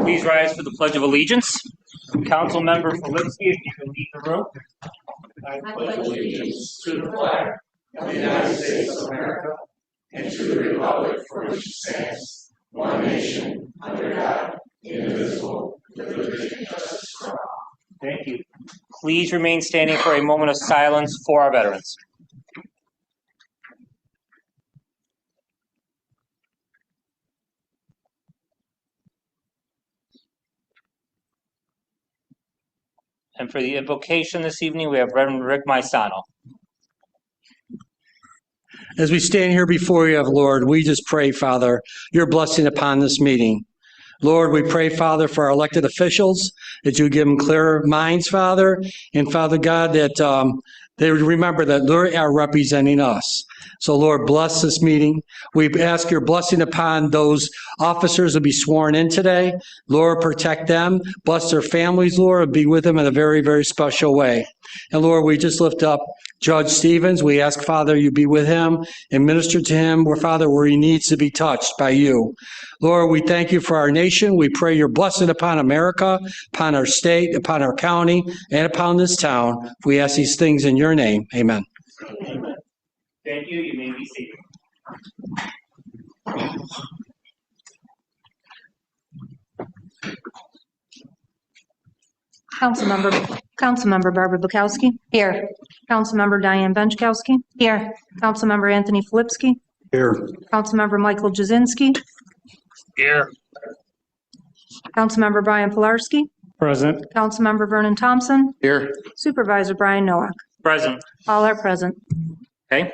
Please rise for the Pledge of Allegiance. Councilmember Filipski, if you can leave the room. I pledge allegiance to the flag of the United States of America and to the republic for which it stands, one nation, under God, indivisible, with liberty and justice for all. Thank you. Please remain standing for a moment of silence for our veterans. And for the invocation this evening, we have Reverend Rick Maisano. As we stand here before you, Lord, we just pray, Father, your blessing upon this meeting. Lord, we pray, Father, for our elected officials, that you give them clear minds, Father, and Father God, that they would remember that they are representing us. So, Lord, bless this meeting. We ask your blessing upon those officers to be sworn in today. Lord, protect them. Bless their families, Lord, and be with them in a very, very special way. And Lord, we just lift up Judge Stevens. We ask, Father, you be with him and minister to him, Father, where he needs to be touched by you. Lord, we thank you for our nation. We pray your blessing upon America, upon our state, upon our county, and upon this town. We ask these things in your name. Amen. Amen. Thank you. You may be seated. Councilmember Barbara Bukowski. Here. Councilmember Diane Benchkowski. Here. Councilmember Anthony Filipski. Here. Councilmember Michael Jazinski. Here. Councilmember Brian Pilarski. Present. Councilmember Vernon Thompson. Here. Supervisor Brian Nowak. Present. All are present. Okay.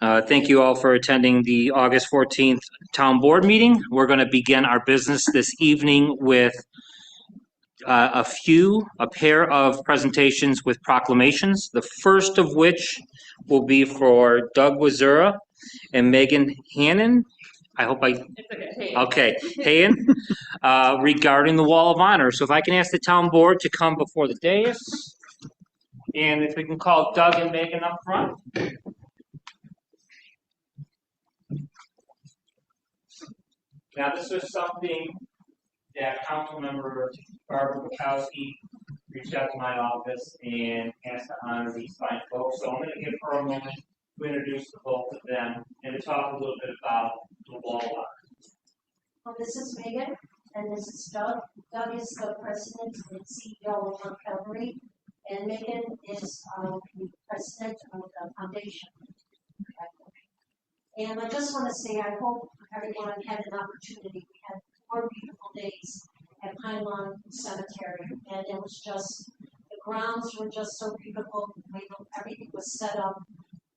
Thank you all for attending the August 14th Town Board meeting. We're going to begin our business this evening with a pair of presentations with proclamations, the first of which will be for Doug Wazura and Megan Hannon. I hope okay, Hayen, regarding the Wall of Honor. So if I can ask the Town Board to come before the dais, and if we can call Doug and Megan up front. Now, this was something that Councilmember Barbara Bukowski reached out to my office and asked to honor these fine folks. So I'm going to give her a moment to introduce the both of them and to talk a little bit about the Wall of Honor. Well, this is Megan, and this is Doug. Doug is the president and CEO of Recovery, and Megan is the president of the foundation. And I just want to say, I hope everyone had an opportunity. We had 4 beautiful days at Pine Lawn Cemetery, and it was just, the grounds were just so beautiful. Everything was set up.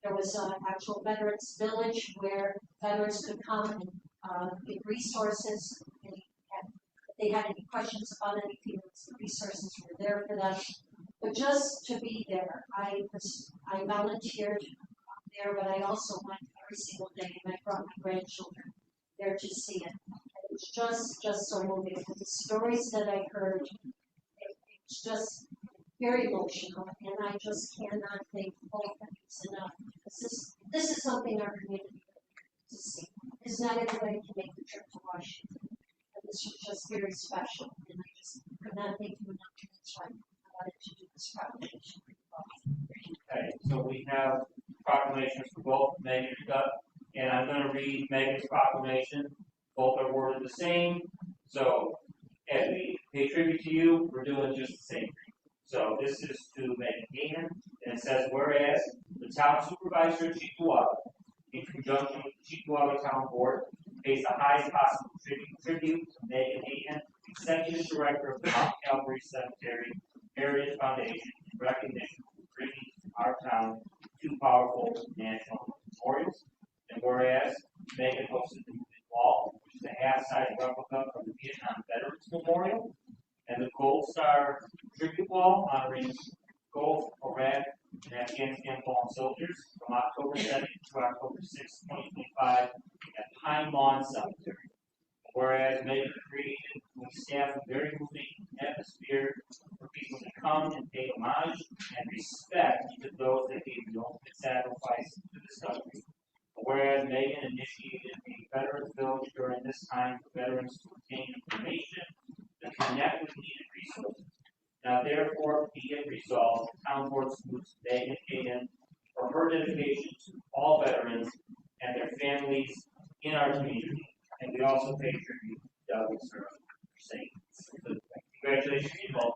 There was an actual Veterans Village where veterans could come and get resources. And if they had any questions about anything, the resources were there for them. But just to be there, I volunteered there, but I also went every single day, and I brought my grandchildren there to see it. And it was just so moving. And the stories that I heard, it was just very emotional, and I just cannot thank both of you enough. This is something our community to see. Because not everybody can make the trip to Washington. And this was just very special, and I just could not thank you enough. That's why I wanted to do this proclamation. Okay, so we have proclamations for both Megan and Doug, and I'm going to read Megan's proclamation. Both are worded the same, so as we pay tribute to you, we're doing just the same thing. So this is to Megan Hannon, and it says, whereas the town supervisor of Cheektowaga, in conjunction with the Cheektowaga Town Board, pays the highest possible tribute to Megan Hannon, Executive Director of the Mount Calvary Cemetery Heritage Foundation, in recognition for bringing our town 2 powerful national memorials. And whereas Megan hosted the Movement Wall, which is a half-size replica of the Vietnam Veterans Memorial, and the Gold Star Tribute Wall honoring Gulf, Iraq, and Afghanistan fallen soldiers from October 7th to October 6th, 2025 at Pine Lawn Cemetery. Whereas Megan created with staff a very moving atmosphere for people to come and pay homage and respect to those that gave the ultimate sacrifice to this country. Whereas Megan initiated a Veterans Village during this time for veterans to obtain information and connect with needed resources. Now therefore be it resolved, the town board salutes Megan Kagan for her dedication to all veterans and their families in our community. And we also pay tribute to Doug Sir for saying this. Congratulations to you both.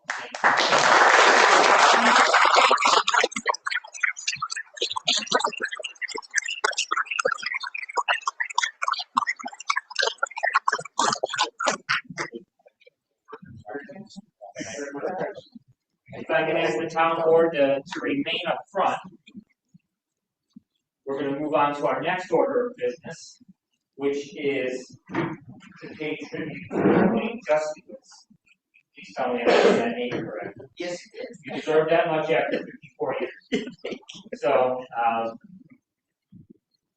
If I can ask the town board to remain up front, we're going to move on to our next order of business, which is to pay tribute to Wayne Justice. Please tell me I got that name correct. Yes, You deserve that much after 54 years. So,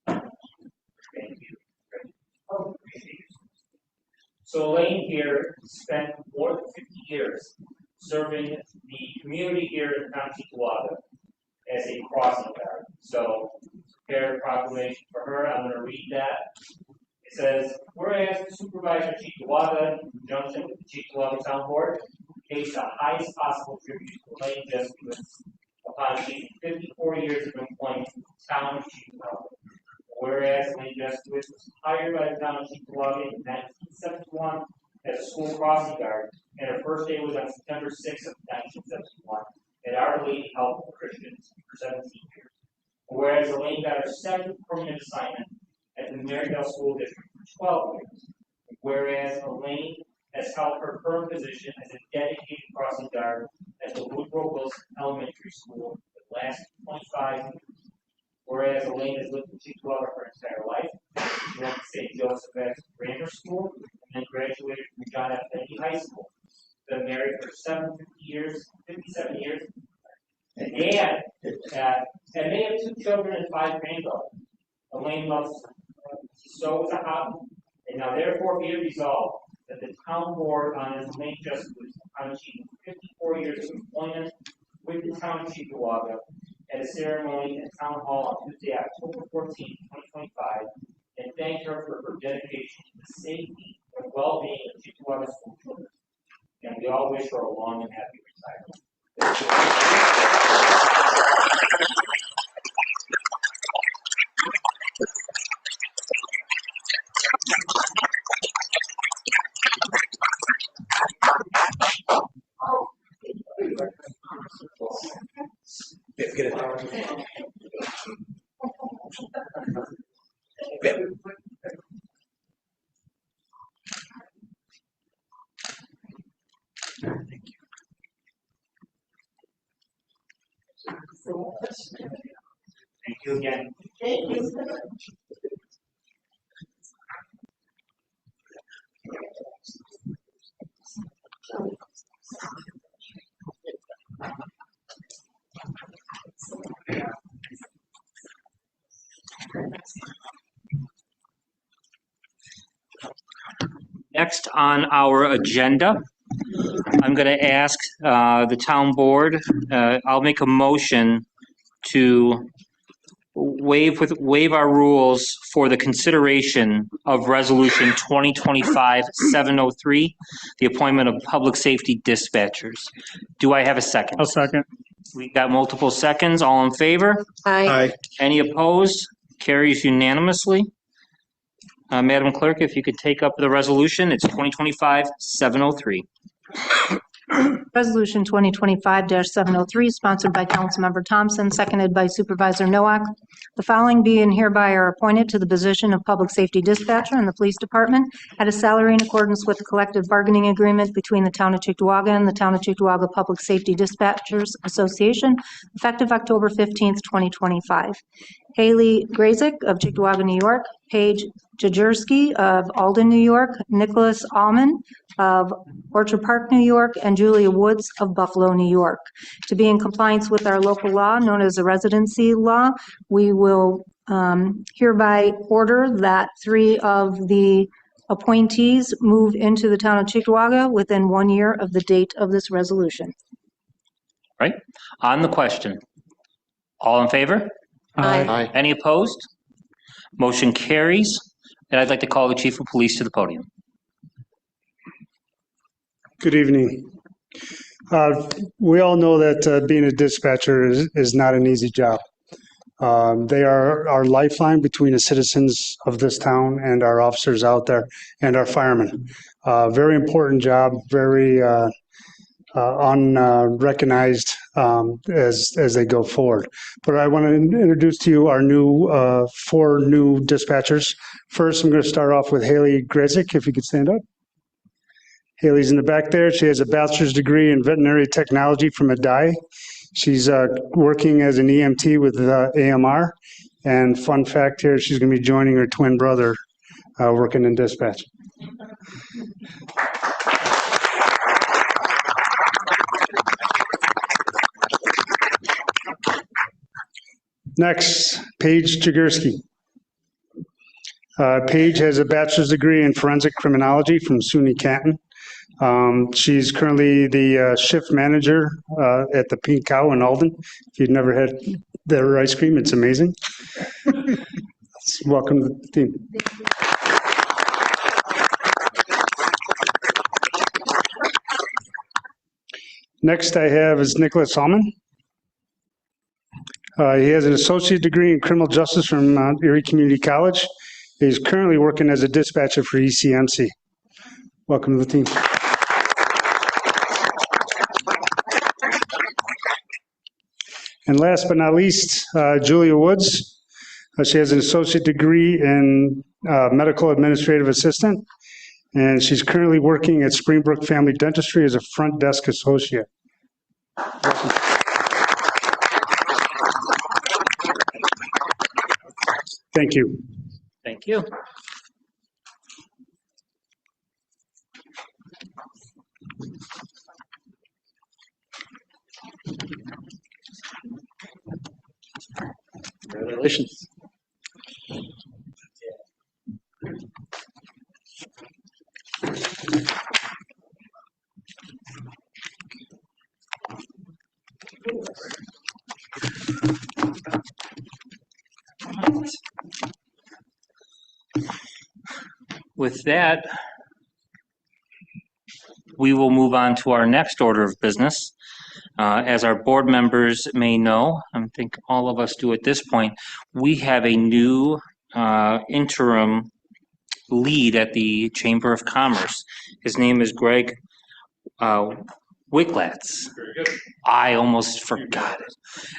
thank you. Oh, appreciate it. So Elaine here spent more than 50 years serving the community here in the town of Cheektowaga as a crossing guard. So, prepared a proclamation for her. I'm going to read that. It says, whereas the Supervisor Cheektowaga, in conjunction with the Cheektowaga Town Board, pays the highest possible tribute to Elaine Justice upon achieving 54 years of employment in the town of Cheektowaga. Whereas Elaine Justice was hired by the town of Cheektowaga in 1971 as a school crossing guard, and her first day was on September 6th of 1971 at Our Lady Health of Christians for 17 years. Whereas Elaine got her second permanent assignment at the Marydale School District for 12 years. Whereas Elaine has held her current position as a dedicated crossing guard at the Woodrow Wilson Elementary School for the last 25 years. Whereas Elaine has lived in Cheektowaga her entire life. She went to St. Joseph Grammar School and then graduated from John F. Kennedy High School. Been married for 57 years, and they have 2 children and 5 granddaughters. Elaine loves to sew with a hobby, and now therefore be it resolved that the town board honors Elaine Justice on achieving 54 years of employment with the town of Cheektowaga at a ceremony at Town Hall on Tuesday, October 14, 2025, and thank her for her dedication to the safety and well-being of Cheektowaga school children. And we all wish her a long and happy retirement. get it. Thank you again. Thank you. Next on our agenda, I'm going to ask the town board, I'll make a motion to waive our rules for the consideration of Resolution 2025-703, the appointment of public safety dispatchers. Do I have a second? I'll second. We got multiple seconds. All in favor? Aye. Any opposed? Carries unanimously. Madam Clerk, if you could take up the resolution, it's 2025-703. Resolution 2025-703, sponsored by Councilmember Thompson, seconded by Supervisor Nowak. The following be and hereby are appointed to the position of Public Safety Dispatcher in the Police Department at a salary in accordance with the collective bargaining agreement between the Town of Cheektowaga and the Town of Cheektowaga Public Safety Dispatchers Association, effective October 15th, 2025. Haley Grazik of Cheektowaga, New York, Paige Jajerski of Alden, New York, Nicholas Allman of Orchard Park, New York, and Julia Woods of Buffalo, New York. To be in compliance with our local law, known as the residency law, we will hereby order that 3 of the appointees move into the town of Chickawaga within 1 year of the date of this resolution. Right? On the question, all in favor? Aye. Any opposed? Motion carries. And I'd like to call the chief of police to the podium. Good evening. We all know that being a dispatcher is not an easy job. They are our lifeline between the citizens of this town and our officers out there and our firemen. Very important job, very unrecognized as they go forward. But I want to introduce to you our new 4 new dispatchers. First, I'm going to start off with Haley Grezik, if you could stand up. Haley's in the back there. She has a bachelor's degree in veterinary technology from Adai. She's working as an EMT with AMR. And fun fact here, she's going to be joining her twin brother working in dispatch. Next, Paige Jagursky. Paige has a bachelor's degree in forensic criminology from SUNY Canton. She's currently the shift manager at the Pink Cow in Alden. If you've never had their ice cream, it's amazing. Welcome to the team. Next I have is Nicholas Salmon. He has an associate degree in criminal justice from Mount Erie Community College. He's currently working as a dispatcher for ECMC. Welcome to the team. And last but not least, Julia Woods. She has an associate degree in medical administrative assistant, and she's currently working at Springbrook Family Dentistry as a front desk associate. Thank you. Thank you. Congratulations. With that, we will move on to our next order of business. As our board members may know, I think all of us do at this point, we have a new interim lead at the Chamber of Commerce. His name is Greg Wicklatz. Very good. I almost forgot it.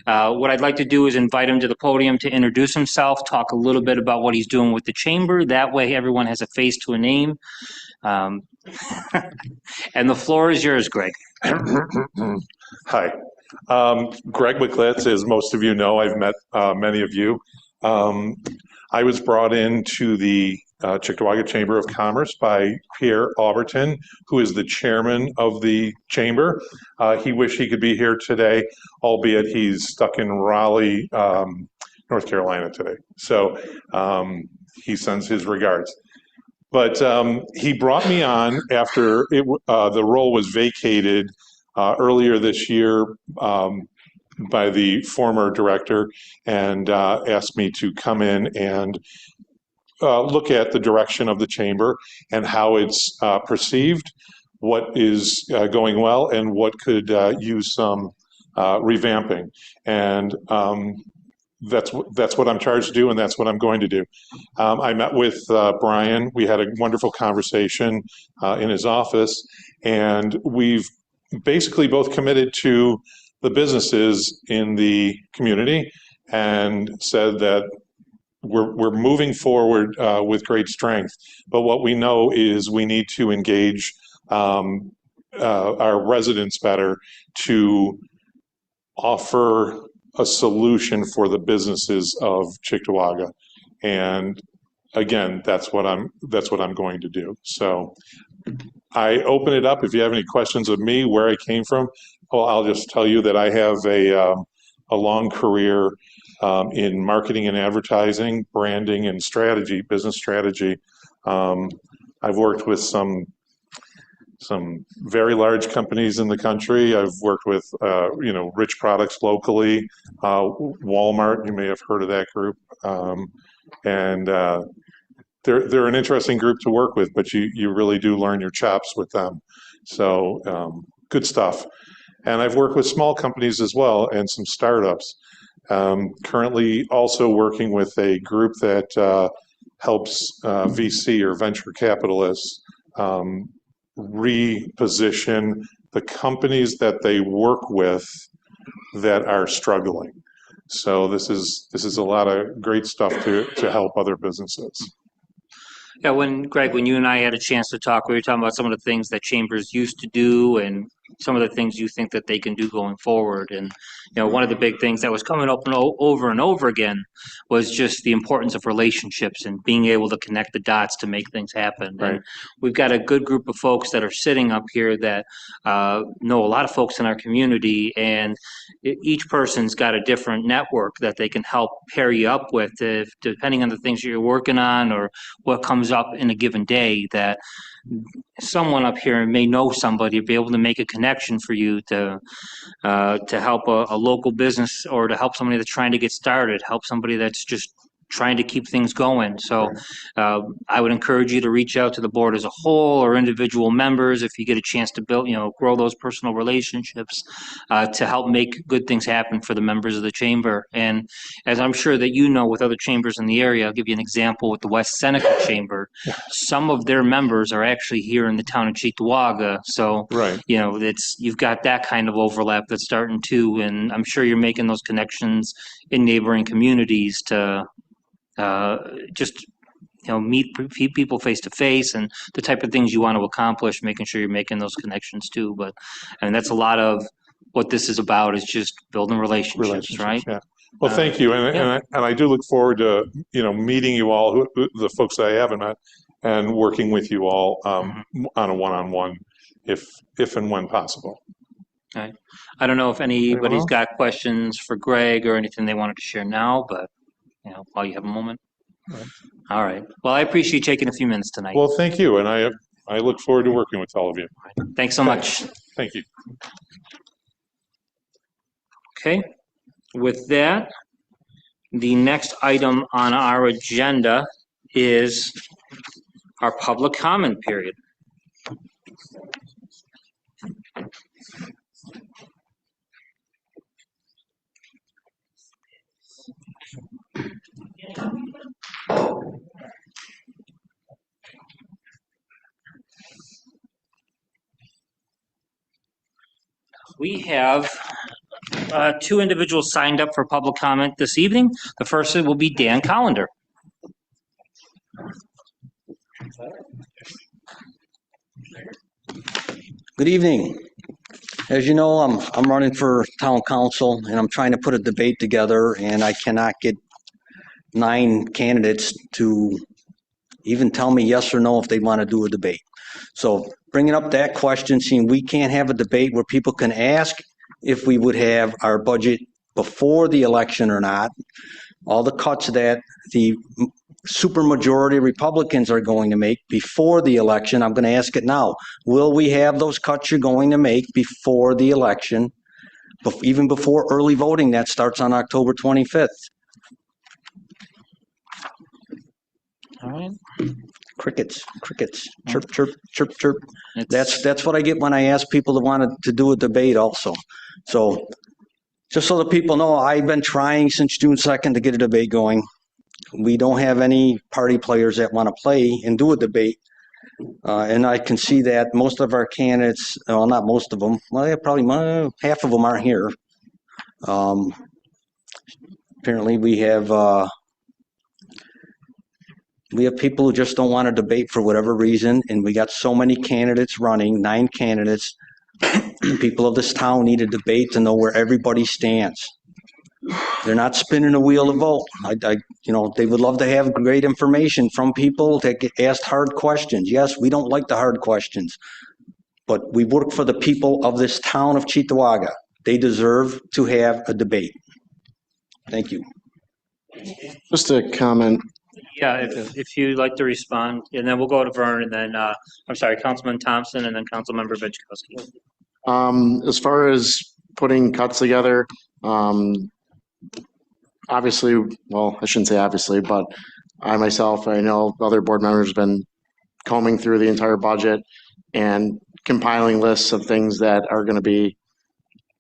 What I'd like to do is invite him to the podium to introduce himself, talk a little bit about what he's doing with the chamber. That way everyone has a face to a name. And the floor is yours, Greg. Hi. Greg Wicklatz, as most of you know, I've met many of you. I was brought into the Chickawaga Chamber of Commerce by Pierre Auberton, who is the chairman of the chamber. He wished he could be here today, albeit he's stuck in Raleigh, North Carolina today. So he sends his regards. But he brought me on after the role was vacated earlier this year by the former director, and asked me to come in and look at the direction of the chamber and how it's perceived, what is going well, and what could use some revamping. And that's what I'm charged to do, and that's what I'm going to do. I met with Brian. We had a wonderful conversation in his office, and we've basically both committed to the businesses in the community and said that we're moving forward with great strength. But what we know is we need to engage our residents better to offer a solution for the businesses of Chickawaga. And again, that's what I'm going to do. So I open it up. If you have any questions of me, where I came from, well, I'll just tell you that I have a long career in marketing and advertising, branding and strategy, business strategy. I've worked with some very large companies in the country. I've worked with, Rich Products locally, Walmart, you may have heard of that group. And they're an interesting group to work with, but you really do learn your chops with them. So good stuff. And I've worked with small companies as well and some startups. Currently also working with a group that helps VC or venture capitalists reposition the companies that they work with that are struggling. So this is a lot of great stuff to help other businesses. Yeah, Greg, when you and I had a chance to talk, we were talking about some of the things that chambers used to do and some of the things you think that they can do going forward. And, one of the big things that was coming up over and over again was just the importance of relationships and being able to connect the dots to make things happen. Right. And we've got a good group of folks that are sitting up here that know a lot of folks in our community, and each person's got a different network that they can help pair you up with, depending on the things that you're working on or what comes up in a given day, that someone up here may know somebody, be able to make a connection for you to help a local business, or to help somebody that's trying to get started, help somebody that's just trying to keep things going. So I would encourage you to reach out to the board as a whole or individual members if you get a chance to build, grow those personal relationships to help make good things happen for the members of the chamber. And as I'm sure that with other chambers in the area, I'll give you an example with the West Seneca Chamber. Some of their members are actually here in the town of Cheektowaga. So, Right. you've got that kind of overlap that's starting to, and I'm sure you're making those connections in neighboring communities to just meet people face to face, and the type of things you want to accomplish, making sure you're making those connections too. But that's a lot of what this is about, is just building relationships, right? Yeah. Well, thank you, and I do look forward to meeting you all, the folks that I haven't met, and working with you all on a one-on-one, if and when possible. Okay. I don't know if anybody's got questions for Greg or anything they wanted to share now, but while you have a moment. All right. Well, I appreciate you taking a few minutes tonight. Well, thank you, and I look forward to working with all of you. Thanks so much. Thank you. Okay. With that, the next item on our agenda is our public comment period. We have two individuals signed up for public comment this evening. The first will be Dan Collender. Good evening. As you know, I'm running for town council, and I'm trying to put a debate together, and I cannot get 9 candidates to even tell me yes or no if they want to do a debate. So bringing up that question, seeing we can't have a debate where people can ask if we would have our budget before the election or not, all the cuts that the supermajority Republicans are going to make before the election, I'm going to ask it now. Will we have those cuts you're going to make before the election, even before early voting that starts on October 25th? All right. Crickets, chirp, chirp, chirp, chirp. That's what I get when I ask people to do a debate also. So just so that people know, I've been trying since June 2nd to get a debate going. We don't have any party players that want to play and do a debate. And I can see that most of our candidates, well, not most of them, well, yeah, probably half of them aren't here. Apparently we have people who just don't want to debate for whatever reason, and we got so many candidates running, 9 candidates. People of this town need a debate to know where everybody stands. They're not spinning a wheel to vote. They would love to have great information from people that get asked hard questions. Yes, we don't like the hard questions, but we work for the people of this town of Cheektowaga. They deserve to have a debate. Thank you. Just a comment. Yeah, if you'd like to respond, and then we'll go to Vern, and then, I'm sorry, Councilman Thompson, and then Councilmember Vachowski. As far as putting cuts together, obviously, well, I shouldn't say obviously, but I myself, I know other board members have been combing through the entire budget and compiling lists of things that are going to be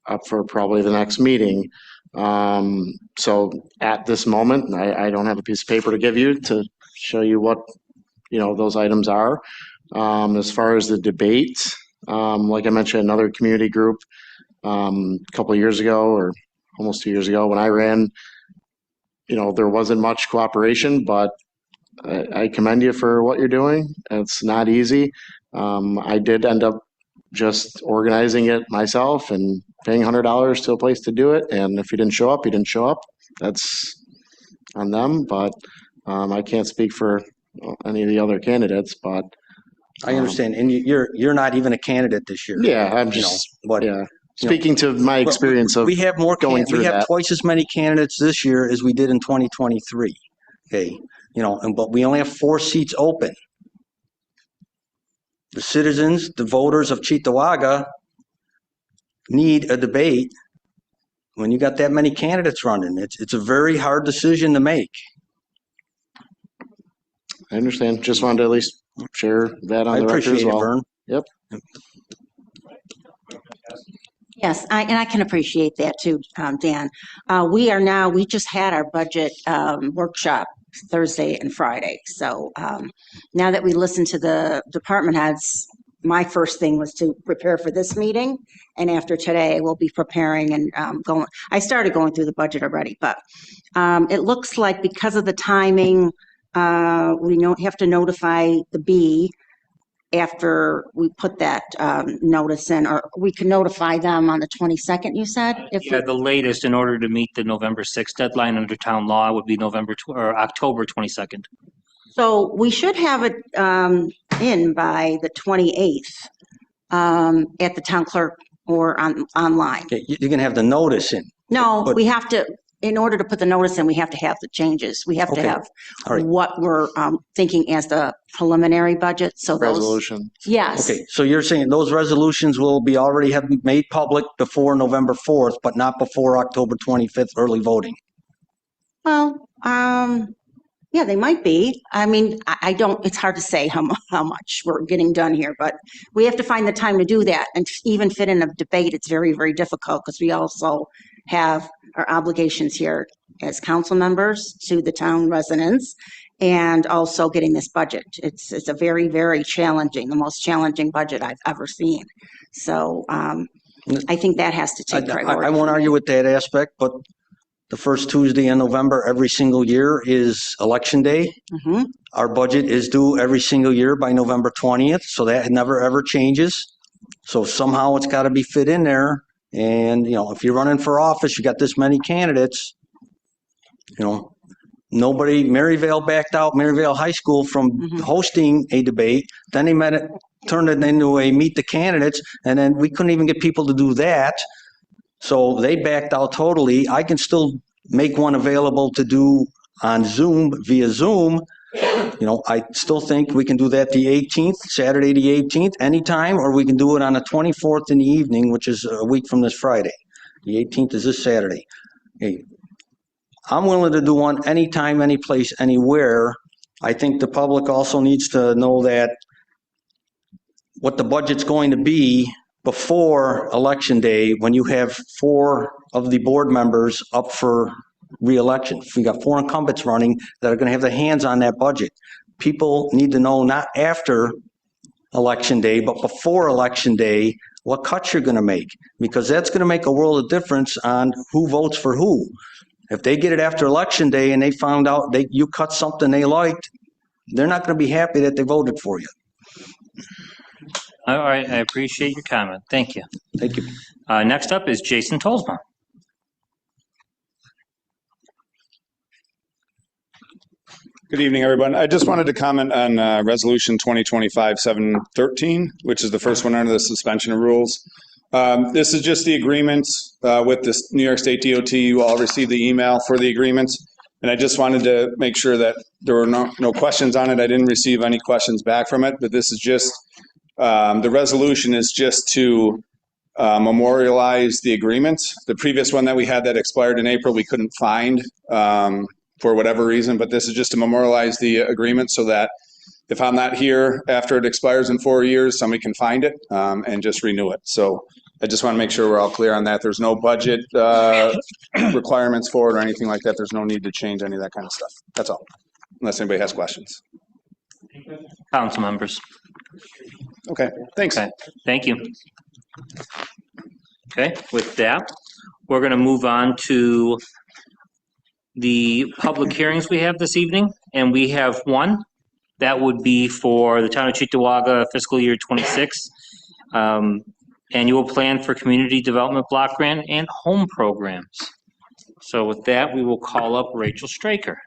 up for probably the next meeting. So at this moment, I don't have a piece of paper to give you to show you what, those items are. As far as the debate, like I mentioned, another community group, a couple of years ago or almost 2 years ago when I ran, there wasn't much cooperation, but I commend you for what you're doing. It's not easy. I did end up just organizing it myself and paying $100 to a place to do it. And if you didn't show up, you didn't show up. That's on them. But I can't speak for any of the other candidates. But I understand. And you're not even a candidate this year. yeah, I'm just But speaking to my experience of we have more going through we have that. twice as many candidates this year as we did in 2023. Okay, but we only have 4 seats open. The citizens, the voters of Cheektowaga need a debate. When you got that many candidates running, it's a very hard decision to make. I understand. Just wanted to at least share that on I the record appreciate as it, well. Vern. Yep. Yes, and I can appreciate that too, Dan. We just had our budget workshop Thursday and Friday. So now that we listened to the department heads, my first thing was to prepare for this meeting. And after today, we'll be preparing and going. I started going through the budget already, but it looks like because of the timing, we don't have to notify the B after we put that notice in, or we can notify them on the 22nd, you said? Yeah, the latest in order to meet the November 6th deadline under town law would be October 22nd. So we should have it in by the 28th at the town clerk or online. Okay, you can have the notice in. No, But- we have to, in order to put the notice in, we have to have the changes. We have to Okay. have All right. what we're thinking as the preliminary budget. So those, Resolution. yes. Okay, so you're saying those resolutions will be already have made public before November 4th, but not before October 25th early voting? Well, yeah, they might be. I mean, I don't, it's hard to say how much we're getting done here, but we have to find the time to do that. And even fit in a debate, it's very, very difficult because we also have our obligations here as council members to the town residents and also getting this budget. It's a very, very challenging, the most challenging budget I've ever seen. So I think that has to take priority. I won't argue with that aspect, but the first Tuesday in November every single year is election day. Mhm. Our budget is due every single year by November 20th, so that never ever changes. So somehow it's got to be fit in there. And, if you're running for office, you got this many candidates, nobody, Maryvale backed out, Maryvale High School from hosting a debate. Then they turned it into a meet the candidates, and then we couldn't even get people to do that. So they backed out totally. I can still make one available to do on Zoom, via Zoom. I still think we can do that the 18th, Saturday the 18th, anytime, or we can do it on the 24th in the evening, which is a week from this Friday. The 18th is this Saturday. Okay. I'm willing to do one anytime, any place, anywhere. I think the public also needs to know that what the budget's going to be before Election Day when you have 4 of the board members up for re-election. We got 4 incumbents running that are going to have their hands on that budget. People need to know not after Election Day, but before Election Day, what cuts you're going to make, because that's going to make a world of difference on who votes for who. If they get it after Election Day and they found out you cut something they liked, they're not going to be happy that they voted for you. All right, I appreciate your comment. Thank you. Thank you. Next up is Jason Tolsma. Good evening, everyone. I just wanted to comment on Resolution 2025-713, which is the first one under the suspension of rules. This is just the agreements with the New York State DOT. You all received the email for the agreements. And I just wanted to make sure that there were no questions on it. I didn't receive any questions back from it, but this is just, the resolution is just to memorialize the agreement. The previous one that we had that expired in April, we couldn't find for whatever reason, but this is just to memorialize the agreement so that if I'm not here after it expires in 4 years, somebody can find it and just renew it. So I just want to make sure we're all clear on that. There's no budget requirements for it or anything like that. There's no need to change any of that kind of stuff. That's all, unless anybody has questions. Council members. Okay, thanks. Okay, thank you. Okay, with that, we're going to move on to the public hearings we have this evening, and we have one. That would be for the Town of Cheektowaga fiscal year 26, annual plan for community development block grant and home programs. So with that, we will call up Rachel Straker.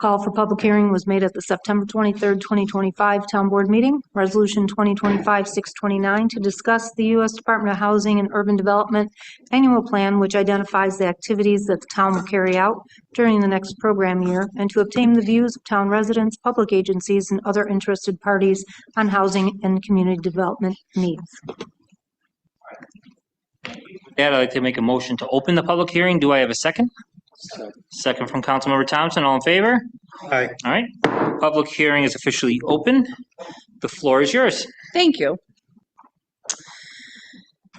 Call for public hearing was made at the September 23rd, 2025 Town Board meeting. Resolution 2025-629 to discuss the U.S. Department of Housing and Urban Development annual plan, which identifies the activities that the town will carry out during the next program year, and to obtain the views of town residents, public agencies, and other interested parties on housing and community development needs. With that, I'd like to make a motion to open the public hearing. Do I have a second? Second from Councilmember Thompson. All in favor? Aye. All right. Public hearing is officially open. The floor is yours. Thank you.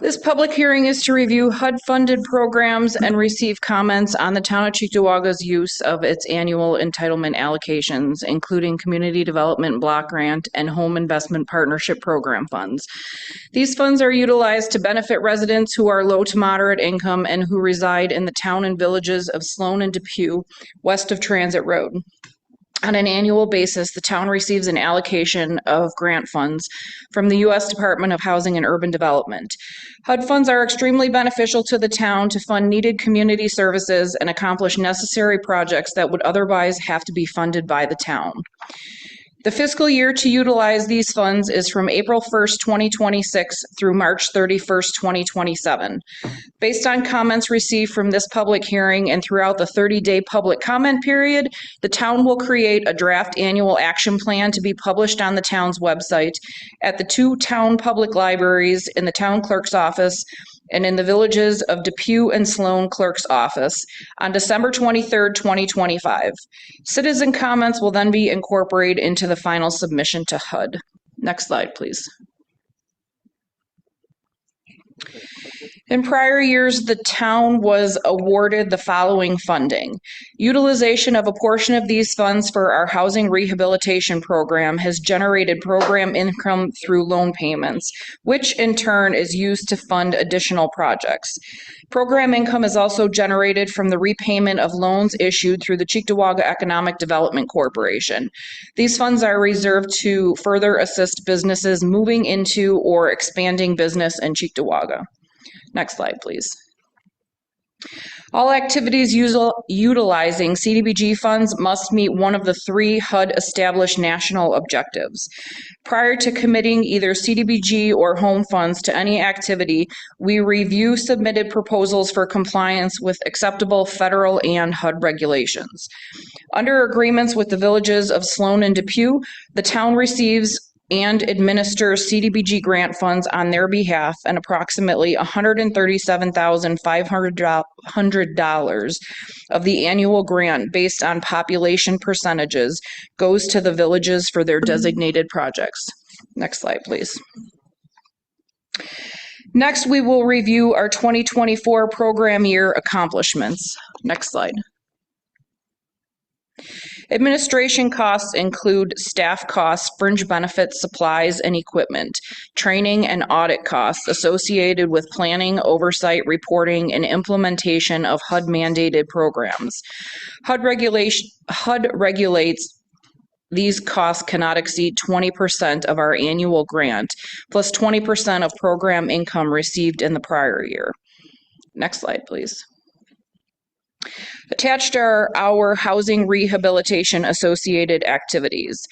This public hearing is to review HUD-funded programs and receive comments on the Town of Cheektowaga's use of its annual entitlement allocations, including Community Development Block Grant and Home Investment Partnership Program funds. These funds are utilized to benefit residents who are low to moderate income and who reside in the town and villages of Sloan and Depew, west of Transit Road. On an annual basis, the town receives an allocation of grant funds from the U.S. Department of Housing and Urban Development. HUD funds are extremely beneficial to the town to fund needed community services and accomplish necessary projects that would otherwise have to be funded by the town. The fiscal year to utilize these funds is from April 1st, 2026 through March 31st, 2027. Based on comments received from this public hearing and throughout the 30-day public comment period, the town will create a draft annual action plan to be published on the town's website, at the 2 town public libraries, in the town clerk's office, and in the villages of Depew and Sloan Clerk's Office on December 23rd, 2025. Citizen comments will then be incorporated into the final submission to HUD. Next slide, please. In prior years, the town was awarded the following funding. Utilization of a portion of these funds for our housing rehabilitation program has generated program income through loan payments, which in turn is used to fund additional projects. Program income is also generated from the repayment of loans issued through the Cheektowaga Economic Development Corporation. These funds are reserved to further assist businesses moving into or expanding business in Cheektowaga. Next slide, please. All activities utilizing CDBG funds must meet one of the 3 HUD-established national objectives. Prior to committing either CDBG or home funds to any activity, we review submitted proposals for compliance with acceptable federal and HUD regulations. Under agreements with the villages of Sloan and Depew, the town receives and administers CDBG grant funds on their behalf, and approximately $137,500 of the annual grant, based on population percentages, goes to the villages for their designated projects. Next slide, please. Next, we will review our 2024 program year accomplishments. Next slide. Administration costs include staff costs, fringe benefits, supplies, and equipment, training and audit costs associated with planning, oversight, reporting, and implementation of HUD-mandated programs. HUD regulates these costs cannot exceed 20% of our annual grant, plus 20% of program income received in the prior year. Next slide, please. Attached are our housing rehabilitation associated activities.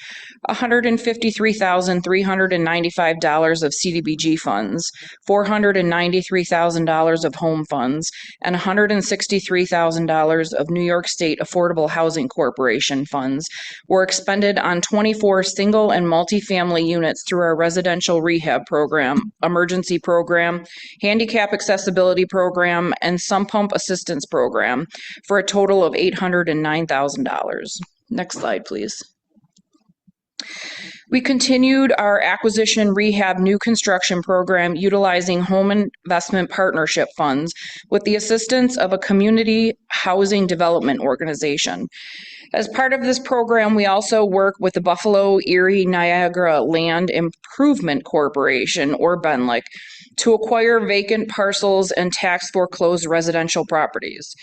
$153,395 of CDBG funds, $493,000 of home funds, and $163,000 of New York State Affordable Housing Corporation funds were expended on 24 single and multifamily units through our residential rehab program, emergency program, handicap accessibility program, and sump pump assistance program for a total of $809,000. Next slide, please. We continued our acquisition rehab new construction program utilizing home investment partnership funds with the assistance of a community housing development organization. As part of this program, we also work with the Buffalo Erie Niagara Land Improvement Corporation, or BENLIC, to acquire vacant parcels and tax foreclosed residential properties.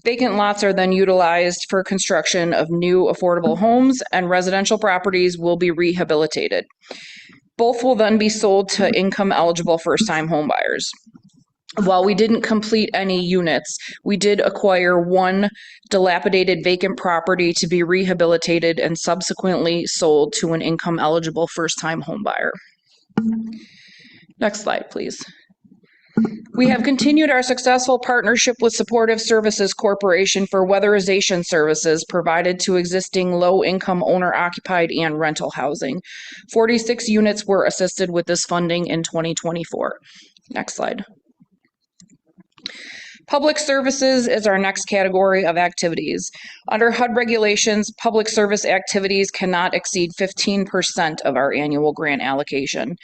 Vacant lots are then utilized for construction of new affordable homes, and residential properties will be rehabilitated. Both will then be sold to income-eligible first-time homebuyers. While we didn't complete any units, we did acquire one dilapidated vacant property to be rehabilitated and subsequently sold to an income-eligible first-time homebuyer. Next slide, please. We have continued our successful partnership with Supportive Services Corporation for weatherization services provided to existing low-income owner-occupied and rental housing. 46 units were assisted with this funding in 2024. Next slide. Public services is our next category of activities. Under HUD regulations, public service activities cannot exceed 15% of our annual grant allocation.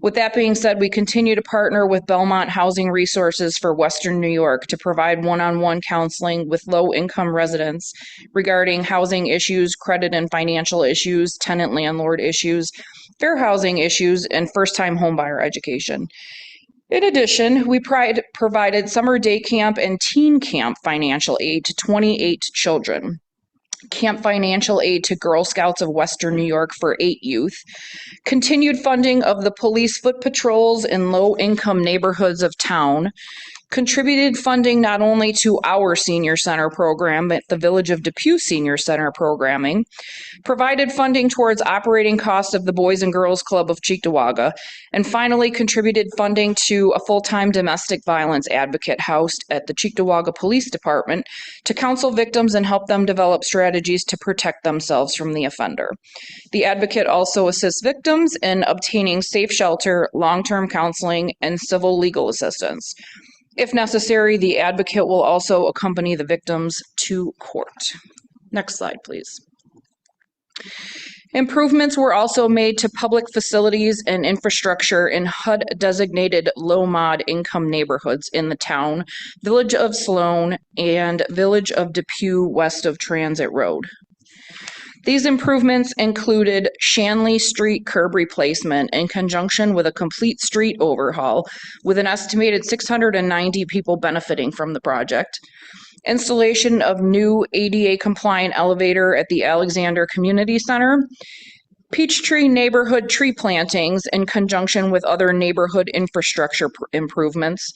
With that being said, we continue to partner with Belmont Housing Resources for Western New York to provide one-on-one counseling with low-income residents regarding housing issues, credit and financial issues, tenant-landlord issues, fair housing issues, and first-time homebuyer education. In addition, we provided summer day camp and teen camp financial aid to 28 children, camp financial aid to Girl Scouts of Western New York for 8 youth, continued funding of the police foot patrols in low-income neighborhoods of town, contributed funding not only to our senior center program, but the Village of Depew Senior Center programming, provided funding towards operating costs of the Boys and Girls Club of Cheektowaga, and finally contributed funding to a full-time domestic violence advocate housed at the Cheektowaga Police Department to counsel victims and help them develop strategies to protect themselves from the offender. The advocate also assists victims in obtaining safe shelter, long-term counseling, and civil legal assistance. If necessary, the advocate will also accompany the victims to court. Next slide, please. Improvements were also made to public facilities and infrastructure in HUD-designated low-mod income neighborhoods in the town, Village of Sloan, and Village of Depew west of Transit Road. These improvements included Shanley Street curb replacement in conjunction with a complete street overhaul, with an estimated 690 people benefiting from the project. Installation of new ADA-compliant elevator at the Alexander Community Center. Peachtree neighborhood tree plantings in conjunction with other neighborhood infrastructure improvements.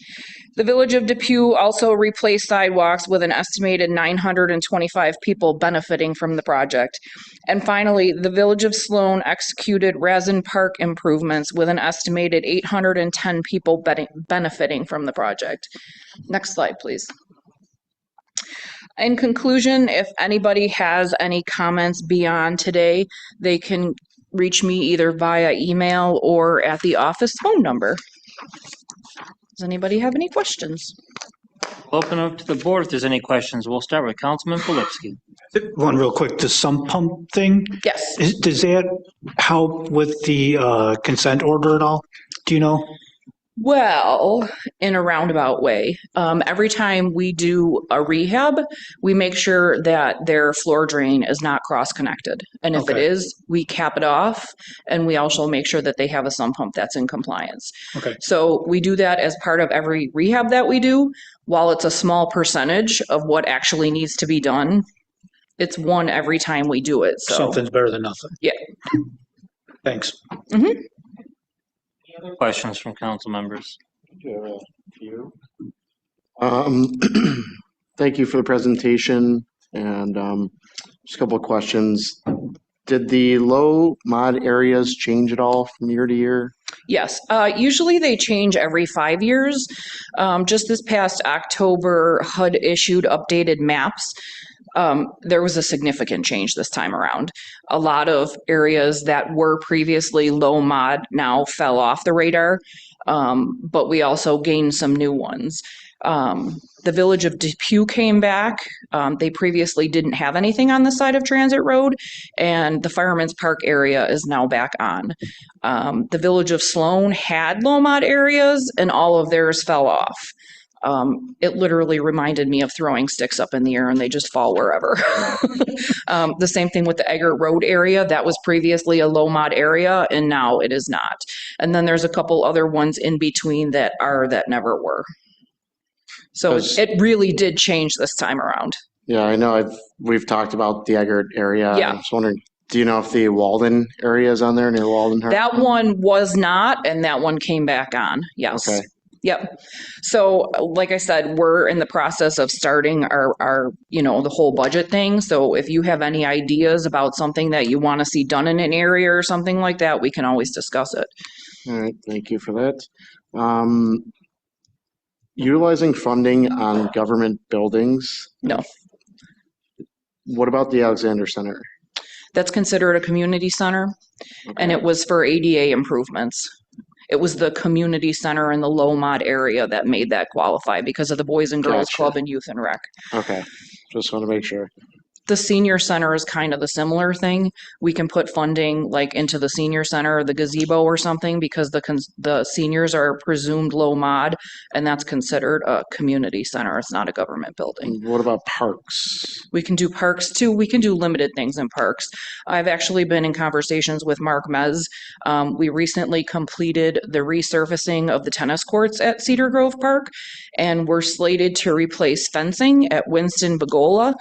The Village of Depew also replaced sidewalks with an estimated 925 people benefiting from the project. And finally, the Village of Sloan executed Razin Park improvements with an estimated 810 people benefiting from the project. Next slide, please. In conclusion, if anybody has any comments beyond today, they can reach me either via email or at the office phone number. Does anybody have any questions? We'll open up to the board if there's any questions. We'll start with Councilman Filipski. One real quick, the sump pump thing. Yes. Does that help with the consent order at all? Do you know? Well, in a roundabout way. Every time we do a rehab, we make sure that their floor drain is not cross-connected. And if it is, we cap it off, and we also make sure that they have a sump pump that's in compliance. Okay. So we do that as part of every rehab that we do. While it's a small percentage of what actually needs to be done, it's one every time we do it. So Something's better than nothing. Yeah. Thanks. Mm-hmm. Other questions from council members? thank you for the presentation and just a couple of questions. Did the low mod areas change at all from year to year? Yes, usually they change every 5 years. Just this past October, HUD issued updated maps. There was a significant change this time around. A lot of areas that were previously low mod now fell off the radar, but we also gained some new ones. The village of Depew came back. They previously didn't have anything on the side of Transit Road, and the Fireman's Park area is now back on. The village of Sloan had low mod areas, and all of theirs fell off. It literally reminded me of throwing sticks up in the air and they just fall wherever. The same thing with the Eggert Road area. That was previously a low mod area, and now it is not. And then there's a couple other ones in between that never were. So it really did change this time around. Yeah, I know we've talked about the Eggert area. Yeah. I was wondering, do you know if the Walden area is on there near Walden? That one was not, and that one came back on. Yes. Okay. Yep. So like I said, we're in the process of starting our the whole budget thing. So if you have any ideas about something that you want to see done in an area or something like that, we can always discuss it. All right, thank you for that. Utilizing funding on government buildings. No. What about the Alexander Center? That's considered a community center, and it was for ADA improvements. It was the community center in the low mod area that made that qualify because of the Boys and Girls Club and Youth and Rec. Okay, just want to make sure. The senior center is kind of the similar thing. We can put funding like into the senior center or the gazebo or something because the seniors are presumed low mod, and that's considered a community center. It's not a government building. What about parks? We can do parks too. We can do limited things in parks. I've actually been in conversations with Mark Mez. We recently completed the resurfacing of the tennis courts at Cedar Grove Park, and we're slated to replace fencing at Winston Bagola.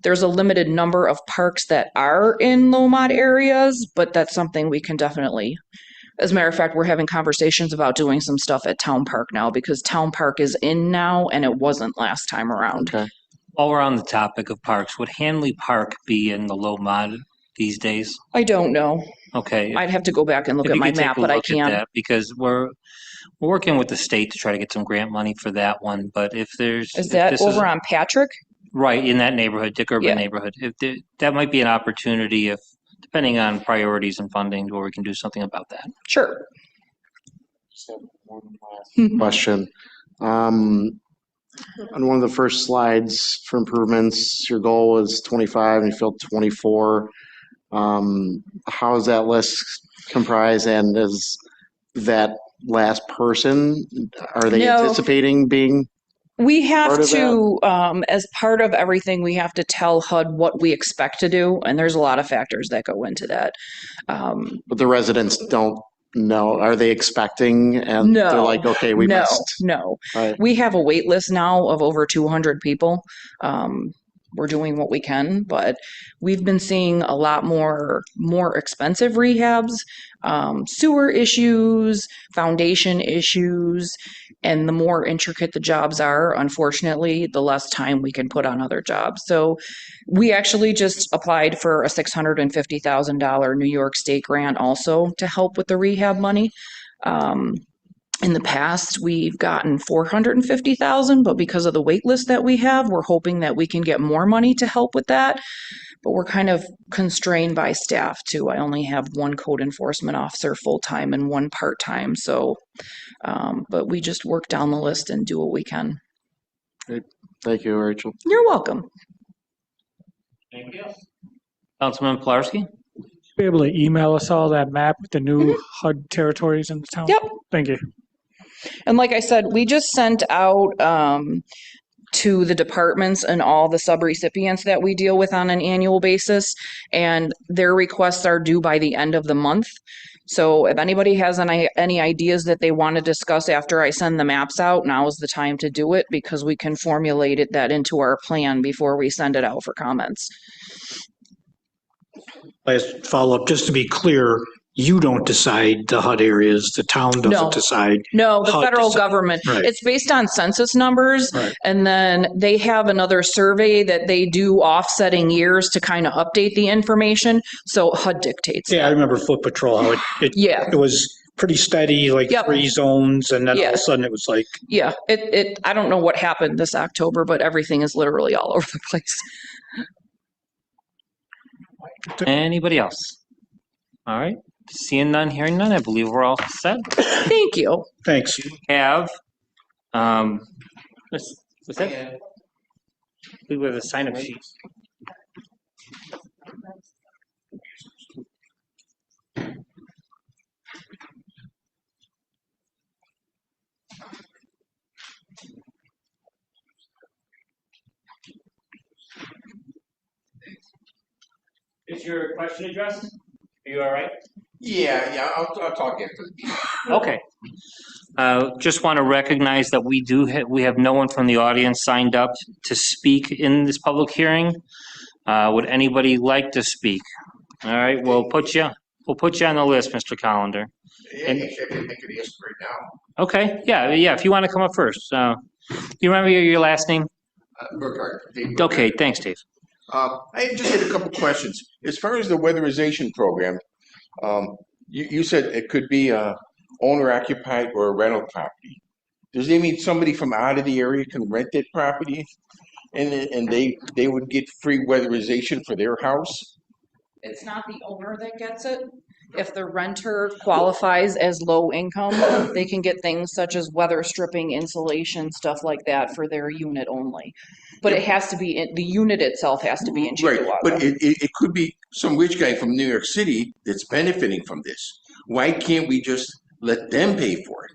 There's a limited number of parks that are in low mod areas, but that's something we can definitely. As a matter of fact, we're having conversations about doing some stuff at Town Park now because Town Park is in now and it wasn't last time around. Okay. While we're on the topic of parks, would Hanley Park be in the low mod these days? I don't know. Okay. I'd have to go back and look at my map, but I can't. Because we're working with the state to try to get some grant money for that one. But if there's is that over on Patrick? Right, in that neighborhood, Dick Urban neighborhood. That might be an opportunity if, depending on priorities and funding, where we can do something about that. Sure. Just have one last question. On one of the first slides for improvements, your goal was 25 and you filled 24. How is that list comprised, and is that last person, are they anticipating being? We have to, as part of everything, we have to tell HUD what we expect to do, and there's a lot of factors that go into that. But the residents don't know. Are they expecting? And no, they're like, okay, we missed. No. Right. We have a wait list now of over 200 people. We're doing what we can, but we've been seeing a lot more expensive rehabs, sewer issues, foundation issues, and the more intricate the jobs are, unfortunately, the less time we can put on other jobs. So we actually just applied for a $650,000 New York State grant also to help with the rehab money. In the past, we've gotten $450,000, but because of the wait list that we have, we're hoping that we can get more money to help with that. But we're kind of constrained by staff too. I only have one code enforcement officer full-time and one part-time. So, but we just work down the list and do what we can. Great. Thank you, Rachel. You're welcome. Thank you. Councilman Pilarski? Be able to email us all that map with the new HUD territories in the town? Yep. Thank you. And like I said, we just sent out to the departments and all the subrecipients that we deal with on an annual basis, and their requests are due by the end of the month. So if anybody has any ideas that they want to discuss after I send the maps out, now is the time to do it because we can formulate that into our plan before we send it out for comments. Last follow-up, just to be clear, you don't decide the HUD areas, the town No. doesn't decide. No, the HUD federal decide- government. Right. It's based on census numbers. Right. And then they have another survey that they do offsetting years to kind of update the information. So HUD dictates. Yeah, I remember Foot Patrol, how Yeah. it was pretty steady, like Yep. 3 zones, and then all Yeah. of a sudden it was like, Yeah, I don't know what happened this October, but everything is literally all over the place. Anybody else? All right, seeing none, hearing none, I believe we're all set. Thank you. thanks. Have, what's that? We have a sign-up sheet. Is your question addressed? Are you all right? Yeah, I'll talk after the meeting. Okay. Just want to recognize that we have no one from the audience signed up to speak in this public hearing. Would anybody like to speak? All right, we'll put you on the list, Mr. Collender. Yeah, actually, I can make it ask right now. Okay, yeah, if you want to come up first. You remember your last name? Burkhardt, Dave Okay, Burkhardt. thanks, Dave. I just had a couple questions. As far as the weatherization program, you said it could be a owner occupied or a rental property. Does that mean somebody from out of the area can rent that property and they would get free weatherization for their house? It's not the owner that gets it. If the renter qualifies as low income, they can get things such as weather stripping, insulation, stuff like that for their unit only. But it has to be, the unit itself has to be in Right, Chickawaga. but it could be some rich guy from New York City that's benefiting from this. Why can't we just let them pay for it?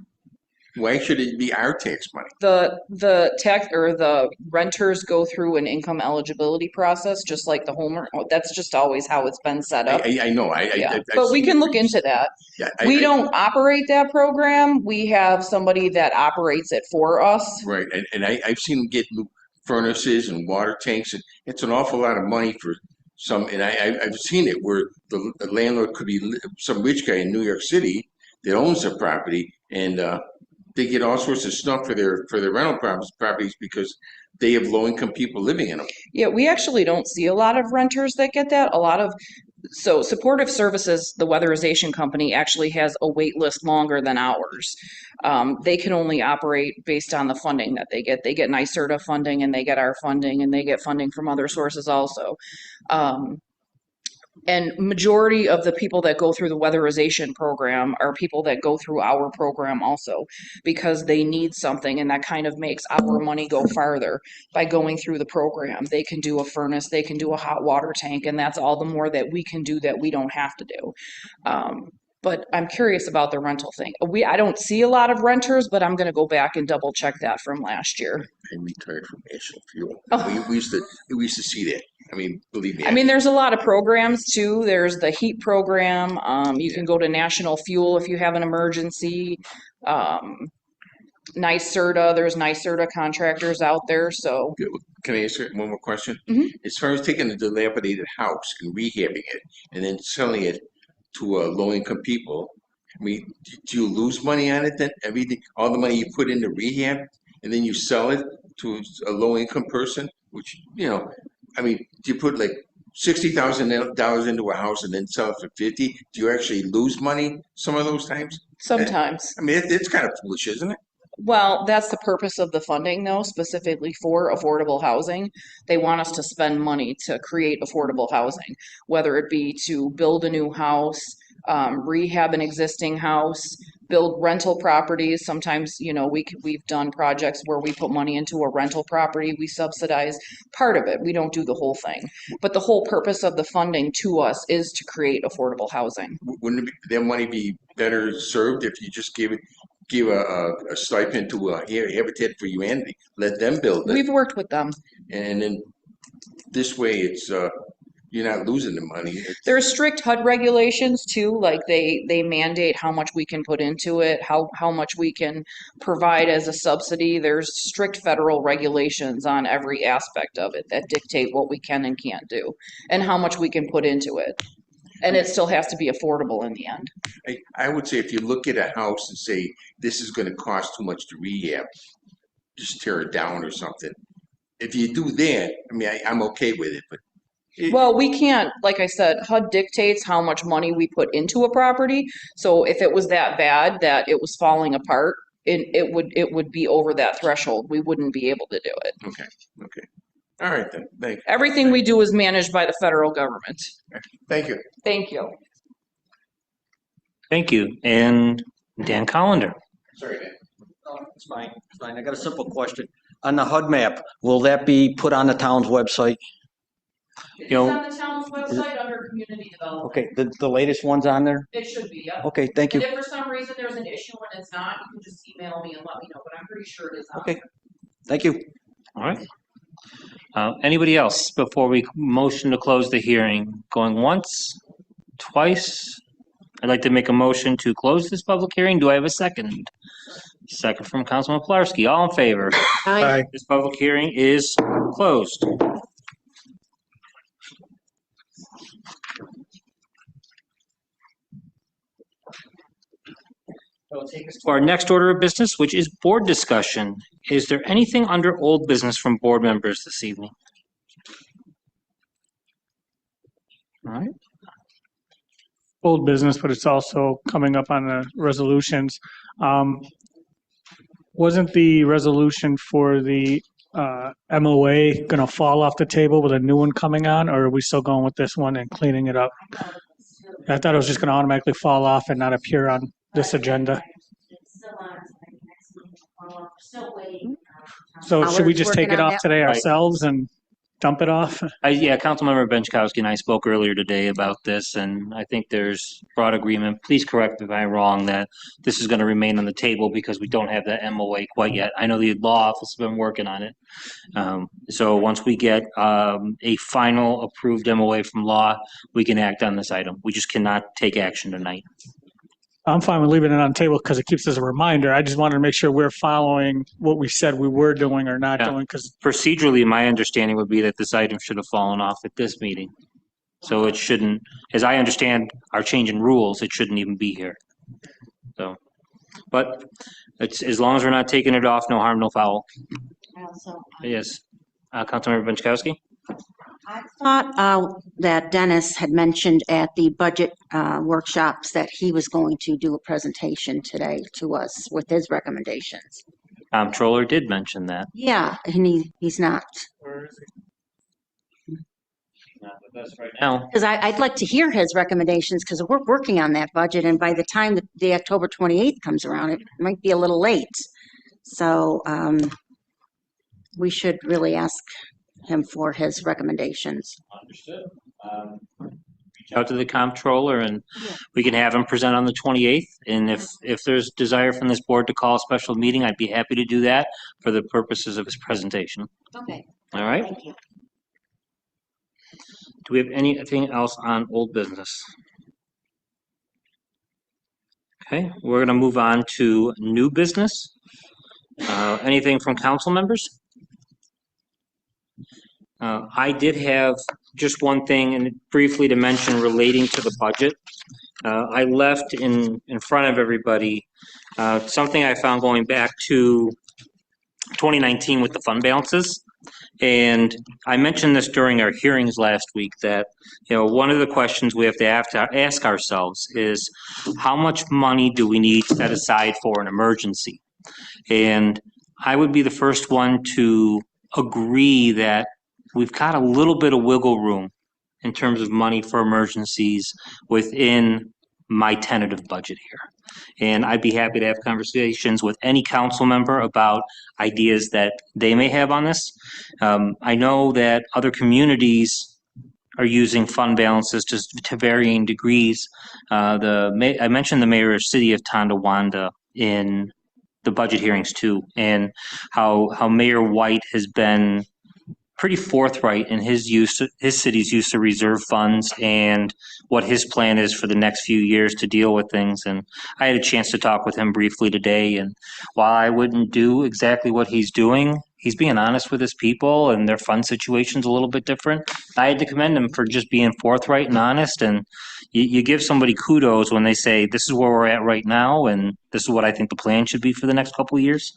Why should it be our tax money? The tax or the renters go through an income eligibility process, just like the homeowner. That's just always how it's been set up. I know, Yeah, I've but we seen can it. look into that. Yeah, We don't operate that program. We have somebody that operates it for us. Right, and I've seen them get new furnaces and water tanks, and it's an awful lot of money for some, and I've seen it where the landlord could be some rich guy in New York City that owns the property, and they get all sorts of stuff for their rental properties because they have low-income people living in them. Yeah, we actually don't see a lot of renters that get that. So Supportive Services, the weatherization company, actually has a wait list longer than ours. They can only operate based on the funding that they get. They get NYSERDA funding and they get our funding and they get funding from other sources also. And majority of the people that go through the weatherization program are people that go through our program also because they need something, and that kind of makes our money go farther by going through the program. They can do a furnace, they can do a hot water tank, and that's all the more that we can do that we don't have to do. But I'm curious about the rental thing. I don't see a lot of renters, but I'm going to go back and double check that from last year. I retired from National Fuel. Oh. We used to see that. I mean, believe me. I mean, there's a lot of programs too. There's the heat program. You can go to National Fuel if you have an emergency. NYSERDA, there's NYSERDA contractors out there, so. Can I ask you one more question? Mhm. As far as taking a dilapidated house and rehabbing it and then selling it to low-income people, I mean, do you lose money on it then? Everything, all the money you put into rehab, and then you sell it to a low-income person, which, I mean, do you put like $60,000 into a house and then sell it for 50? Do you actually lose money some of those times? Sometimes. I mean, it's kind of foolish, isn't it? Well, that's the purpose of the funding though, specifically for affordable housing. They want us to spend money to create affordable housing, whether it be to build a new house, rehab an existing house, build rental properties. Sometimes, we've done projects where we put money into a rental property. We subsidize part of it. We don't do the whole thing. But the whole purpose of the funding to us is to create affordable housing. Wouldn't that money be better served if you just give a stipend to Habitat for Humanity, let them build it? We've worked with them. And then this way it's, you're not losing the money. There's strict HUD regulations too, like they mandate how much we can put into it, how much we can provide as a subsidy. There's strict federal regulations on every aspect of it that dictate what we can and can't do and how much we can put into it. And it still has to be affordable in the end. I would say if you look at a house and say, this is gonna cost too much to rehab, just tear it down or something. If you do that, I mean, I'm okay with it, but Well, we can't, like I said, HUD dictates how much money we put into a property. So if it was that bad that it was falling apart, it would be over that threshold. We wouldn't be able to do it. okay. All right then, thank you. Everything we do is managed by the federal government. Thank you. Thank you. Thank you. And Dan Collender. Sorry, Dan. It's fine, it's fine. I got a simple question. On the HUD map, will that be put on the town's website? It's You know- on the town's website under community development. Okay, the latest one's on there? It should be, yeah. Okay, thank And you. if for some reason there's an issue when it's not, you can just email me and let me know, but I'm pretty sure it is on. Okay, thank you. All right. Anybody else before we motion to close the hearing? Going once, twice? I'd like to make a motion to close this public hearing. Do I have a second? Second from Councilman Pulaski. All in favor? Aye. This public hearing is closed. That will take us to our next order of business, which is board discussion. Is there anything under old business from board members this evening? All right. Old business, but it's also coming up on the resolutions. Wasn't the resolution for the MOA going to fall off the table with a new one coming on, or are we still going with this one and cleaning it up? I thought it was just going to automatically fall off and not appear on this agenda. It's still on, next month, we're still waiting. So should we just Howard's take it working on off that. today Right. ourselves and dump it off? Yeah, Councilmember Benchkowski and I spoke earlier today about this, and I think there's broad agreement. Please correct me if I'm wrong, that this is going to remain on the table because we don't have that MOA quite yet. I know the law office has been working on it. So once we get a final approved MOA from law, we can act on this item. We just cannot take action tonight. I'm fine with leaving it on the table because it keeps us a reminder. I just wanted to make sure we're following what we said we were doing or not Yeah. doing, because Procedurally, my understanding would be that this item should have fallen off at this meeting. So it shouldn't, as I understand our change in rules, it shouldn't even be here. So, but it's, as long as we're not taking it off, no harm, no foul. I also, Yes. Councilmember Benchkowski? I thought that Dennis had mentioned at the budget workshops that he was going to do a presentation today to us with his recommendations. Comptroller did mention that. Yeah, and he's not. Not with us right now. Because I'd like to hear his recommendations, because we're working on that budget, and by the time the October 28th comes around, it might be a little late. So we should really ask him for his recommendations. Understood. Reach out to the comptroller and we can have him present on the 28th. And if there's desire from this board to call a special meeting, I'd be happy to do that for the purposes of his presentation. Okay. All right? Thank you. Do we have anything else on old business? Okay, we're going to move on to new business. Anything from council members? I did have just one thing and briefly to mention relating to the budget. I left in front of everybody something I found going back to 2019 with the fund balances. And I mentioned this during our hearings last week that, one of the questions we have to ask ourselves is how much money do we need set aside for an emergency? And I would be the first one to agree that we've got a little bit of wiggle room in terms of money for emergencies within my tentative budget here. And I'd be happy to have conversations with any council member about ideas that they may have on this. I know that other communities are using fund balances to varying degrees. I mentioned the mayor of the city of Tonawanda in the budget hearings too, and how Mayor White has been pretty forthright in his city's use of reserve funds and what his plan is for the next few years to deal with things. And I had a chance to talk with him briefly today, and while I wouldn't do exactly what he's doing, he's being honest with his people, and their fund situation's a little bit different. I had to commend him for just being forthright and honest, and you give somebody kudos when they say, this is where we're at right now, and this is what I think the plan should be for the next couple of years.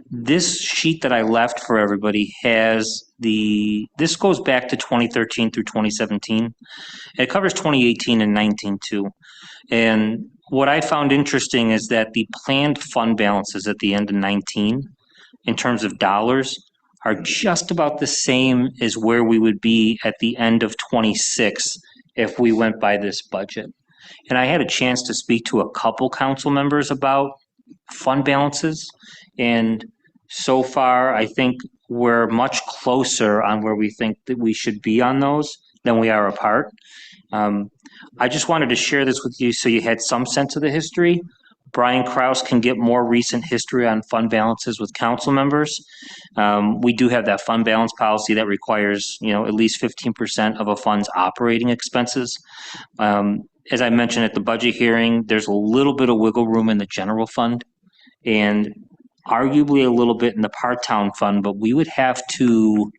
This sheet that I left for everybody has this goes back to 2013 through 2017. It covers 2018 and 19 too. And what I found interesting is that the planned fund balances at the end of 19, in terms of dollars, are just about the same as where we would be at the end of 26 if we went by this budget. And I had a chance to speak to a couple council members about fund balances, and so far, I think we're much closer on where we think that we should be on those than we are apart. I just wanted to share this with you so you had some sense of the history. Brian Kraus can get more recent history on fund balances with council members. We do have that fund balance policy that requires, at least 15% of a fund's operating expenses. As I mentioned at the budget hearing, there's a little bit of wiggle room in the general fund, and arguably a little bit in the part-town fund, but we'd have to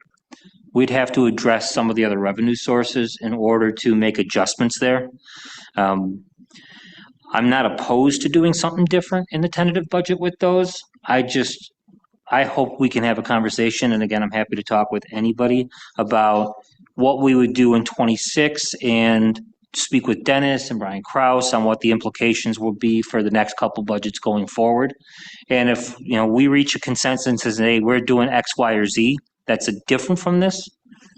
address some of the other revenue sources in order to make adjustments there. I'm not opposed to doing something different in the tentative budget with those. I hope we can have a conversation, and again, I'm happy to talk with anybody about what we would do in 26 and speak with Dennis and Brian Kraus on what the implications will be for the next couple budgets going forward. And if, we reach a consensus and says, hey, we're doing X, Y, or Z, that's different from this,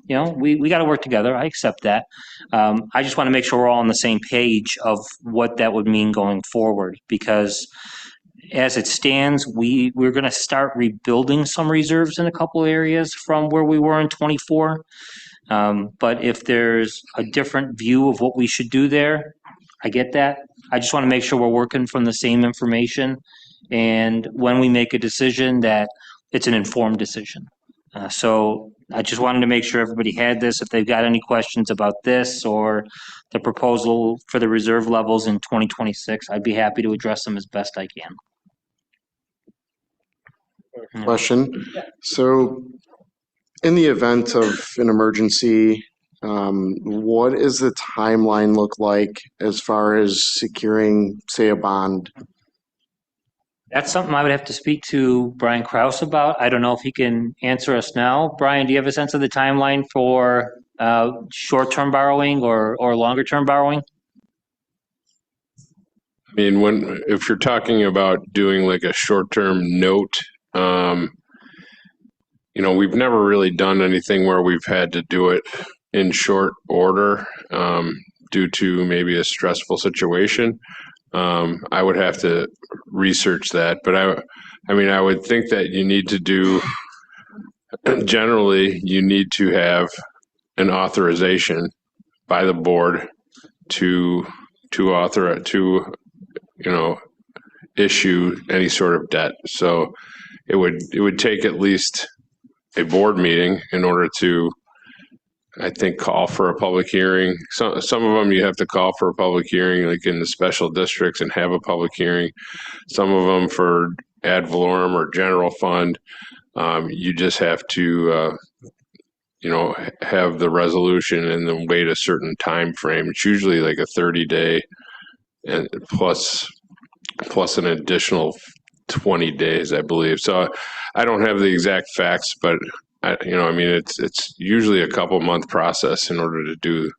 we got to work together. I accept that. I just want to make sure we're all on the same page of what that would mean going forward, because as it stands, we're going to start rebuilding some reserves in a couple areas from where we were in 24. But if there's a different view of what we should do there, I get that. I just want to make sure we're working from the same information, and when we make a decision, that it's an informed decision. So I just wanted to make sure everybody had this. If they've got any questions about this or the proposal for the reserve levels in 2026, I'd be happy to address them as best I can. Question. So in the event of an emergency, what is the timeline look like as far as securing, say, a bond? That's something I would have to speak to Brian Kraus about. I don't know if he can answer us now. Brian, do you have a sense of the timeline for short-term borrowing or longer-term borrowing? I mean, if you're talking about doing like a short-term note, we've never really done anything where we've had to do it in short order due to maybe a stressful situation. I would have to research that, but I would think that you need to do, generally, you need to have an authorization by the board to issue any sort of debt. So it would take at least a board meeting in order to, I think, call for a public hearing. Some of them you have to call for a public hearing, like in the special districts, and have a public hearing. Some of them for ad valorem or general fund, you just have to, have the resolution and then wait a certain time frame. It's usually like a 30-day and plus an additional 20 days, I believe. So I don't have the exact facts, but it's usually a couple month process in order to do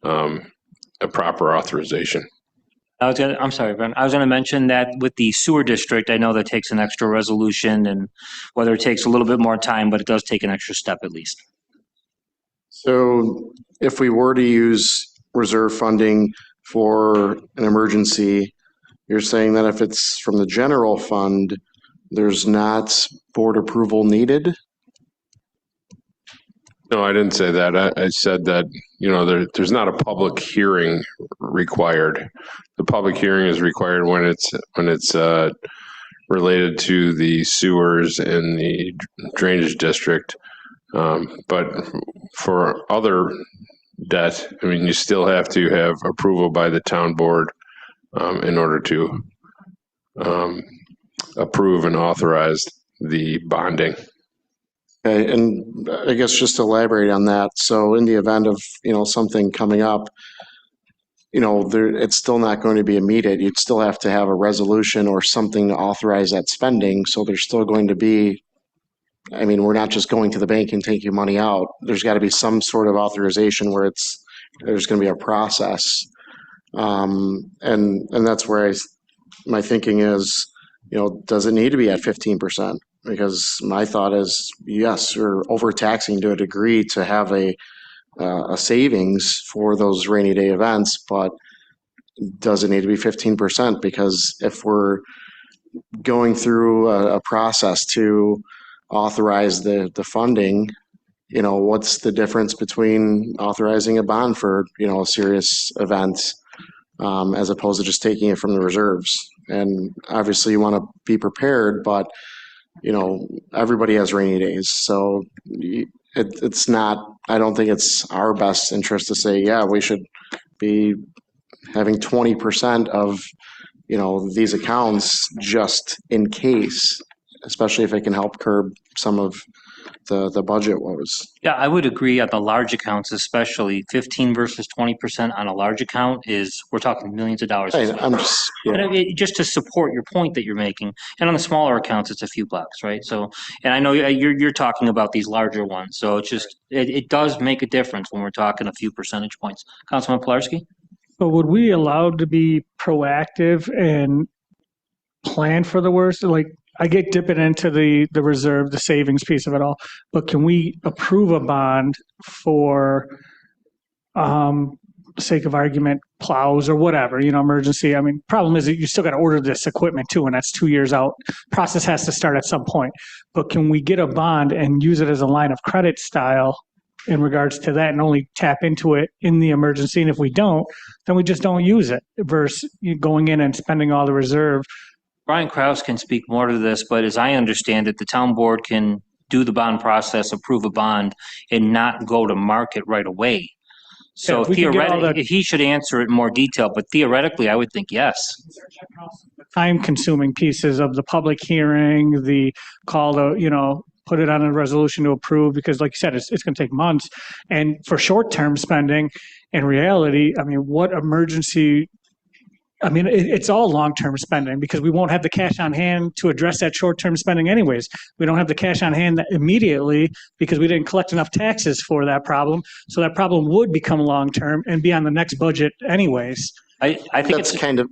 a proper authorization. I'm sorry, Brian. I was going to mention that with the sewer district, I know that takes an extra resolution, and whether it takes a little bit more time, but it does take an extra step at least. So if we were to use reserve funding for an emergency, you're saying that if it's from the general fund, there's not board approval needed? No, I didn't say that. I said that, there's not a public hearing required. The public hearing is required when it's related to the sewers in the drainage district. But for other debt, you still have to have approval by the town board in order to approve and authorize the bonding. Okay, and I guess just to elaborate on that, so in the event of, something coming up, it's still not going to be immediate. You'd still have to have a resolution or something to authorize that spending. So there's still going to be, we're not just going to the bank and taking money out. There's got to be some sort of authorization where there's going to be a process. And that's where my thinking is, does it need to be at 15%? Because my thought is, yes, we're overtaxing to a degree to have a savings for those rainy day events, but does it need to be 15%? Because if we're going through a process to authorize the funding, what's the difference between authorizing a bond for, a serious event as opposed to just taking it from the reserves? And obviously you want to be prepared, but everybody has rainy days. So it's not, I don't think it's our best interest to say, yeah, we should be having 20% of, these accounts just in case, especially if it can help curb some of the budget woes. Yeah, I would agree on the large accounts, especially 15 versus 20% on a large account we're talking millions of dollars. Just to support your point that you're making. And on the smaller accounts, it's a few bucks, right? So, and I know you're talking about these larger ones. So it's just, it does make a difference when we're talking a few percentage points. Councilman Pilarski? But would we allowed to be proactive and plan for the worst? Like, I get dipping into the reserve, the savings piece of it all, but can we approve a bond for, sake of argument, plows or whatever, emergency? Problem is that you still got to order this equipment too, and that's 2 years out. Process has to start at some point. But can we get a bond and use it as a line of credit style in regards to that and only tap into it in the emergency? And if we don't, then we just don't use it versus going in and spending all the reserve. Brian Kraus can speak more to this, but as I understand it, the town board can do the bond process, approve a bond, and not go to market right away. So theoretically, he should answer it in more detail, but theoretically, I would think yes. Time-consuming pieces of the public hearing, the call to, put it on a resolution to approve, because like you said, it's going to take months. And for short-term spending, in reality, what emergency... it's all long-term spending because we won't have the cash on hand to address that short-term spending anyways. We don't have the cash on hand immediately because we didn't collect enough taxes for that problem. So that problem would become long-term and be on the next budget anyways. I think that's kind of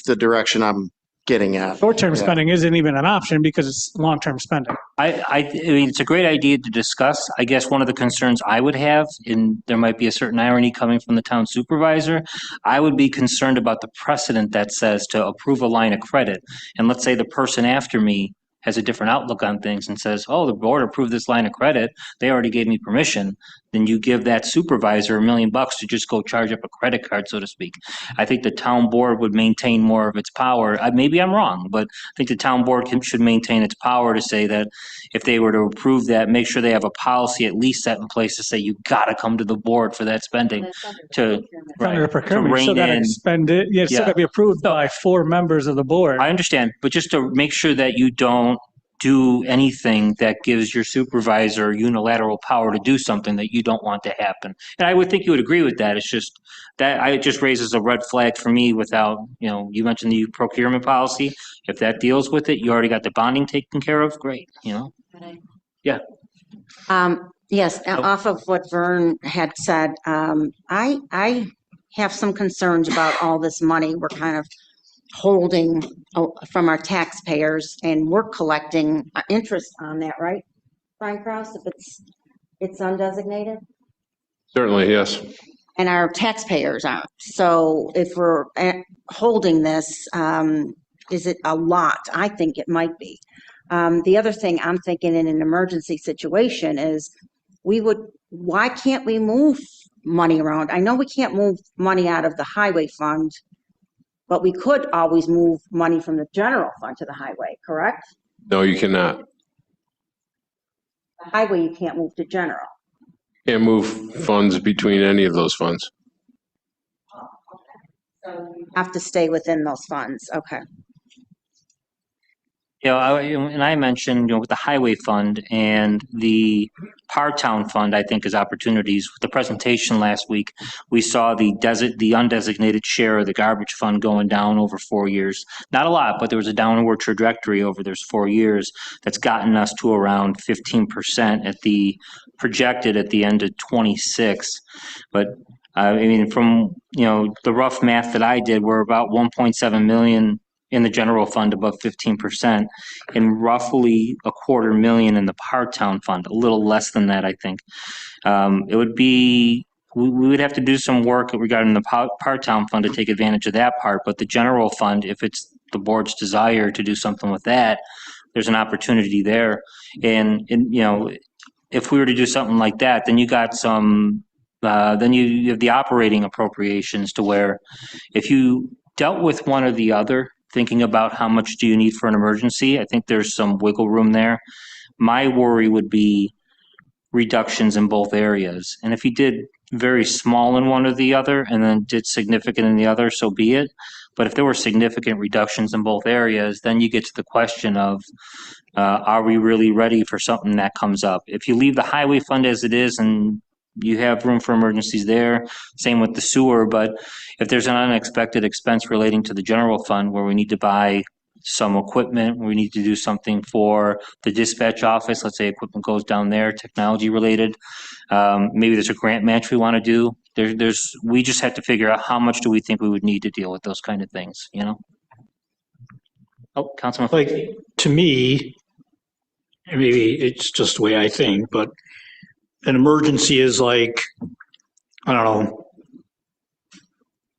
the direction I'm getting at. Short-term spending isn't even an option because it's long-term spending. I mean, it's a great idea to discuss. I guess one of the concerns I would have, and there might be a certain irony coming from the town supervisor, I would be concerned about the precedent that says to approve a line of credit. And let's say the person after me has a different outlook on things and says, oh, the board approved this line of credit, they already gave me permission, then you give that supervisor $1 million to just go charge up a credit card, so to speak. I think the town board would maintain more of its power. Maybe I'm wrong, but I think the town board should maintain its power to say that if they were to approve that, make sure they have a policy at least set in place to say you got to come to the board for that spending to rein in. Spend it. Yeah, it's still got to be approved by 4 members of the board. I understand, but just to make sure that you don't do anything that gives your supervisor unilateral power to do something that you don't want to happen. And I would think you would agree with that. It's just that it just raises a red flag for me without, you mentioned the procurement policy. If that deals with it, you already got the bonding taken care of. Great, Yeah. Yes, off of what Vern had said, I have some concerns about all this money we're kind of holding from our taxpayers, and we're collecting interest on that, right, Brian Kraus, if it's undesignated? Certainly, yes. And our taxpayers aren't. So if we're holding this, is it a lot? I think it might be. The other thing I'm thinking in an emergency situation is why can't we move money around? I know we can't move money out of the highway fund, but we could always move money from the general fund to the highway, correct? No, you cannot. The highway you can't move to general. Can't move funds between any of those funds. So you have to stay within those funds, okay. And I mentioned, with the highway fund and the Par Town fund, I think is opportunities. With the presentation last week, we saw the undesignated share of the garbage fund going down over 4 years. Not a lot, but there was a downward trajectory over those 4 years that's gotten us to around 15% projected at the end of 26. But I mean, from, the rough math that I did, we're about 1.7 million in the general fund above 15%, and roughly $250,000 in the Par Town fund, a little less than that, I think. We would have to do some work regarding the Par Town fund to take advantage of that part, but the general fund, if it's the board's desire to do something with that, there's an opportunity there. And if we were to do something like that, then you got some, then you have the operating appropriations to where if you dealt with one or the other, thinking about how much do you need for an emergency, I think there's some wiggle room there. My worry would be reductions in both areas. And if you did very small in one or the other and then did significant in the other, so be it. But if there were significant reductions in both areas, then you get to the question of, are we really ready for something that comes up? If you leave the highway fund as it is and you have room for emergencies there, same with the sewer, but if there's an unexpected expense relating to the general fund where we need to buy some equipment, we need to do something for the dispatch office, let's say equipment goes down there, technology related, maybe there's a grant match we want to do. We just have to figure out how much do we think we would need to deal with those kind of things, Oh, Councilman. Like, to me, maybe it's just the way I think, but an emergency is like, I don't know,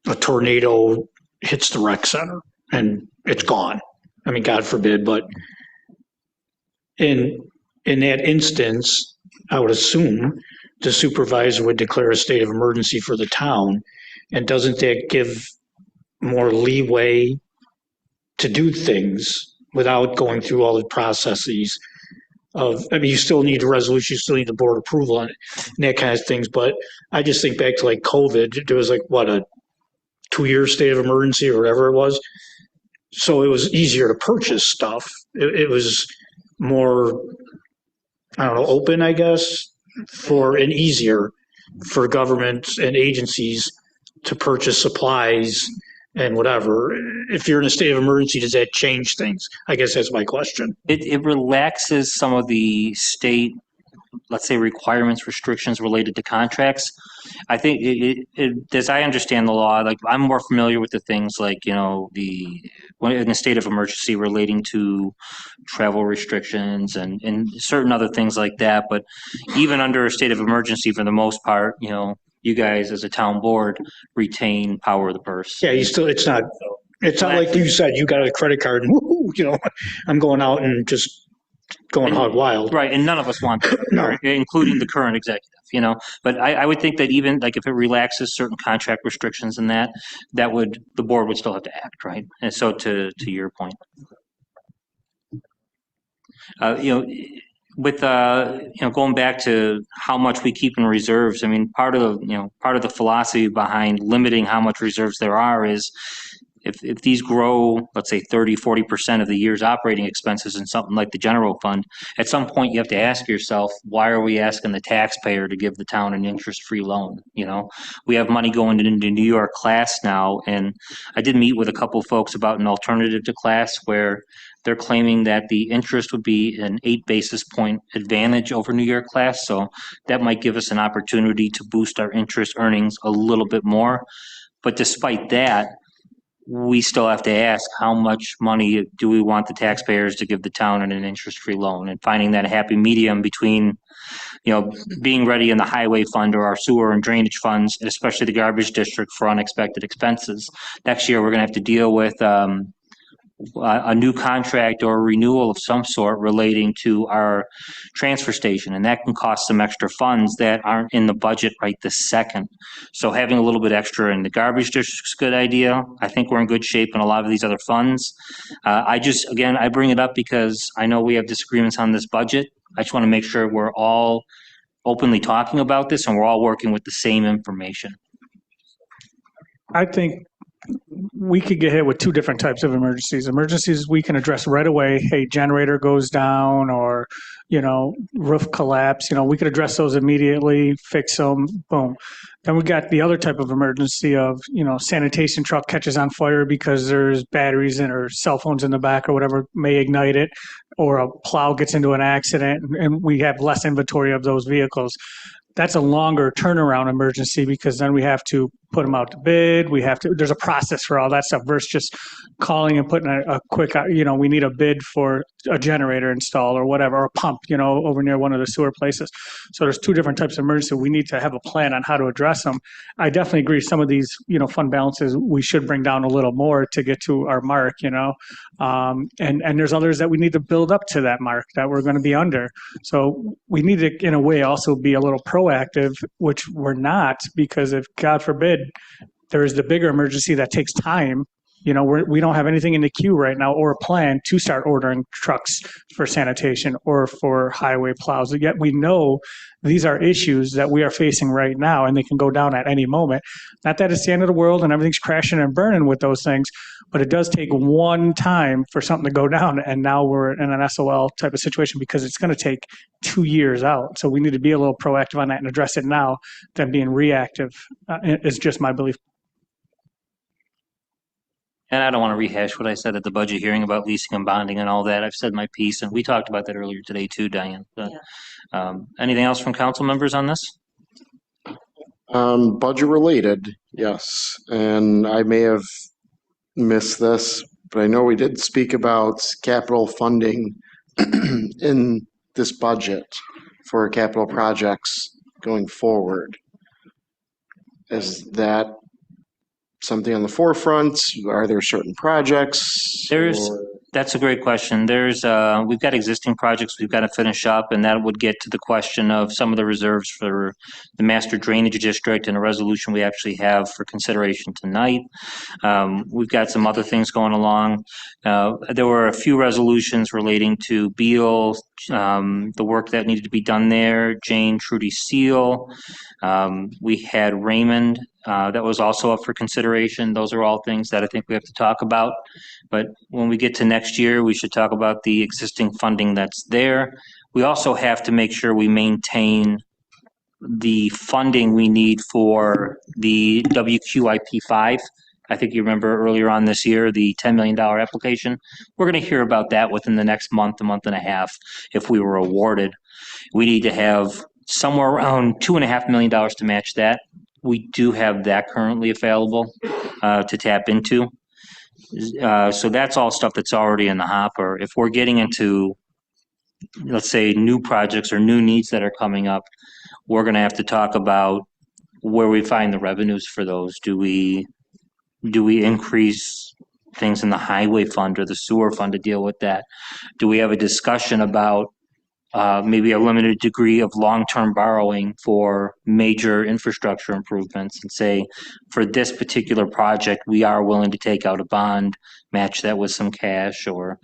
a tornado hits the rec center and it's gone. I mean, God forbid, but in that instance, I would assume the supervisor would declare a state of emergency for the town. And doesn't that give more leeway to do things without going through all the processes you still need a resolution, you still need the board approval on it, and that kind of things. But I just think back to like COVID, there was like, a 2-year state of emergency or whatever it was. So it was easier to purchase stuff. It was more, I don't know, open, I guess, and easier for governments and agencies to purchase supplies and whatever. If you're in a state of emergency, does that change things? I guess that's my question. It relaxes some of the state, let's say, requirements, restrictions related to contracts. I think as I understand the law, like I'm more familiar with the things like, in a state of emergency relating to travel restrictions and certain other things like that. But even under a state of emergency, for the most part, you guys as a town board retain power of the purse. Yeah, it's not like you said, you got a credit card and woohoo, I'm going out and just going hog wild. Right, and none of us want that, No. including the current executive, But I would think that even like if it relaxes certain contract restrictions and the board would still have to act, right? And so to your point. With going back to how much we keep in reserves, I mean, part of the philosophy behind limiting how much reserves there are is if these grow, let's say 30-40% of the year's operating expenses in something like the general fund, at some point you have to ask yourself, why are we asking the taxpayer to give the town an interest-free loan? We have money going into New York class now, and I did meet with a couple of folks about an alternative to class where they're claiming that the interest would be an 8 basis point advantage over New York class. So that might give us an opportunity to boost our interest earnings a little bit more. But despite that, we still have to ask how much money do we want the taxpayers to give the town in an interest-free loan, and finding that happy medium between, being ready in the highway fund or our sewer and drainage funds, and especially the garbage district for unexpected expenses. Next year, we're going to have to deal with a new contract or a renewal of some sort relating to our transfer station, and that can cost some extra funds that aren't in the budget right this second. So having a little bit extra in the garbage district is a good idea. I think we're in good shape in a lot of these other funds. I bring it up because I know we have disagreements on this budget. I just want to make sure we're all openly talking about this and we're all working with the same information. I think we could get hit with two different types of emergencies. Emergencies we can address right away. Hey, generator goes down, or, roof collapse. We could address those immediately, fix them, boom. Then we got the other type of emergency of, sanitation truck catches on fire because there's batteries in or cell phones in the back or whatever may ignite it, or a plow gets into an accident and we have less inventory of those vehicles. That's a longer turnaround emergency because then we have to put them out to bid. There's a process for all that stuff versus just calling and putting a quick, we need a bid for a generator install or whatever, or a pump, over near one of the sewer places. So there's two different types of emergency. We need to have a plan on how to address them. I definitely agree. Some of these, fund balances, we should bring down a little more to get to our mark, and there's others that we need to build up to that mark that we're going to be under. So we need to, in a way, also be a little proactive, which we're not, because if, God forbid, there's the bigger emergency that takes time. We don't have anything in the queue right now or a plan to start ordering trucks for sanitation or for highway plows. Yet we know these are issues that we are facing right now, and they can go down at any moment. Not that it's the end of the world and everything's crashing and burning with those things, but it does take one time for something to go down, and now we're in an SOL type of situation because it's going to take 2 years out. So we need to be a little proactive on that and address it now than being reactive, is just my belief. And I don't want to rehash what I said at the budget hearing about leasing and bonding and all that. I've said my piece, and we talked about that earlier today too, Diane. But, anything else from council members on this? Budget related, yes. And I may have missed this, but I know we did speak about capital funding in this budget for capital projects going forward. Is that something on the forefront? Are there certain projects? That's a great question. We've got existing projects we've got to finish up, and that would get to the question of some of the reserves for the master drainage district and a resolution we actually have for consideration tonight. We've got some other things going along. There were a few resolutions relating to Beal, the work that needed to be done there, Jane Trudy Seal. We had Raymond, that was also up for consideration. Those are all things that I think we have to talk about. But when we get to next year, we should talk about the existing funding that's there. We also have to make sure we maintain the funding we need for the WQIP5. I think you remember earlier on this year, the $10 million application. We're going to hear about that within the next month, a month and a half, if we were awarded. We need to have somewhere around $2.5 million to match that. We do have that currently available to tap into. So that's all stuff that's already in the hopper. If we're getting into, let's say, new projects or new needs that are coming up, we're going to have to talk about where we find the revenues for those. Do we increase things in the highway fund or the sewer fund to deal with that? Do we have a discussion about maybe a limited degree of long-term borrowing for major infrastructure improvements, and say, for this particular project, we are willing to take out a bond, match that with some cash, or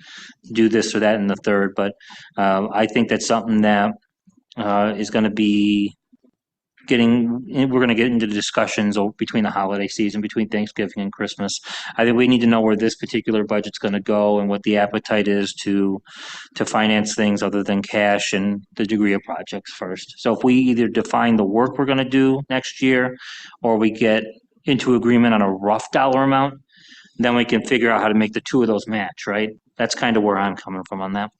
do this or that in the third. But I think that's something that is going to be we're going to get into discussions between the holiday season, between Thanksgiving and Christmas. I think we need to know where this particular budget's going to go and what the appetite is to finance things other than cash and the degree of projects first. So if we either define the work we're going to do next year, or we get into agreement on a rough dollar amount, then we can figure out how to make the two of those match, right? That's kind of where I'm coming from on that.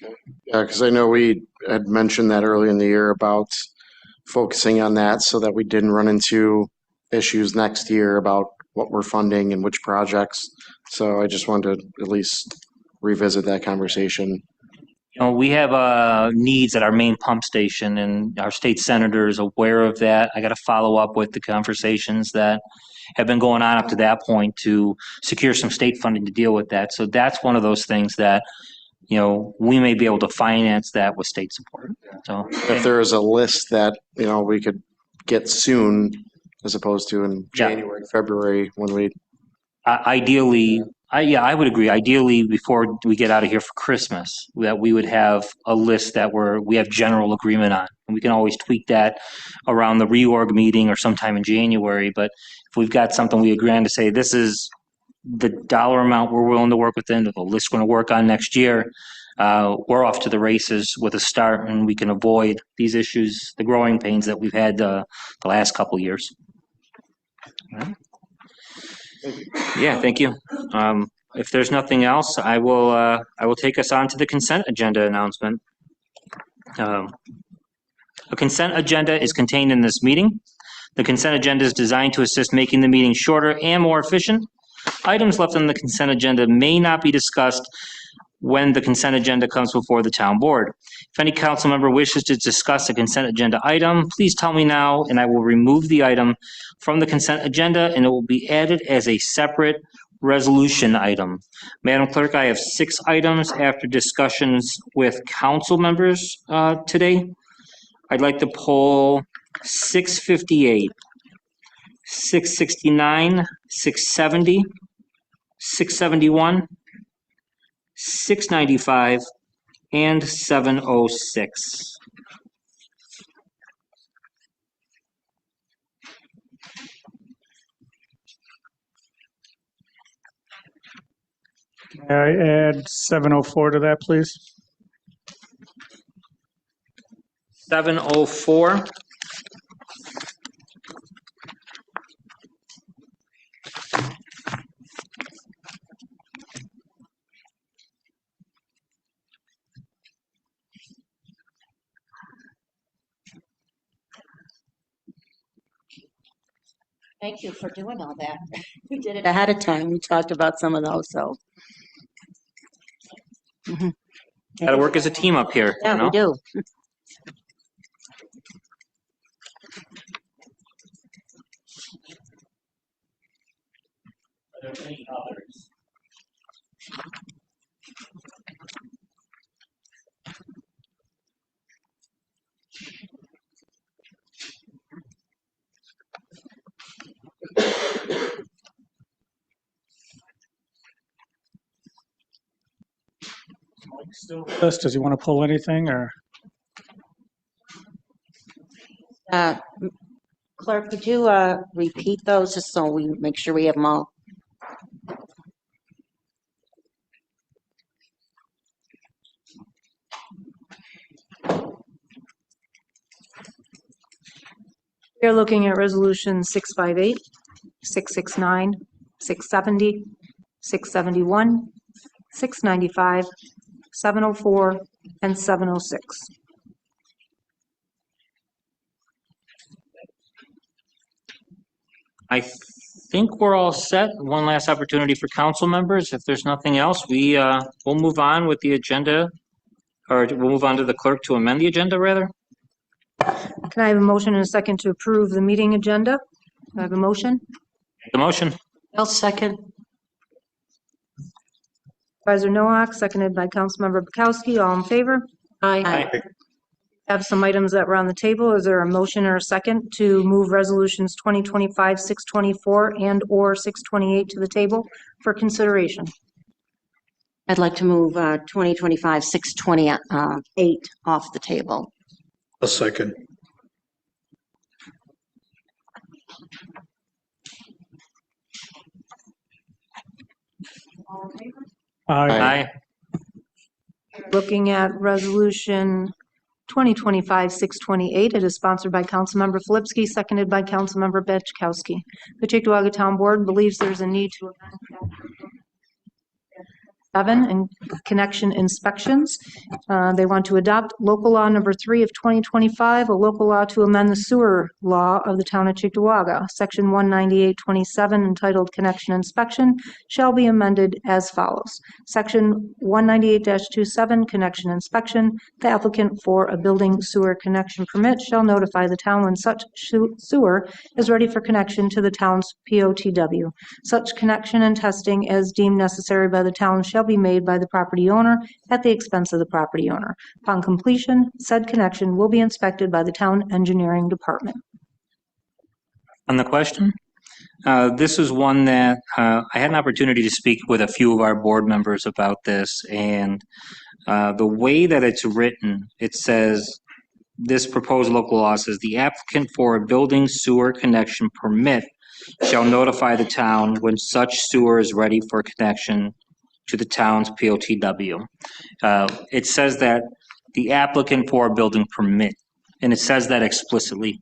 Okay. Yeah, because I know we had mentioned that early in the year about focusing on that so that we didn't run into issues next year about what we're funding and which projects. So I just wanted to at least revisit that conversation. We have needs at our main pump station, and our state senator is aware of that. I got to follow up with the conversations that have been going on up to that point to secure some state funding to deal with that. So that's one of those things that we may be able to finance that with state support. So if there is a list that, we could get soon as opposed to in January, February when we. Ideally, I would agree. Ideally, before we get out of here for Christmas, that we would have a list that we have general agreement on. And we can always tweak that around the reorg meeting or sometime in January. But if we've got something we agree on to say, this is the dollar amount we're willing to work within, the list we're going to work on next year, we're off to the races with a start, and we can avoid these issues, the growing pains that we've had the last couple years. All right. Yeah, thank you. If there's nothing else, I will take us on to the consent agenda announcement. A consent agenda is contained in this meeting. The consent agenda is designed to assist making the meeting shorter and more efficient. Items left on the consent agenda may not be discussed when the consent agenda comes before the town board. If any council member wishes to discuss a consent agenda item, please tell me now, and I will remove the item from the consent agenda, and it will be added as a separate resolution item. Madam Clerk, I have 6 items after discussions with council members today. I'd like to pull 658, 669, 670, 671, 695, and 706. May I add 704 to that, please? 704. Thank you for doing all that. We did it ahead of time. We talked about some of those, so. Got to work as a team up here. Yeah, you know? we do. Are there any others? Still with us? Does he want to pull anything or? Clerk, could you repeat those just so we make sure we have them all? We are looking at resolution 658, 669, 670, 671, 695, 704, and 706. I think we're all set. One last opportunity for council members. If there's nothing else, we'll move on with the agenda, or we'll move on to the clerk to amend the agenda, rather. Can I have a motion and a second to approve the meeting agenda? Do I have a motion? The motion. I'll second. Supervisor Nowak, seconded by Councilmember Bukowski. All in favor? Aye. Have some items that were on the table. Is there a motion or a second to move resolutions 2025-624 and/or 628 to the table for consideration? I'd like to move 2025-628 off the table. A second. Aye. Looking at resolution 2025-628, it is sponsored by Councilmember Filipski, seconded by Councilmember Batchkowski. The Cheektowaga Town Board believes there's a need to amend Chapter 7 and connection inspections. They want to adopt local law number 3 of 2025, a local law to amend the sewer law of the town of Cheektowaga. Section 19827 entitled Connection Inspection shall be amended as follows. Section 198-27 Connection Inspection. The applicant for a building sewer connection permit shall notify the town when such sewer is ready for connection to the town's POTW. Such connection and testing as deemed necessary by the town shall be made by the property owner at the expense of the property owner. Upon completion, said connection will be inspected by the town engineering department. On the question, this is one that I had an opportunity to speak with a few of our board members about this, and the way that it's written, it says, this proposed local law says the applicant for a building sewer connection permit shall notify the town when such sewer is ready for connection to the town's POTW. It says that the applicant for a building permit, and it says that explicitly.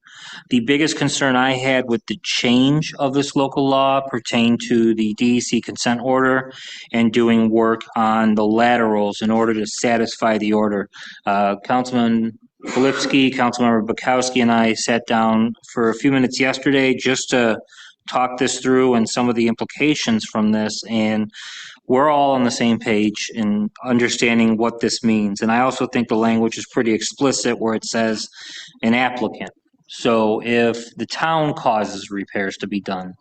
The biggest concern I had with the change of this local law pertained to the DEC consent order and doing work on the laterals in order to satisfy the order. Councilman Filipski, Councilmember Bukowski, and I sat down for a few minutes yesterday just to talk this through and some of the implications from this, and we're all on the same page in understanding what this means. And I also think the language is pretty explicit where it says an applicant. So if the town causes repairs to be done,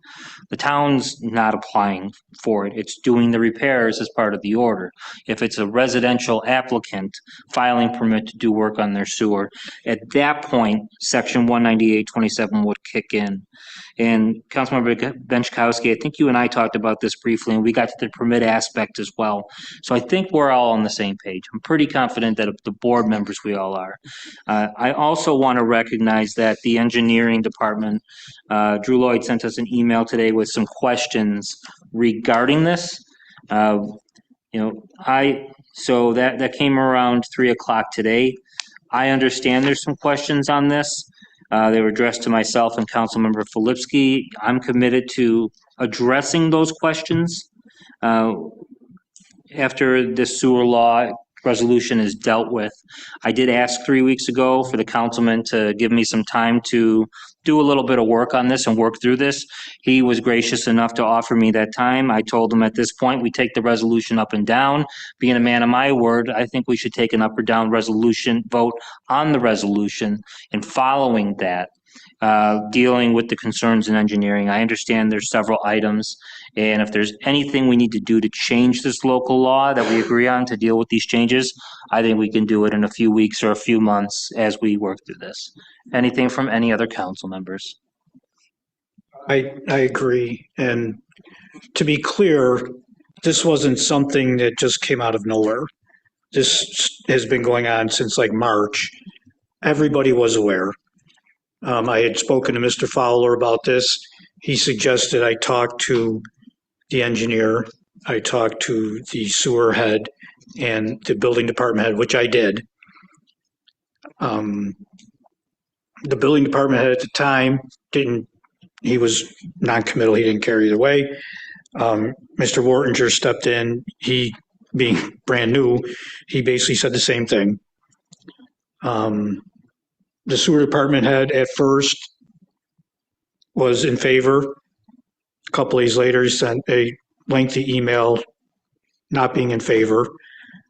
the town's not applying for it. It's doing the repairs as part of the order. If it's a residential applicant filing permit to do work on their sewer, at that point, section 198.27 would kick in. And Councilmember Benchkowski, I think you and I talked about this briefly, and we got to the permit aspect as well. So I think we're all on the same page. I'm pretty confident that of the board members, we all are. I also want to recognize that the engineering department, Drew Lloyd sent us an email today with some questions regarding this. So that came around 3:00 today. I understand there's some questions on this. They were addressed to myself and Councilmember Filipski. I'm committed to addressing those questions after the sewer law resolution is dealt with. I did ask 3 weeks ago for the councilman to give me some time to do a little bit of work on this and work through this. He was gracious enough to offer me that time. I told him at this point, we take the resolution up and down. Being a man of my word, I think we should take an up or down resolution, vote on the resolution, and following that, dealing with the concerns in engineering. I understand there's several items, and if there's anything we need to do to change this local law that we agree on to deal with these changes, I think we can do it in a few weeks or a few months as we work through this. Anything from any other council members? I agree. And to be clear, this wasn't something that just came out of nowhere. This has been going on since like March. Everybody was aware. I had spoken to Mr. Fowler about this. He suggested I talk to the engineer, I talked to the sewer head and the building department head, which I did. The building department head at the time he was non-committal, he didn't care either way. Mr. Wortinger stepped in, he being brand new, he basically said the same thing. The sewer department head at first was in favor. A couple days later, he sent a lengthy email not being in favor.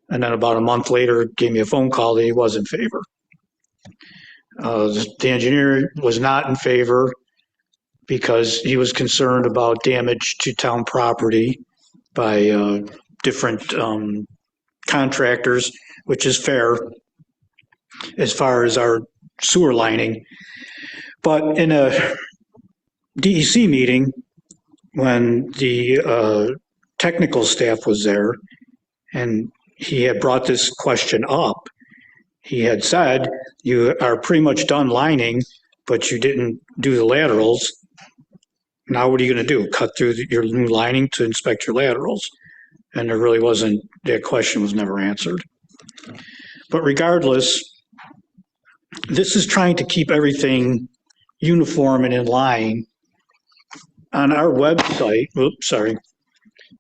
And then about a month later, gave me a phone call that he was in favor. The engineer was not in favor because he was concerned about damage to town property by different contractors, which is fair as far as our sewer lining. But in a DEC meeting, when the technical staff was there and he had brought this question up, he had said, you are pretty much done lining, but you didn't do the laterals. Now what are you going to do? Cut through your new lining to inspect your laterals? And there really wasn't, that question was never answered. But regardless, this is trying to keep everything uniform and in line. On our website,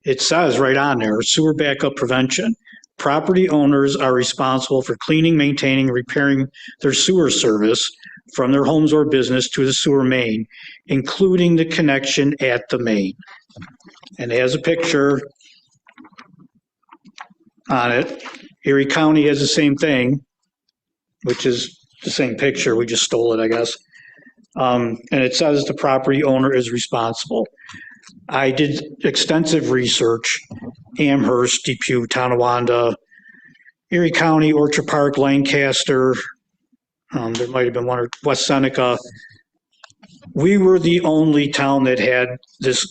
it says right on there, sewer backup prevention. Property owners are responsible for cleaning, maintaining, and repairing their sewer service from their homes or business to the sewer main, including the connection at the main. And it has a picture on it. Erie County has the same thing, which is the same picture. We just stole it, I guess. And it says the property owner is responsible. I did extensive research, Amherst, Depew, Tonawanda, Erie County, Orchard Park, Lancaster, there might have been one, or West Seneca. We were the only town that had this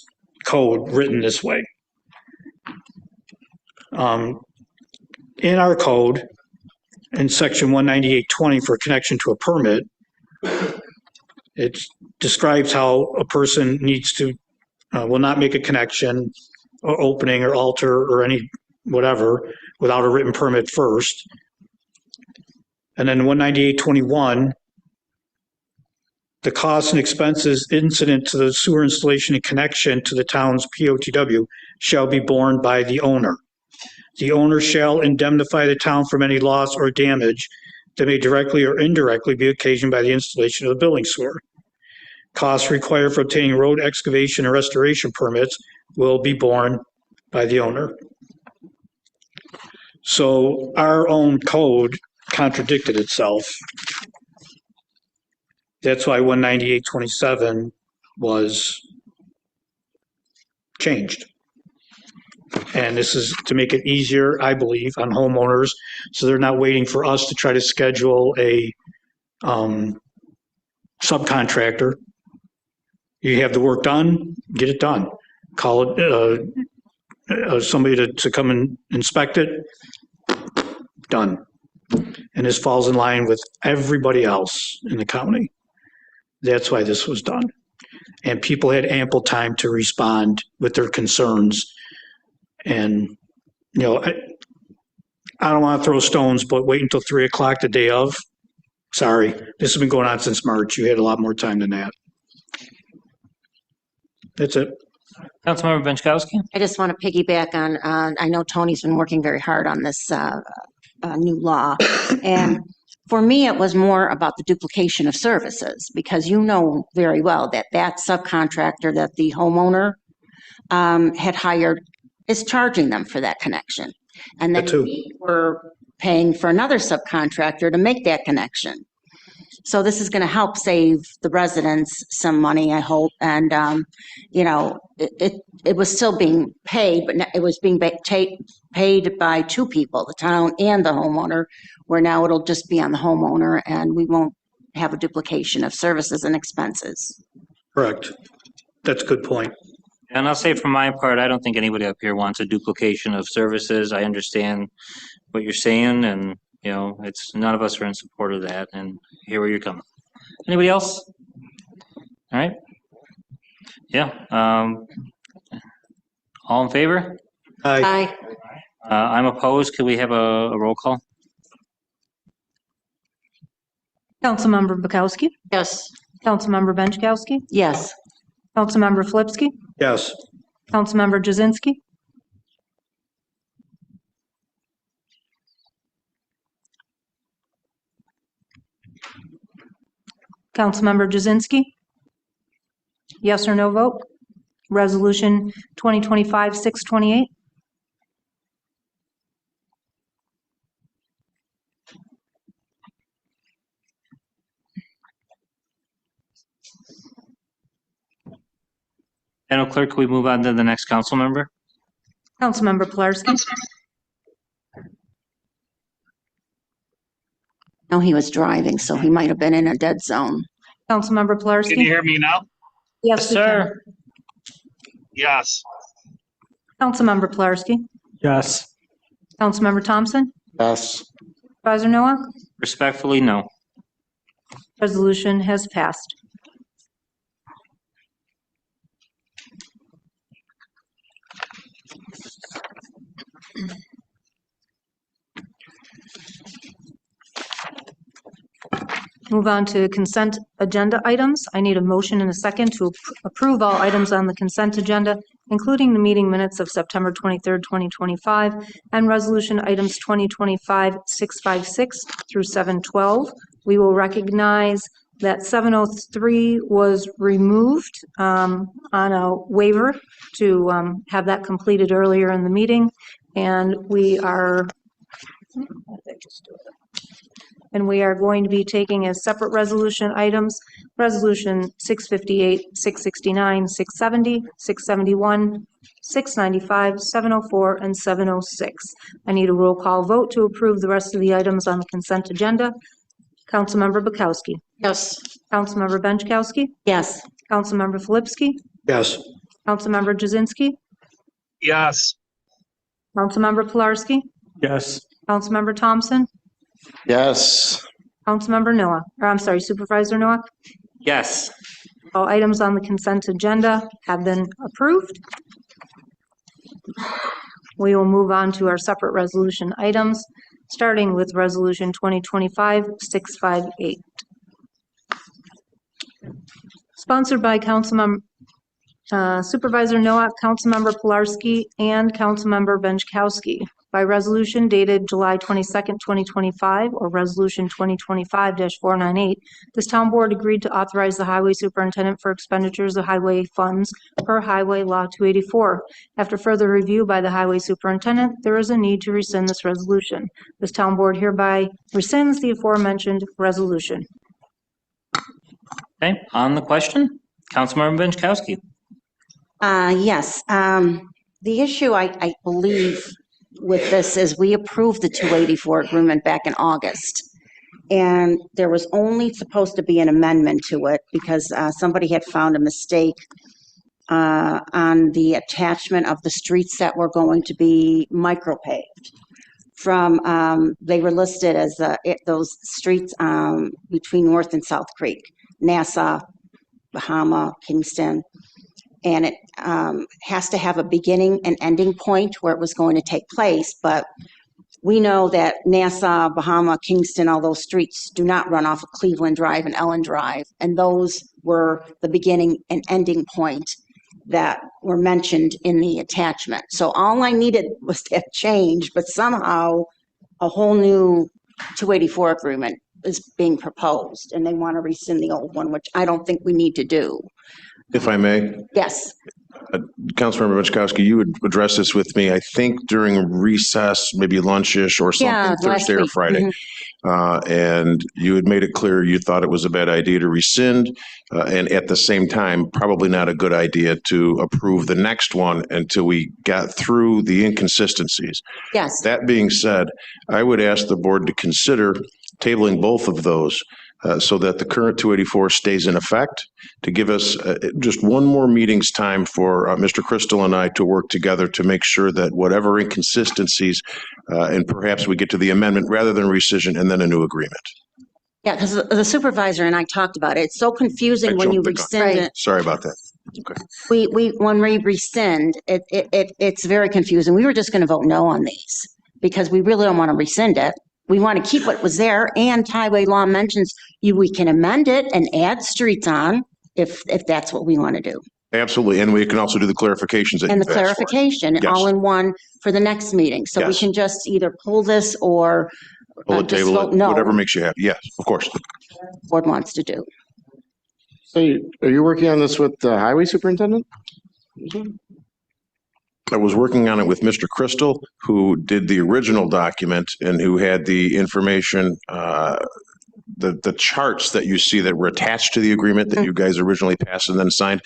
code written this way. In our code, in section 198.20 for connection to a permit, It describes how a person needs to, will not make a connection or opening or alter or any whatever without a written permit first. And then 19821, the costs and expenses incident to the sewer installation and connection to the town's POTW shall be borne by the owner. The owner shall indemnify the town from any loss or damage that may directly or indirectly be occasioned by the installation of the building sewer. Costs required for obtaining road excavation and restoration permits will be borne by the owner. So our own code contradicted itself. That's why 19827 was changed. And this is to make it easier, I believe, on homeowners, so they're not waiting for us to try to schedule a subcontractor. You have the work done, get it done. Call it somebody to come and inspect it, done. And this falls in line with everybody else in the county. That's why this was done. And people had ample time to respond with their concerns. And, you know, I don't want to throw stones, but wait until 3 o'clock the day of. Sorry, this has been going on since March. You had a lot more time than that. That's it. Councilmember Benchkowski? I just want to piggyback on, I know Tony's been working very hard on this new law. And for me, it was more about the duplication of services, because you know very well that that subcontractor that the homeowner had hired is charging them for that connection. And then we were paying for another subcontractor to make that connection. So this is going to help save the residents some money, I hope. And, you know, it was still being paid, but it was being paid by two people, the town and the homeowner, where now it'll just be on the homeowner and we won't have a duplication of services and expenses. Correct. That's a good point. And I'll say from my part, I don't think anybody up here wants a duplication of services. I understand what you're saying, and, you know, it's, none of us are in support of that, and here where you're coming. Anybody else? All right. Yeah. All in favor? Aye. I'm opposed. Could we have a roll call? Councilmember Bukowski? Yes. Councilmember Benchkowski? Yes. Councilmember Flipsky? Yes. Councilmember Jazinski? Councilmember Jazinski? Yes or no vote? Resolution 2025-628? Madam Clerk, can we move on to the next council member? Councilmember Pilarski? No, he was driving, so he might have been in a dead zone. Councilmember Pilarski? Can you hear me now? Yes, sir. Yes. Councilmember Pilarski? Yes. Councilmember Thompson? Yes. Supervisor Nowak? Respectfully, no. Resolution has passed. Move on to consent agenda items. I need a motion and a second to approve all items on the consent agenda, including the meeting minutes of September 23rd, 2025, and resolution items 2025-656 through 712. We will recognize that 703 was removed on a waiver to have that completed earlier in the meeting, and we are going to be taking as separate resolution items, resolution 658, 669, 670, 671, 695, 704, and 706. I need a roll call vote to approve the rest of the items on the consent agenda. Councilmember Bukowski? Yes. Councilmember Benchkowski? Yes. Councilmember Flipsky? Yes. Councilmember Jazinski? Yes. Councilmember Pilarski? Yes. Councilmember Thompson? Yes. Councilmember Noah, or I'm sorry, Supervisor Nowak? Yes. All items on the consent agenda have been approved. We will move on to our separate resolution items, starting with Resolution 2025-658. Sponsored by Supervisor Nowak, Councilmember Pilarski, and Councilmember Benchkowski. By resolution dated July 22nd, 2025, or Resolution 2025-498, this town board agreed to authorize the highway superintendent for expenditures of highway funds per Highway Law 284. After further review by the highway superintendent, there is a need to rescind this resolution. This town board hereby rescinds the aforementioned resolution. Okay, on the question, Councilmember Benchkowski. Yes, the issue I believe with this is we approved the 284 agreement back in August. And there was only supposed to be an amendment to it because somebody had found a mistake on the attachment of the streets that were going to be micropaved. They were listed as those streets between North and South Creek, Nassau, Bahama, Kingston. And it has to have a beginning and ending point where it was going to take place. But we know that Nassau, Bahama, Kingston, all those streets do not run off of Cleveland Drive and Ellen Drive. And those were the beginning and ending point that were mentioned in the attachment. So all I needed was that change, but somehow a whole new 284 agreement is being proposed and they want to rescind the old one, which I don't think we need to do. If I may, Yes. Councilmember Benchkowski, you would address this with me, I think during recess, maybe lunchish or something, Yeah, last Thursday or week. Friday. And you had made it clear you thought it was a bad idea to rescind, and at the same time, probably not a good idea to approve the next one until we got through the inconsistencies. Yes. That being said, I would ask the board to consider tabling both of those so that the current 284 stays in effect, to give us just one more meeting's time for Mr. Crystal and I to work together to make sure that whatever inconsistencies, and perhaps we get to the amendment rather than rescission and then a new agreement. Yeah, because the supervisor and I talked about it. It's so confusing when you rescind it. Sorry about that. Okay. When we rescind, it's very confusing. We were just going to vote no on these because we really don't want to rescind it. We want to keep what was there, and highway law mentions we can amend it and add streets on if that's what we want to do. Absolutely, and we can also do the clarifications that And the you've asked for. clarification Yes. all in one for the next meeting. So we Yes. can just either pull this or Pull the just table, vote no. whatever makes you happy. Yes, of course. Board wants to do. So are you working on this with the highway superintendent? I was working on it with Mr. Crystal, who did the original document and who had the information, the charts that you see that were attached to the agreement that you guys originally passed and then signed.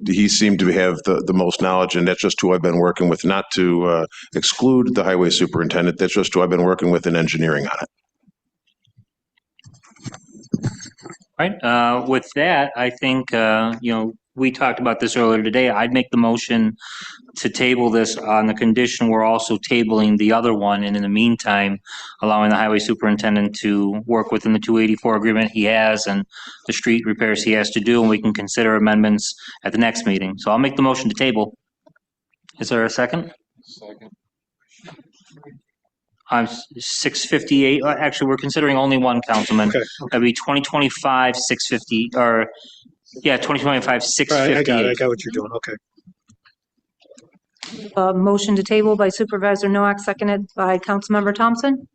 He seemed to have the most knowledge, and that's just who I've been working with, not to exclude the highway superintendent. That's just who I've been working with in engineering on it. Right, with that, I think, we talked about this earlier today. I'd make the motion to table this on the condition we're also tabling the other one, and in the meantime, allowing the highway superintendent to work within the 284 agreement he has and the street repairs he has to do, and we can consider amendments at the next meeting. So I'll make the motion to table. Is there a second? Second. On 658, actually, we're considering only one, Councilman. Okay. That'd be 2025-650, or, yeah, 2025-658. I got what you're doing. Okay. Motion to table by Supervisor Nowak, seconded by Councilmember Thompson.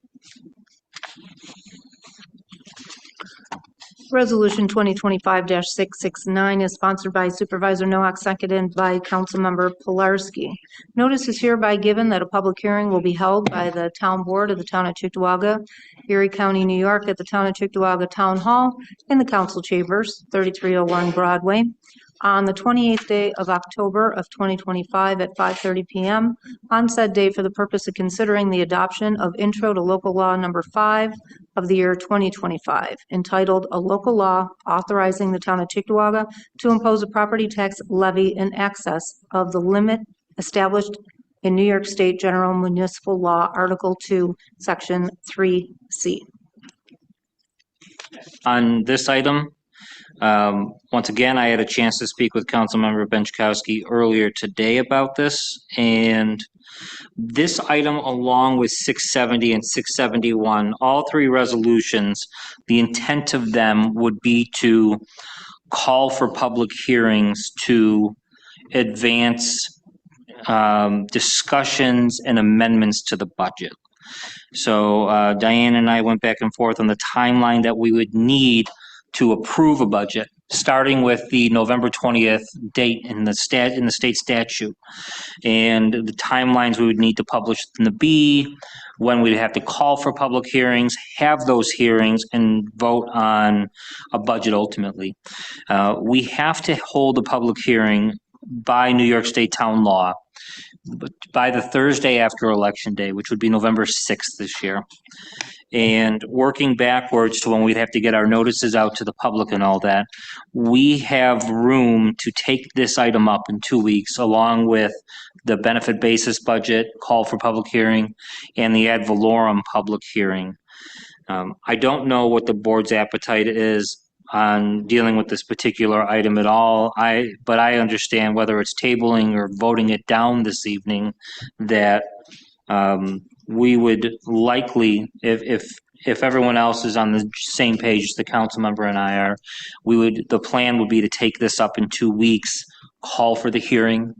Resolution 2025-669 is sponsored by Supervisor Nowak, seconded by Councilmember Pilarski. Notice is hereby given that a public hearing will be held by the Town Board of the Town of Cheektowaga, Erie County, New York, at the Town of Cheektowaga Town Hall in the Council Chambers, 3301 Broadway, on the 28th day of October of 2025 at 5:30 p.m. on said day for the purpose of considering the adoption of Intro to Local Law Number 5 of the year 2025, entitled A Local Law Authorizing the Town of Cheektowaga to Impose a Property Tax Levy in Excess of the Limit Established in New York State General Municipal Law, Article 2, Section 3C. On this item, Once again, I had a chance to speak with Councilmember Benchkowski earlier today about this, and this item, along with 670 and 671, all three resolutions, the intent of them would be to call for public hearings to advance discussions and amendments to the budget. So Diane and I went back and forth on the timeline that we would need to approve a budget, starting with the November 20th date in the state statute, and the timelines we would need to publish in the B, when we'd have to call for public hearings, have those hearings, and vote on a budget ultimately. We have to hold a public hearing by New York State town law by the Thursday after Election Day, which would be November 6th this year. And working backwards to when we'd have to get our notices out to the public and all that, we have room to take this item up in 2 weeks, along with the benefit basis budget, call for public hearing, and the ad valorem public hearing. I don't know what the board's appetite is on dealing with this particular item at all. But I understand, whether it's tabling or voting it down this evening, that we would likely, if everyone else is on the same page as the council member and I are, the plan would be to take this up in 2 weeks, call for the hearing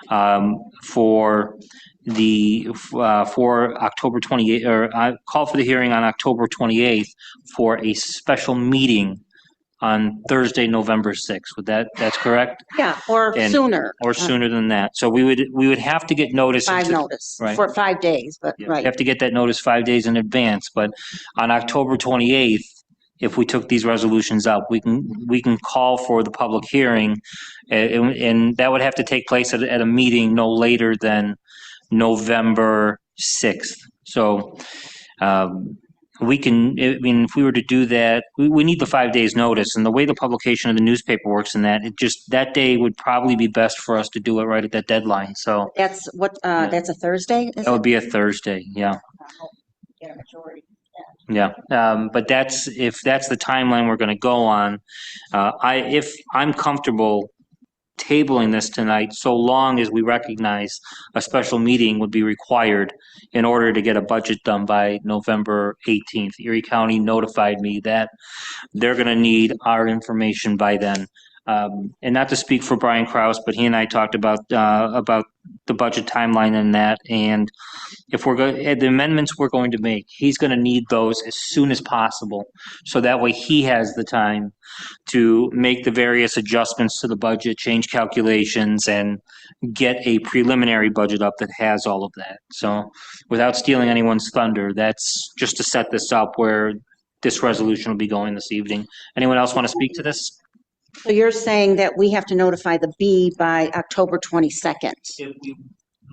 for October 28th, or call for the hearing on October 28th for a special meeting on Thursday, November 6th. That's correct? Yeah, or sooner. Or sooner than that. So we would have to get notice. Right. For 5 days, but Yeah, right. You have to get that notice 5 days in advance, but on October 28th, if we took these resolutions up, we can call for the public hearing, and that would have to take place at a meeting no later than November 6th. So, if we were to do that, we need the 5 days notice, and the way the publication of the newspaper works in that, that day would probably be best for us to do it right at that deadline, so. That's that's a Thursday, is That would it? be a Thursday, yeah. Get a majority. Yeah, but if that's the timeline we're gonna go on, if I'm comfortable tabling this tonight, so long as we recognize a special meeting would be required in order to get a budget done by November 18th. Erie County notified me that they're gonna need our information by then. And not to speak for Brian Kraus, but he and I talked about the budget timeline and that, and if the amendments we're going to make, he's going to need those as soon as possible, so that way he has the time to make the various adjustments to the budget, change calculations, and get a preliminary budget up that has all of that. So without stealing anyone's thunder, that's just to set this up where this resolution will be going this evening. Anyone else want to speak to this? So you're saying that we have to notify the B by October 22nd?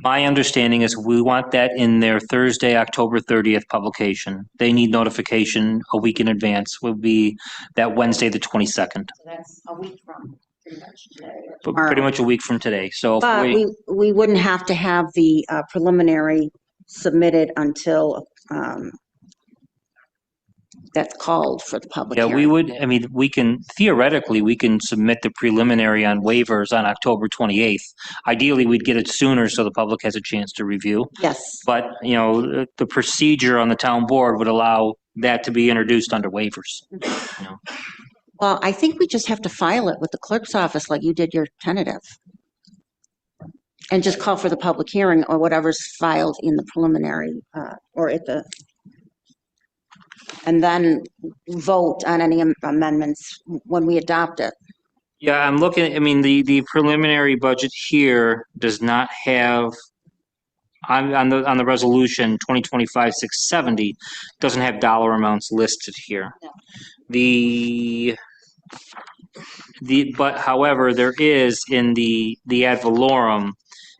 My understanding is we want that in their Thursday, October 30th publication. They need notification a week in advance, would be that Wednesday, the 22nd. So that's a week from pretty much today. Pretty much a week from today, so. But we wouldn't have to have the preliminary submitted until that's called for the public Yeah, hearing. we can, theoretically, we can submit the preliminary on waivers on October 28th. Ideally, we'd get it sooner so the public has a chance to review. Yes. But, the procedure on the town board would allow that to be introduced under waivers. Well, I think we just have to file it with the clerk's office like you did your tentative. And just call for the public hearing or whatever's filed in the preliminary or at the, and then vote on any amendments when we adopt it. Yeah, I'm looking, the preliminary budget here does not have, on the resolution 2025-670, doesn't have dollar amounts listed here. But however, there is in the ad valorem,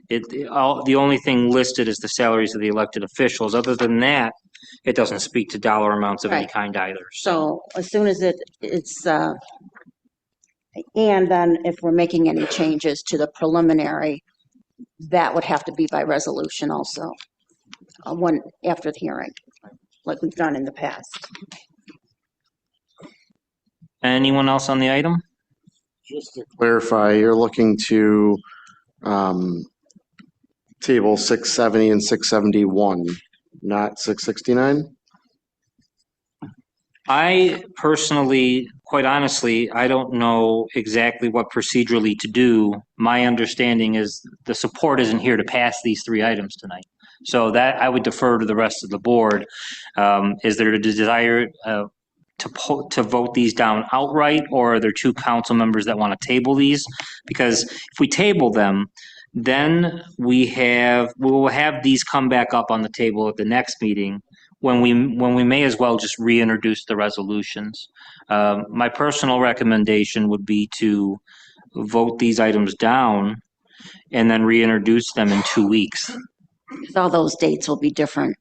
the only thing listed is the salaries of the elected officials. Other than that, it doesn't speak to dollar amounts of any Right. kind either. So as soon as it's, and then if we're making any changes to the preliminary, that would have to be by resolution also, after the hearing, like we've done in the past. Anyone else on the item? Just to clarify, you're looking to table 670 and 671, not 669? I personally, quite honestly, I don't know exactly what procedurally to do. My understanding is the support isn't here to pass these three items tonight. So that I would defer to the rest of the board. Is there a desire to vote these down outright, or are there two council members that want to table these? Because if we table them, then we will have these come back up on the table at the next meeting when we may as well just reintroduce the resolutions. My personal recommendation would be to vote these items down and then reintroduce them in 2 weeks. All those dates will be different.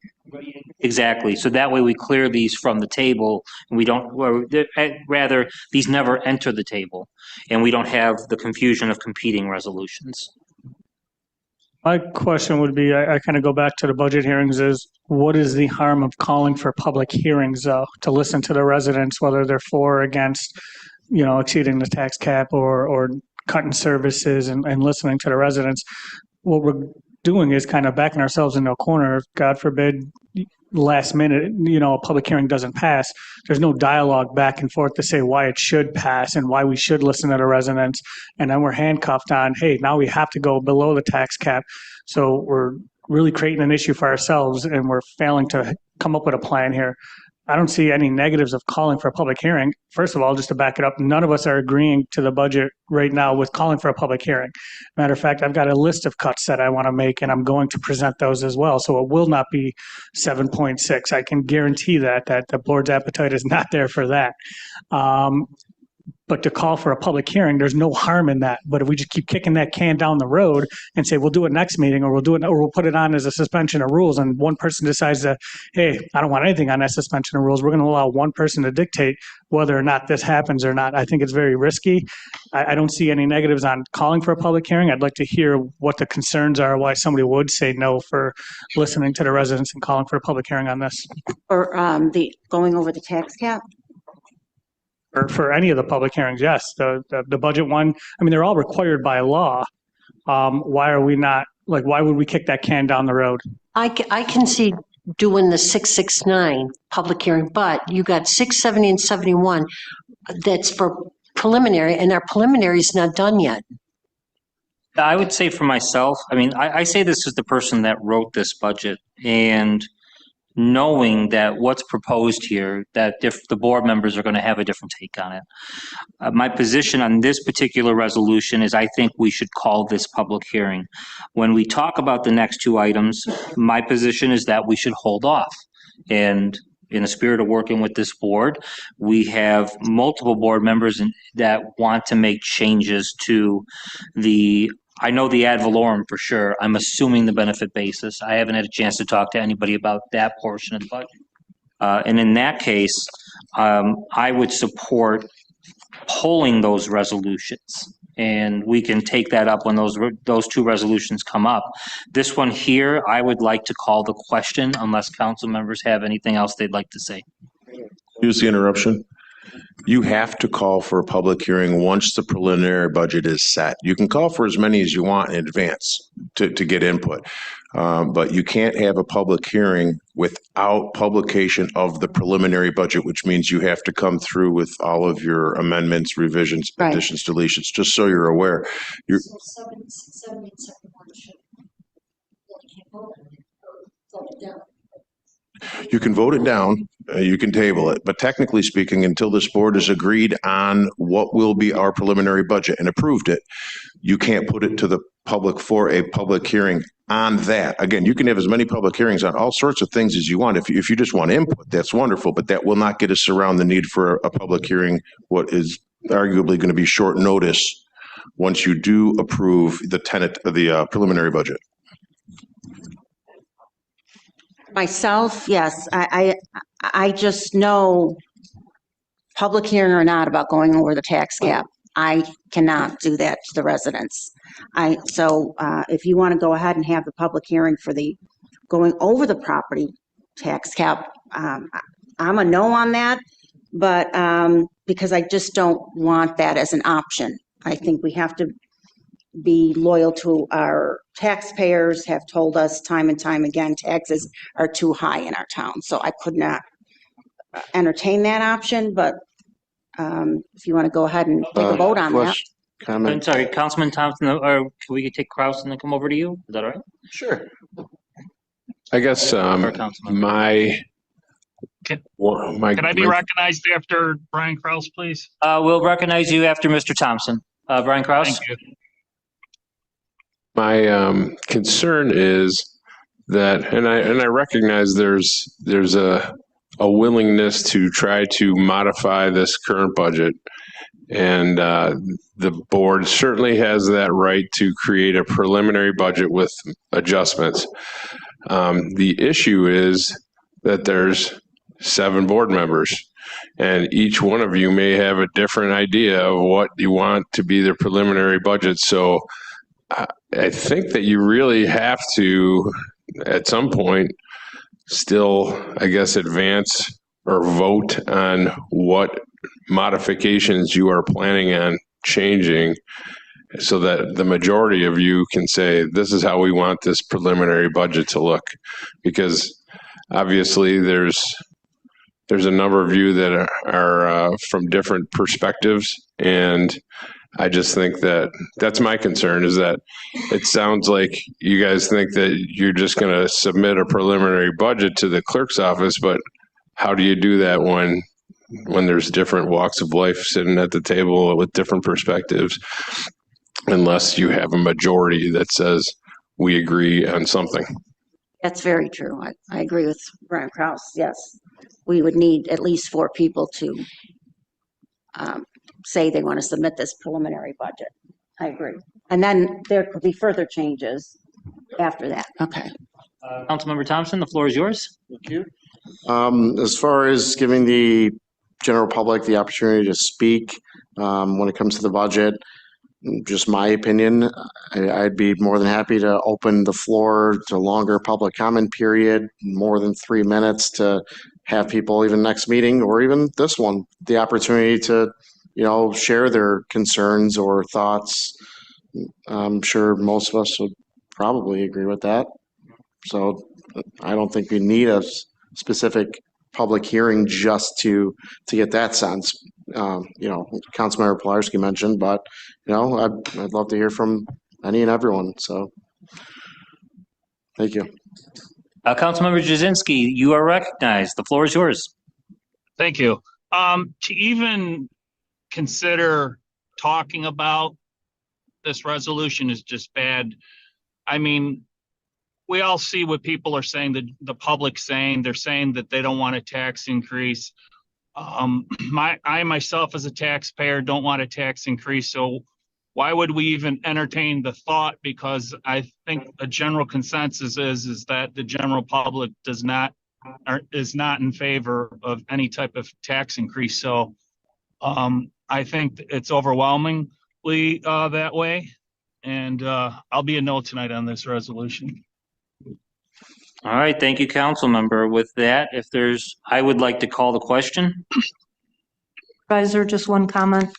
Exactly. So that way we clear these from the table and we don't, or rather, these never enter the table and we don't have the confusion of competing resolutions. My question would be, I kind of go back to the budget hearings, is what is the harm of calling for public hearings, though, to listen to the residents, whether they're for or against, exceeding the tax cap or cutting services and listening to the residents? What we're doing is kind of backing ourselves into a corner. God forbid, last minute, a public hearing doesn't pass. There's no dialogue back and forth to say why it should pass and why we should listen to the residents. And then we're handcuffed on, hey, now we have to go below the tax cap. So we're really creating an issue for ourselves and we're failing to come up with a plan here. I don't see any negatives of calling for a public hearing. First of all, just to back it up, none of us are agreeing to the budget right now with calling for a public hearing. Matter of fact, I've got a list of cuts that I want to make, and I'm going to present those as well. So it will not be 7.6. I can guarantee that the board's appetite is not there for that. But to call for a public hearing, there's no harm in that. But if we just keep kicking that can down the road and say, we'll do it next meeting, or we'll put it on as a suspension of rules, and one person decides that, hey, I don't want anything on that suspension of rules, we're going to allow one person to dictate whether or not this happens or not. I think it's very risky. I don't see any negatives on calling for a public hearing. I'd like to hear what the concerns are, why somebody would say no for listening to the residents and calling for a public hearing on this. Or the going over the tax cap? For any of the public hearings, yes. The budget one, they're all required by law. Why are we not, why would we kick that can down the road? I can see doing the 669 public hearing, but you got 670 and 71 that's for preliminary, and our preliminary is not done yet. I would say for myself, I say this as the person that wrote this budget, and knowing that what's proposed here, that the board members are going to have a different take on it. My position on this particular resolution is I think we should call this public hearing. When we talk about the next two items, my position is that we should hold off. And in the spirit of working with this board, we have multiple board members that want to make changes to I know the ad valorem for sure. I'm assuming the benefit basis. I haven't had a chance to talk to anybody about that portion of the budget. And in that case, I would support pulling those resolutions. And we can take that up when those two resolutions come up. This one here, I would like to call the question unless council members have anything else they'd like to say. Use the interruption. You have to call for a public hearing once the preliminary budget is set. You can call for as many as you want in advance to get input, but you can't have a public hearing without publication of the preliminary budget, which means you have to come through with all of your amendments, revisions, additions, deletions, just so you're aware. So 670 and 71 should, can't vote on it, or vote it down. You can vote it down, you can table it, but technically speaking, until this board has agreed on what will be our preliminary budget and approved it, you can't put it to the public for a public hearing on that. Again, you can have as many public hearings on all sorts of things as you want. If you just want input, that's wonderful, but that will not get us around the need for a public hearing, what is arguably going to be short notice once you do approve the preliminary budget. Myself, yes. I just know, public hearing or not, about going over the tax cap. I cannot do that to the residents. So if you want to go ahead and have the public hearing for the going over the property tax cap, I'm a no on that. But because I just don't want that as an option. I think we have to be loyal to our taxpayers, have told us time and time again, taxes are too high in our town. So I could not entertain that option, but if you want to go ahead and take a vote on that. I'm sorry, Councilman Thompson, or can we take Kraus and then come over to you? Is that all right? Sure. I guess my Can I be recognized after Brian Kraus, please? We'll recognize you after Mr. Thompson. Brian Kraus? Thank you. my concern is that, and I recognize there's a willingness to try to modify this current budget. And the board certainly has that right to create a preliminary budget with adjustments. The issue is that there's 7 board members, and each one of you may have a different idea of what you want to be the preliminary budget. So I think that you really have to, at some point, still, I guess, advance or vote on what modifications you are planning on changing, so that the majority of you can say, this is how we want this preliminary budget to look. Because obviously there's a number of you that are from different perspectives, and I just think that that's my concern, is that it sounds like you guys think that you're just going to submit a preliminary budget to the clerk's office, but how do you do that when there's different walks of life sitting at the table with different perspectives, unless you have a majority that says we agree on something? That's very true. I agree with Brian Kraus. Yes, we would need at least 4 people to say they want to submit this preliminary budget. I agree. And then there could be further changes after that. Okay. Councilmember Thompson, the floor is yours. Thank you. As far as giving the general public the opportunity to speak when it comes to the budget, just my opinion, I'd be more than happy to open the floor to longer public comment period, more than 3 minutes, to have people even next meeting or even this one, the opportunity to, share their concerns or thoughts. I'm sure most of us would probably agree with that. So I don't think we need a specific public hearing just to get that sense. Councilmember Pilarski mentioned, but I'd love to hear from any and everyone. So thank you. Councilmember Jasinski, you are recognized. The floor is yours. Thank you. To even consider talking about this resolution is just bad. I mean, we all see what people are saying, the public saying, they're saying that they don't want a tax increase. I myself as a taxpayer don't want a tax increase. So why would we even entertain the thought? Because I think a general consensus is that the general public is not in favor of any type of tax increase. So I think it's overwhelmingly that way. And I'll be a no tonight on this resolution. All right, thank you, council member. With that, I would like to call the question. Supervisor, just one comment.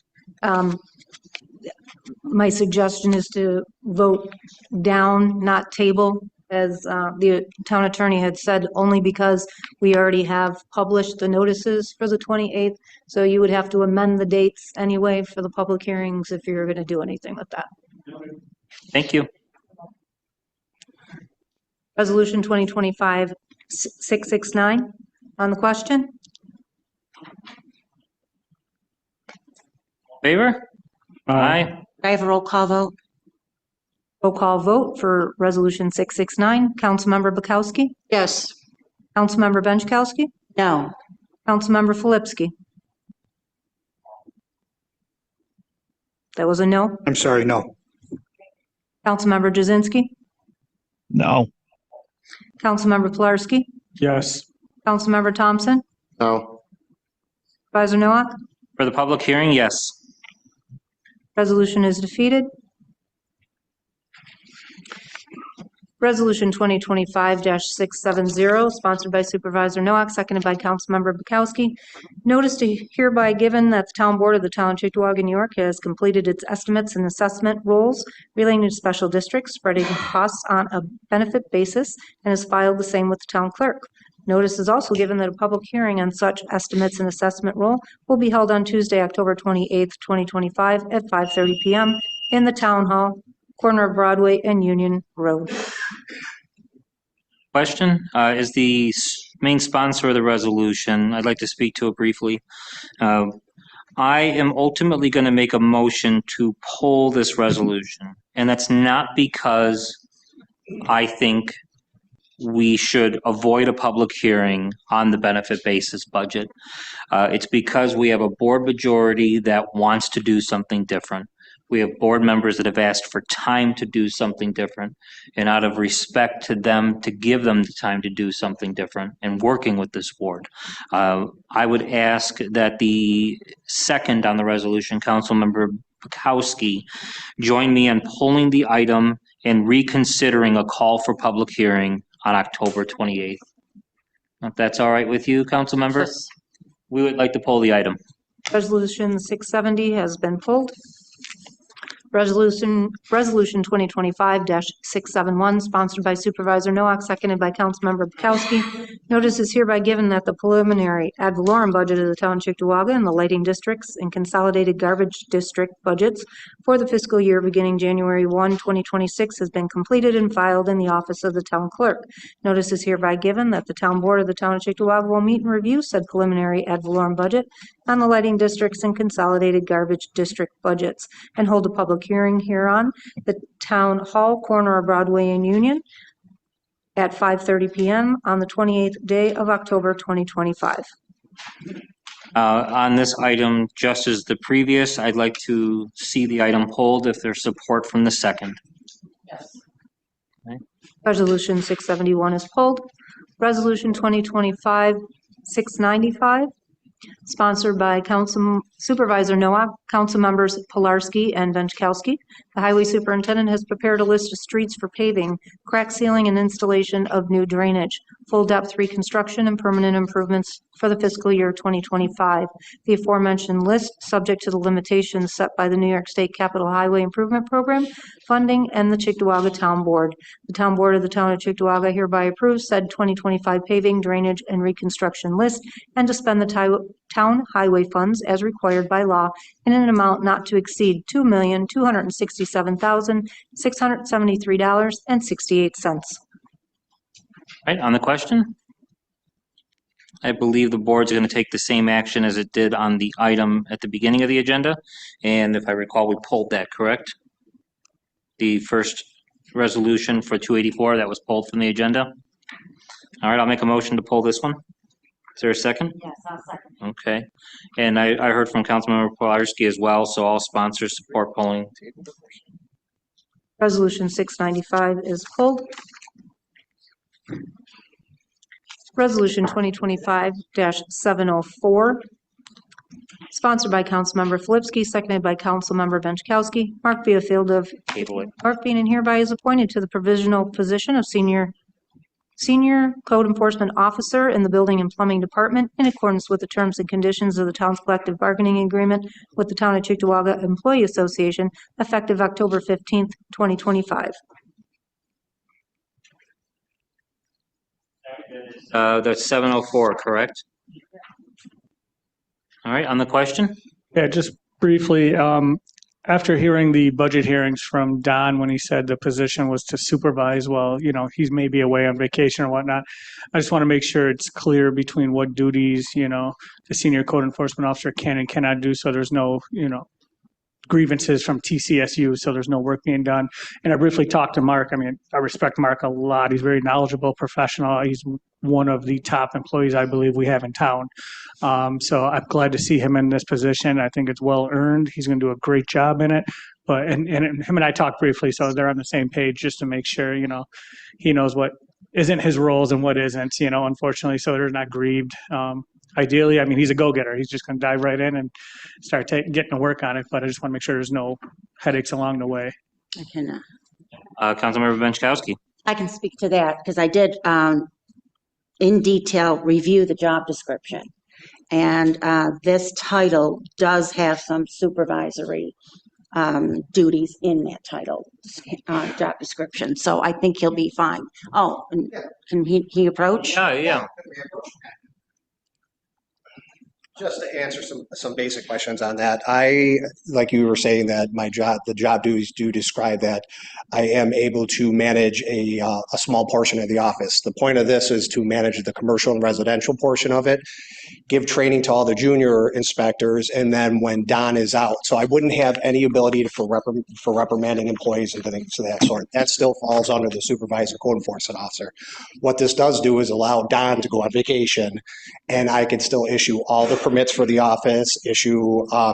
My suggestion is to vote down, not table, as the town attorney had said, only because we already have published the notices for the 28th. So you would have to amend the dates anyway for the public hearings if you're going to do anything with that. Thank you. Resolution 2025-669 on the question. Favor? Aye. I have a roll call vote. Roll call vote for Resolution 669. Councilmember Bukowski? Yes. Councilmember Benchkowski? No. Councilmember Filipski? That was a no. I'm sorry, no. Councilmember Jasinski? No. Councilmember Pilarski? Yes. Councilmember Thompson? No. Supervisor Nowak? For the public hearing, yes. Resolution is defeated. Resolution 2025-670, sponsored by Supervisor Noack, seconded by Councilmember Bukowski. Notice to hereby given that the Town Board of the Town of Chickawaga, New York has completed its estimates and assessment roles relating to special districts, spreading costs on a benefit basis, and has filed the same with the Town Clerk. Notice is also given that a public hearing on such estimates and assessment role will be held on Tuesday, October 28th, 2025, at 5:30 PM in the Town Hall, corner of Broadway and Union Road. Question is the main sponsor of the resolution. I'd like to speak to it briefly. I am ultimately going to make a motion to pull this resolution, and that's not because I think we should avoid a public hearing on the benefit basis budget. It's because we have a board majority that wants to do something different. We have board members that have asked for time to do something different, and out of respect to them, to give them the time to do something different and working with this board. I would ask that the second on the resolution, Councilmember Bukowski, join me in pulling the item and reconsidering a call for public hearing on October 28th. If that's all right with you, council members, we would like to pull the item. Resolution 670 has been pulled. Resolution 2025-671, sponsored by Supervisor Noack, seconded by Councilmember Bukowski. Notice is hereby given that the preliminary ad valorem budget of the Town of Chickawaga and the lighting districts and consolidated garbage district budgets for the fiscal year beginning January 1, 2026 has been completed and filed in the office of the Town Clerk. Notice is hereby given that the Town Board of the Town of Chickawaga will meet and review said preliminary ad valorem budget on the lighting districts and consolidated garbage district budgets and hold a public hearing hereon, the Town Hall, corner of Broadway and Union, at 5:30 PM on the 28th day of October 2025. On this item, just as the previous, I'd like to see the item pulled if there's support from the second. Yes. Resolution 671 is pulled. Resolution 2025-695, sponsored by Supervisor Noack, Council Members Pilarski and Benchkowski. The Highway Superintendent has prepared a list of streets for paving, crack sealing, and installation of new drainage, full-depth reconstruction, and permanent improvements for the fiscal year 2025. The aforementioned list, subject to the limitations set by the New York State Capital Highway Improvement Program, funding, and the Chickawaga Town Board. The Town Board of the Town of Chickawaga hereby approves said 2025 paving, drainage, and reconstruction list and to spend the town highway funds as required by law in an amount not to exceed $2,267,673.68. Right, on the question? I believe the board's going to take the same action as it did on the item at the beginning of the agenda. And if I recall, we pulled that, correct? The first resolution for 284 that was pulled from the agenda. All right, I'll make a motion to pull this one. Is there a second? Yes, I'll second. Okay. And I heard from Councilmember Pilarski as well, so all sponsors support pulling. Resolution 695 is pulled. Resolution 2025-704, sponsored by Councilmember Filipski, seconded by Councilmember Benchkowski. Mark Beafield of Park being and hereby is appointed to the provisional position of Senior Code Enforcement Officer in the Building and Plumbing Department in accordance with the terms and conditions of the town's collective bargaining agreement with the Town of Chickawaga Employee Association effective October 15th, 2025. That's 704, correct? All right, on the question? Yeah, just briefly, after hearing the budget hearings from Don, when he said the position was to supervise, well, he's maybe away on vacation or whatnot. I just want to make sure it's clear between what duties, the senior code enforcement officer can and cannot do, so there's no, grievances from TCSU, so there's no work being done. And I briefly talked to Mark. I mean, I respect Mark a lot. He's very knowledgeable, professional. He's one of the top employees I believe we have in town. So I'm glad to see him in this position. I think it's well earned. He's going to do a great job in it. But and him and I talked briefly, so they're on the same page just to make sure, he knows what isn't his roles and what isn't, unfortunately, so they're not grieved. Ideally, I mean, he's a go-getter. He's just going to dive right in and start getting to work on it. But I just want to make sure there's no headaches along the way. I cannot. Councilmember Benchkowski. I can speak to that because I did in detail review the job description. And this title does have some supervisory duties in that title job description. So I think he'll be fine. Oh, and can he approach? Yeah. Just to answer some basic questions on that, like you were saying, that the job duties do describe that I am able to manage a small portion of the office. The point of this is to manage the commercial and residential portion of it, give training to all the junior inspectors, and then when Don is out. So I wouldn't have any ability for reprimanding employees and things of that sort. That still falls under the supervisor code enforcement officer. What this does do is allow Don to go on vacation, and I can still issue all the permits for the office,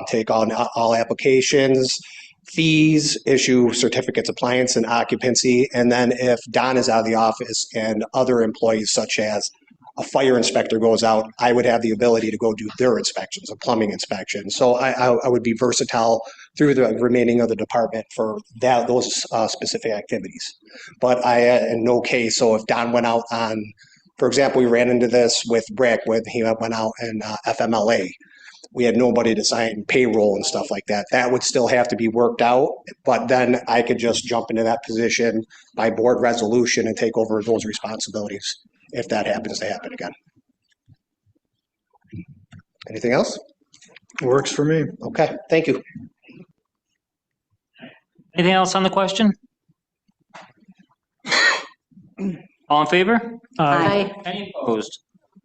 take on all applications, fees, issue certificates of compliance and occupancy. And then if Don is out of the office and other employees such as a fire inspector goes out, I would have the ability to go do their inspections, a plumbing inspection. So I would be versatile through the remaining of the department for those specific activities. But in no case, so if Don went out on, for example, we ran into this with Rick when he went out in FMLA. We had nobody to sign payroll and stuff like that. That would still have to be worked out, but then I could just jump into that position by board resolution and take over those responsibilities if that happens to happen again. Anything else? Works for me. Okay, thank you. Anything else on the question? All in favor? Aye. Any opposed?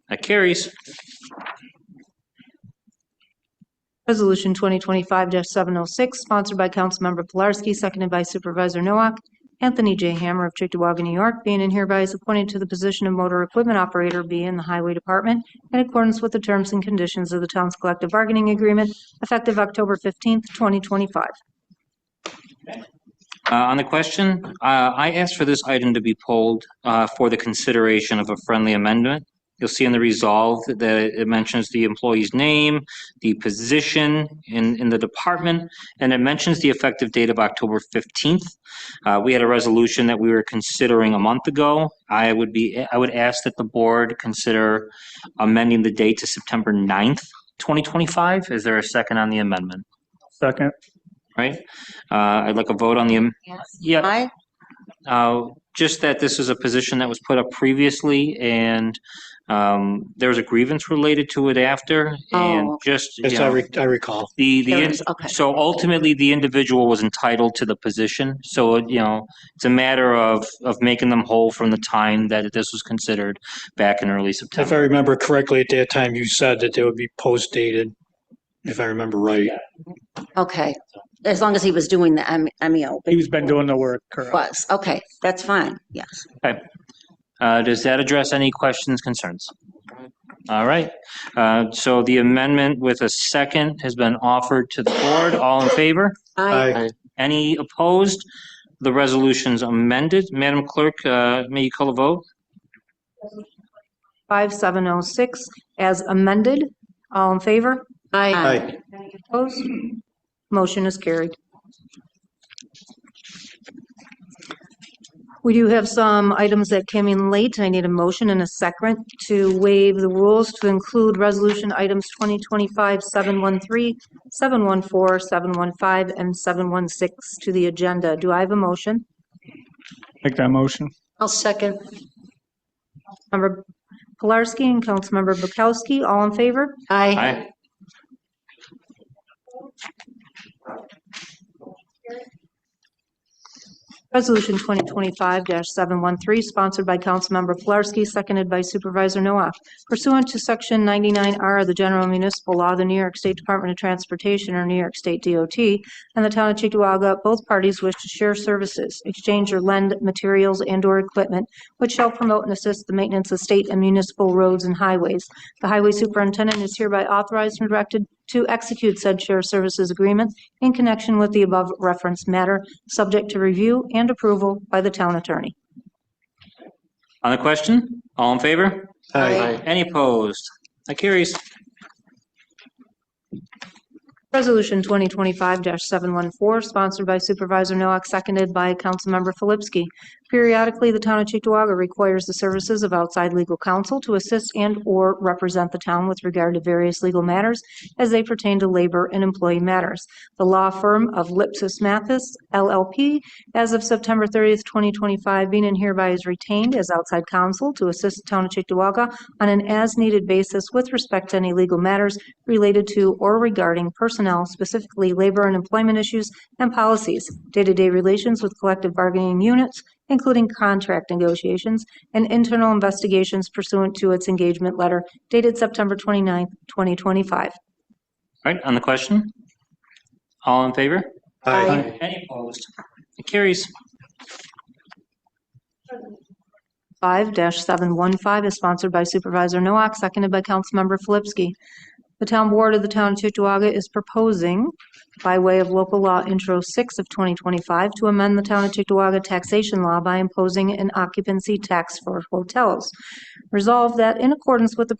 That carries. Resolution 2025-706, sponsored by Councilmember Pilarski, seconded by Supervisor Nowak. Anthony J. Hammer of Chickawaga, New York, being and hereby is appointed to the position of motor equipment operator B in the Highway Department in accordance with the terms and conditions of the town's collective bargaining agreement, effective October 15th, 2025. On the question, I asked for this item to be pulled for the consideration of a friendly amendment. You'll see in the resolve that it mentions the employee's name, the position in the department, and it mentions the effective date of October 15th. We had a resolution that we were considering a month ago. I would ask that the board consider amending the date to September 9th, 2025. Is there a second on the amendment? Second. Right? I'd like a vote on the, Aye. just that this is a position that was put up previously and there was a grievance related to it after, and just, you Yes, know, I recall. So ultimately, the individual was entitled to the position. So, you know, it's a matter of making them whole from the time that this was considered back in early If I September. remember correctly, at that time, you said that they would be post-dated, if I remember right. Okay, as long as he was doing the MEO. He's been doing the work, correct. Was, okay, that's fine, yes. Okay. Does that address any questions, concerns? All right. So the amendment with a second has been offered to the board. All in favor? Aye. Any opposed? The resolution's amended. Madam Clerk, may you call a vote? 5706 as amended. All in favor? Aye. Any opposed? Motion is carried. We do have some items that came in late. I need a motion and a second to waive the rules to include resolution items 2025-713, 714, 715, and 716 to the agenda. Do I have a motion? Make that motion. I'll second. Member Pilarski and Councilmember Bukowski, all in favor? Aye. Resolution 2025-713, sponsored by Councilmember Pilarski, seconded by Supervisor Nowak. Pursuant to Section 99R of the General Municipal Law, the New York State Department of Transportation, or New York State DOT, and the Town of Cheektowaga, both parties wish to share services, exchange or lend materials and/or equipment, which shall promote and assist the maintenance of state and municipal roads and highways. The Highway Superintendent is hereby authorized and directed to execute said share services agreement in connection with the above referenced matter, subject to review and approval by the town attorney. On the question, all in favor? Aye. Any opposed? That carries. Resolution 2025-714, sponsored by Supervisor Nowak, seconded by Councilmember Filipski. Periodically, the town of Cheektowaga requires the services of outside legal counsel to assist and/or represent the town with regard to various legal matters as they pertain to labor and employee matters. The law firm of Lipsis Mathis LLP, as of September 30th, 2025, being and hereby is retained as outside counsel to assist the town of Cheektowaga on an as-needed basis with respect to any legal matters related to or regarding personnel, specifically labor and employment issues and policies, day-to-day relations with collective bargaining units, including contract negotiations and internal investigations pursuant to its engagement letter dated September 29th, 2025. All right, on the question? All in favor? Aye. Any opposed? It carries. 5-715 is sponsored by Supervisor Nowak, seconded by Councilmember Flipsky. The Town Board of the Town of Cheektowaga is proposing, by way of Local Law Intro 6 of 2025, to amend the Town of Cheektowaga taxation law by imposing an occupancy tax for hotels. Resolved that in accordance with the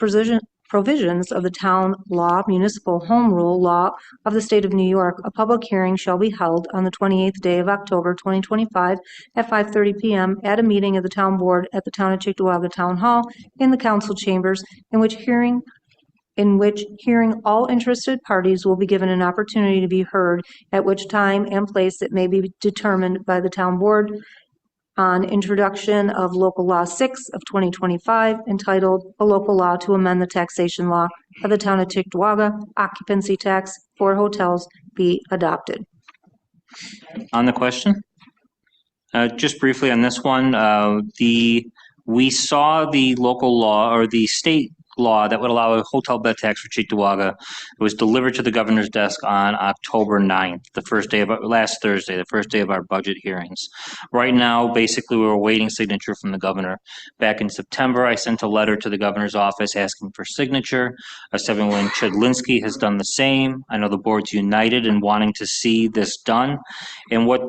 provisions of the Town Law Municipal Home Rule Law of the State of New York, a public hearing shall be held on the 28th day of October 2025 at 5:30 p.m. at a meeting of the Town Board at the Town of Cheektowaga Town Hall in the council chambers, in which hearing all interested parties will be given an opportunity to be heard, at which time and place it may be determined by the Town Board on introduction of Local Law 6 of 2025, entitled "A Local Law to Amend the Taxation Law of the Town of Cheektowaga, Occupancy Tax for Hotels," be adopted. On the question? Just briefly on this one, we saw the local law or the state law that would allow a hotel bed tax for Cheektowaga. It was delivered to the governor's desk on October 9th, last Thursday, the first day of our budget hearings. Right now, basically, we were awaiting signature from the governor. Back in September, I sent a letter to the governor's office asking for signature. Assemblyman Chudlinski has done the same. I know the board's united in wanting to see this done. And what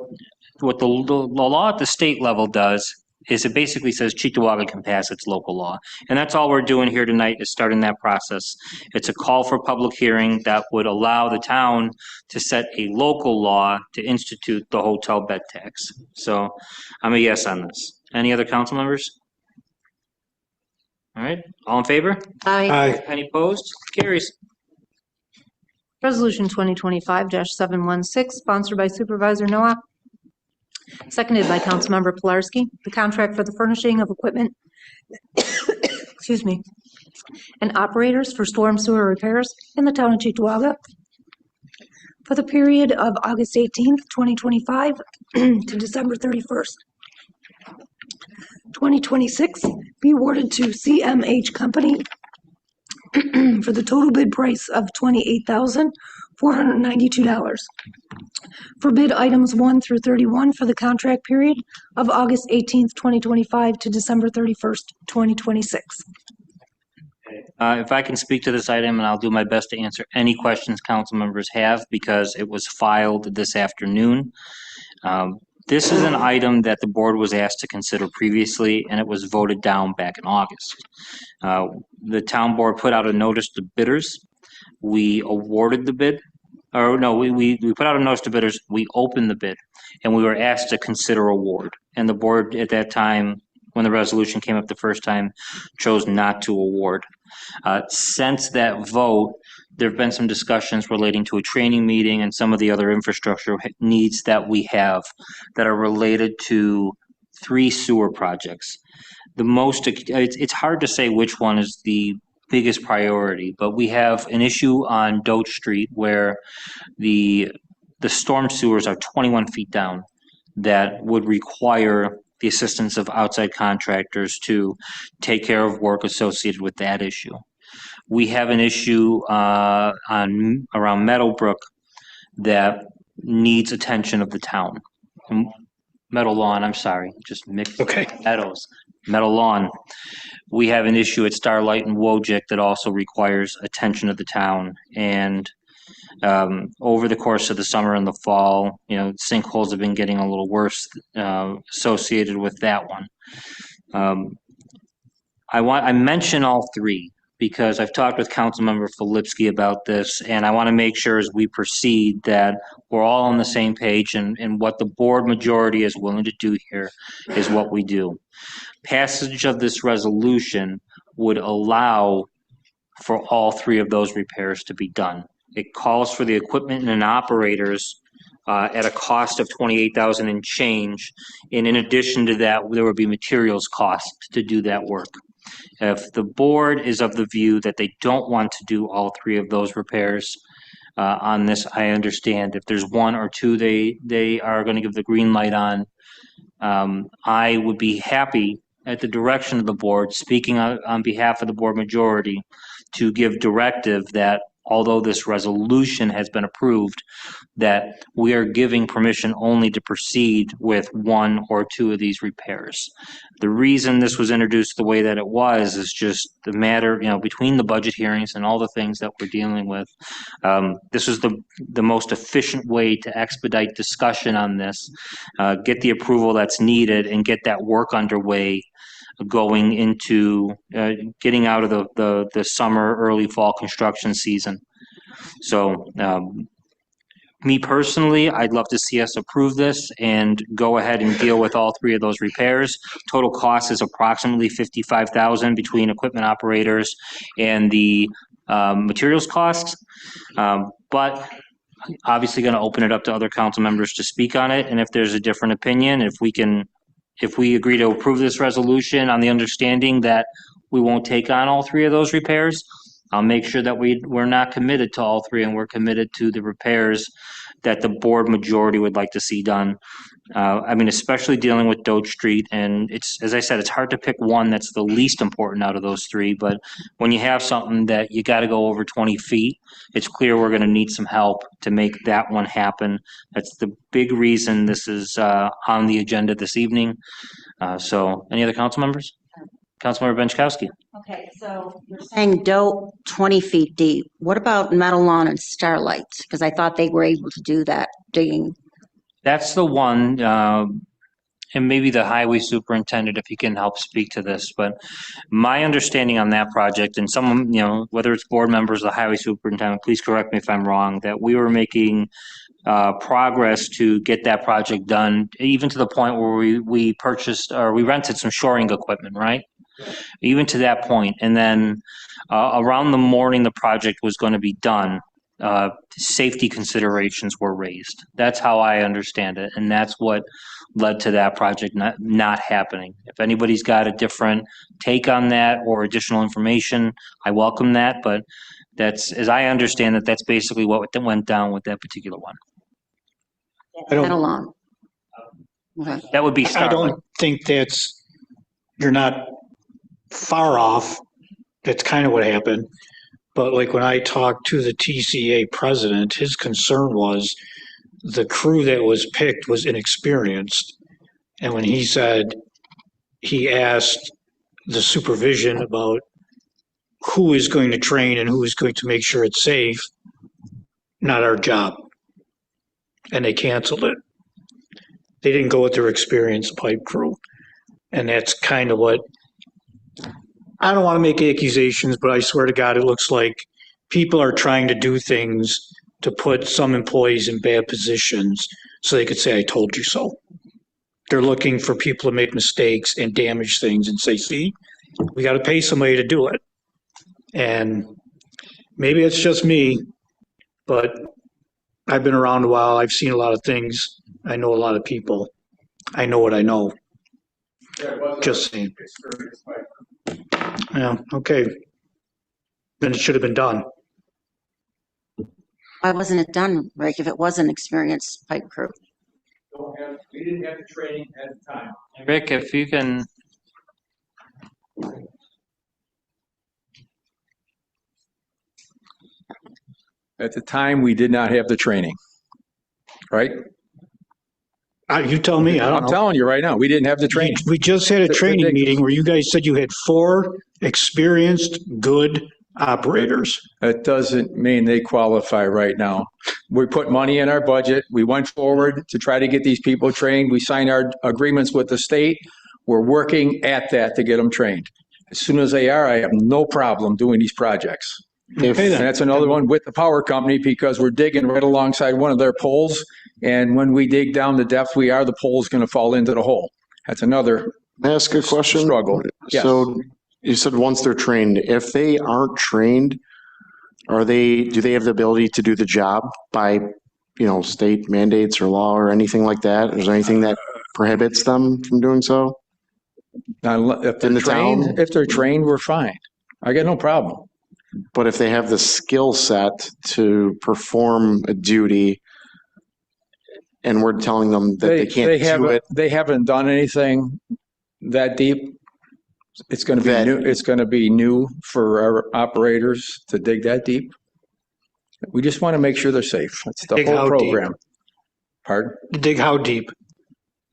the law at the state level does is it basically says Cheektowaga can pass its local law. And that's all we're doing here tonight, is starting that process. It's a call for public hearing that would allow the town to set a local law to institute the hotel bed tax. So I'm a yes on this. Any other council members? All right, all in favor? Aye. Any opposed? Carries. Resolution 2025-716, sponsored by Supervisor Nowak, seconded by Councilmember Pilarski. The contract for the furnishing of equipment, excuse me, and operators for storm sewer repairs in the town of Cheektowaga for the period of August 18th, 2025 to December 31st, 2026 be awarded to CMH Company for the total bid price of $28,492. For bid items 1 through 31 for the contract period of August 18th, 2025 to December 31st, 2026. If I can speak to this item, and I'll do my best to answer any questions council members have, because it was filed this afternoon. This is an item that the board was asked to consider previously, and it was voted down back in August. The town board put out a notice to bidders. We awarded the bid. Or no, we put out a notice to bidders, we opened the bid, and we were asked to consider award. And the board at that time, when the resolution came up the first time, chose not to award. Since that vote, there have been some discussions relating to a training meeting and some of the other infrastructure needs that we have that are related to 3 sewer projects. It's hard to say which one is the biggest priority, but we have an issue on Dote Street where the storm sewers are 21 feet down that would require the assistance of outside contractors to take care of work associated with that issue. We have an issue around Meadowbrook that needs attention of the town. Meadow Lawn, I'm sorry, just mixed Meadows. Meadow Lawn. We have an issue at Starlight and Wojcik that also requires attention of the town. And over the course of the summer and the fall, sinkholes have been getting a little worse associated with that one. I mention all 3 because I've talked with Councilmember Filipski about this, and I want to make sure as we proceed that we're all on the same page, and what the board majority is willing to do here is what we do. Passage of this resolution would allow for all three of those repairs to be done. It calls for the equipment and operators at a cost of $28,000 and change. And in addition to that, there would be materials costs to do that work. If the board is of the view that they don't want to do all three of those repairs on this, I understand. If there's one or two they are going to give the green light on, I would be happy at the direction of the board, speaking on behalf of the board majority, to give directive that although this resolution has been approved, that we are giving permission only to proceed with one or two of these repairs. The reason this was introduced the way that it was is just the matter, between the budget hearings and all the things that we're dealing with. This is the most efficient way to expedite discussion on this, get the approval that's needed, and get that work underway going into getting out of the summer, early fall construction season. So me personally, I'd love to see us approve this and go ahead and deal with all three of those repairs. Total cost is approximately $55,000 between equipment operators and the materials costs. But obviously going to open it up to other council members to speak on it. And if there's a different opinion, if we agree to approve this resolution on the understanding that we won't take on all three of those repairs, I'll make sure that we're not committed to all three, and we're committed to the repairs that the board majority would like to see done. Especially dealing with Doge Street, and it's, as I said, it's hard to pick one that's the least important out of those three, but when you have something that you got to go over 20 feet, it's clear we're going to need some help to make that one happen. That's the big reason this is on the agenda this evening. So any other council members? Councilmember Benchkowski. Okay, so you're saying Doe 20 feet deep. What about Meadow Lawn and Starlight? Because I thought they were able to do that digging. That's the one, and maybe the highway superintendent, if he can help speak to this, but my understanding on that project, and someone, whether it's board members or the highway superintendent, please correct me if I'm wrong, that we were making progress to get that project done, even to the point where we purchased, or we rented some shoring equipment, right? Even to that point. And then around the morning the project was going to be done, safety considerations were raised. That's how I understand it. And that's what led to that project not happening. If anybody's got a different take on that or additional information, I welcome that. But that's, as I understand it, that's basically what went down with that particular one. Meadow Lawn. Okay. That would be I don't think you're not far off. That's kind of what happened. But like when I talked to the TCA president, his concern was the crew that was picked was inexperienced. And when he said he asked the supervision about who is going to train and who is going to make sure it's safe, not our job. And they canceled it. They didn't go with their experienced pipe crew. And that's kind of what, I don't want to make accusations, but I swear to God, it looks like people are trying to do things to put some employees in bad positions so they could say, I told you so. They're looking for people to make mistakes and damage things and say, see, we got to pay somebody to do it. And maybe it's just me, but I've been around a while. I've seen a lot of things. I know a lot of people. I know what I know. Just saying. Yeah, okay. Then it should have been done. Why wasn't it done, Rick, if it was an experienced pipe crew? We didn't have the training at the time. Rick, if you can. At the time, we did not have the training, right? You tell me. I don't know. I'm telling you right now, we didn't have the training. We just had a training meeting where you guys said you had 4 experienced, good operators. That doesn't mean they qualify right now. We put money in our budget. We went forward to try to get these people trained. We signed our agreements with the state. We're working at that to get them trained. As soon as they are, I have no problem doing these projects. And that's another one with the power company because we're digging right alongside one of their poles. And when we dig down the depth we are, the pole's going to fall into the hole. That's another May I ask a question? struggle. Yes. So you said once they're trained, if they aren't trained, do they have the ability to do the job by, state mandates or law or anything like that? Is there anything that prohibits them from doing so? If they're trained, we're fine. I got no problem. But if they have the skill set to perform a duty and we're telling them that they can't do it. They haven't done anything that deep. It's going to be new. It's going to be new for our operators to dig that deep. We just want to make sure they're safe. That's the whole program. Pardon? Dig how deep?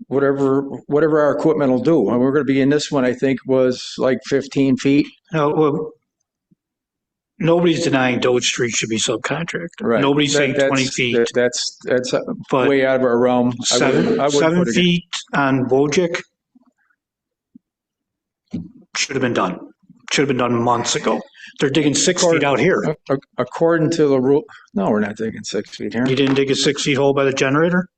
Whatever our equipment will do. And we're going to be in this one, I think, was like 15 feet. No, well, nobody's denying Dodge Street should be subcontracted. Right. Nobody's saying 20 feet. That's But way out of our realm. Seven feet on Wojcik should have been done. Should have been done months ago. They're digging 6 feet out here. According to the rule, no, we're not digging 6 feet here. You didn't dig a 6 feet hole by the generator?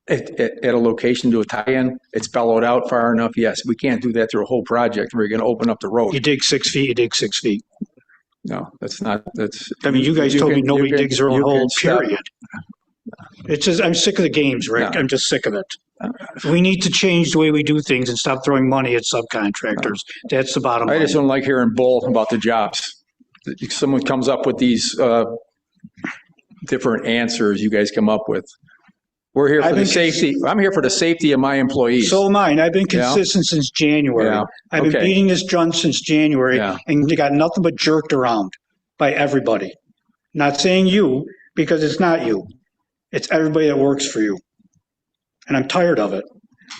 At a location to a tie-in, it's bellowed out far enough. Yes, we can't do that through a whole project. We're going to open up the road. You dig 6 feet, you dig 6 feet. No, that's not, that's. I mean, you guys told me nobody digs their own hole, period. It's just, I'm sick of the games, Rick. No. I'm just sick of it. We need to change the way we do things and stop throwing money at subcontractors. That's the bottom line. I just don't like hearing bull about the jobs. Someone comes up with these different answers you guys come up with. We're here for the safety. I'm here for the safety of my employees. So am I. And I've been consistent since January. Yeah. I've been beating this drum since January, Yeah. and they got nothing but jerked around by everybody. Not saying you, because it's not you. It's everybody that works for you. And I'm tired of it.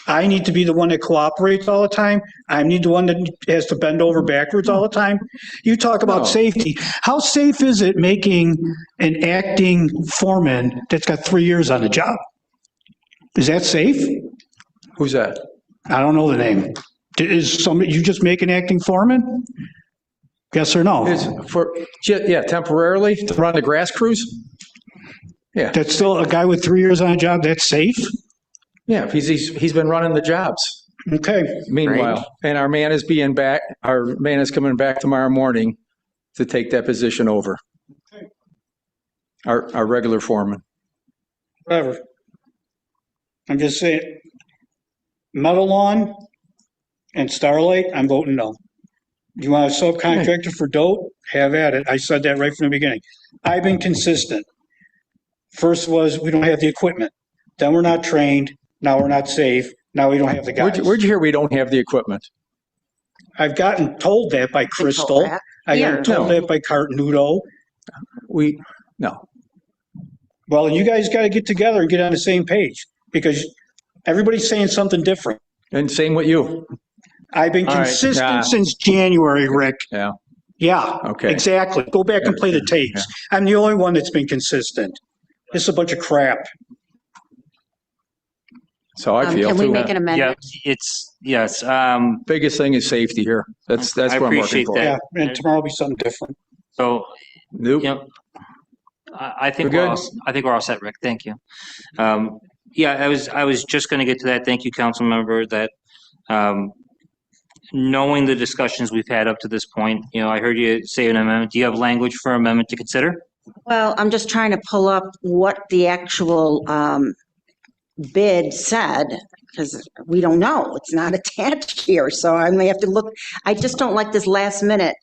I need to be the one that cooperates all the time. I need the one that has to bend over backwards all the time. You talk about safety. How safe is it making an acting foreman that's got 3 years on the job? Is that safe? Who's that? I don't know the name. Is somebody, you just make an acting foreman? Yes or no? Temporarily to run the grass crews. Yeah. That's still a guy with 3 years on a job, that's safe? Yeah, he's been running the jobs. Okay. Meanwhile, and our man is coming back tomorrow morning to take that position over. Our regular foreman. Whatever. I'm just saying, Meadow Lawn and Starlight, I'm voting no. You want a subcontractor for DOT? Have at it. I said that right from the beginning. I've been consistent. First was, we don't have the equipment. Then we're not trained. Now we're not safe. Now we don't have the guys. Where'd you hear we don't have the equipment? I've gotten told that by Crystal. I got told that by Cartenuto. No. Well, you guys got to get together and get on the same page because everybody's saying something different. And same with you. I've been consistent since January, Rick. Yeah. Yeah. Okay. Exactly. Go back and play the tapes. I'm the only one that's been consistent. This is a bunch of crap. So I feel. Can we make an amendment? Yeah, yes. Biggest thing is safety here. That's what I'm working for. Yeah, and tomorrow will be something different. So, nope. I think we're all set, Rick. Thank you. I was just going to get to that. Thank you, council member, that knowing the discussions we've had up to this point, I heard you say an amendment. Do you have language for amendment to consider? Well, I'm just trying to pull up what the actual bid said, because we don't know. It's not attached here, so I may have to look. I just don't like this last minute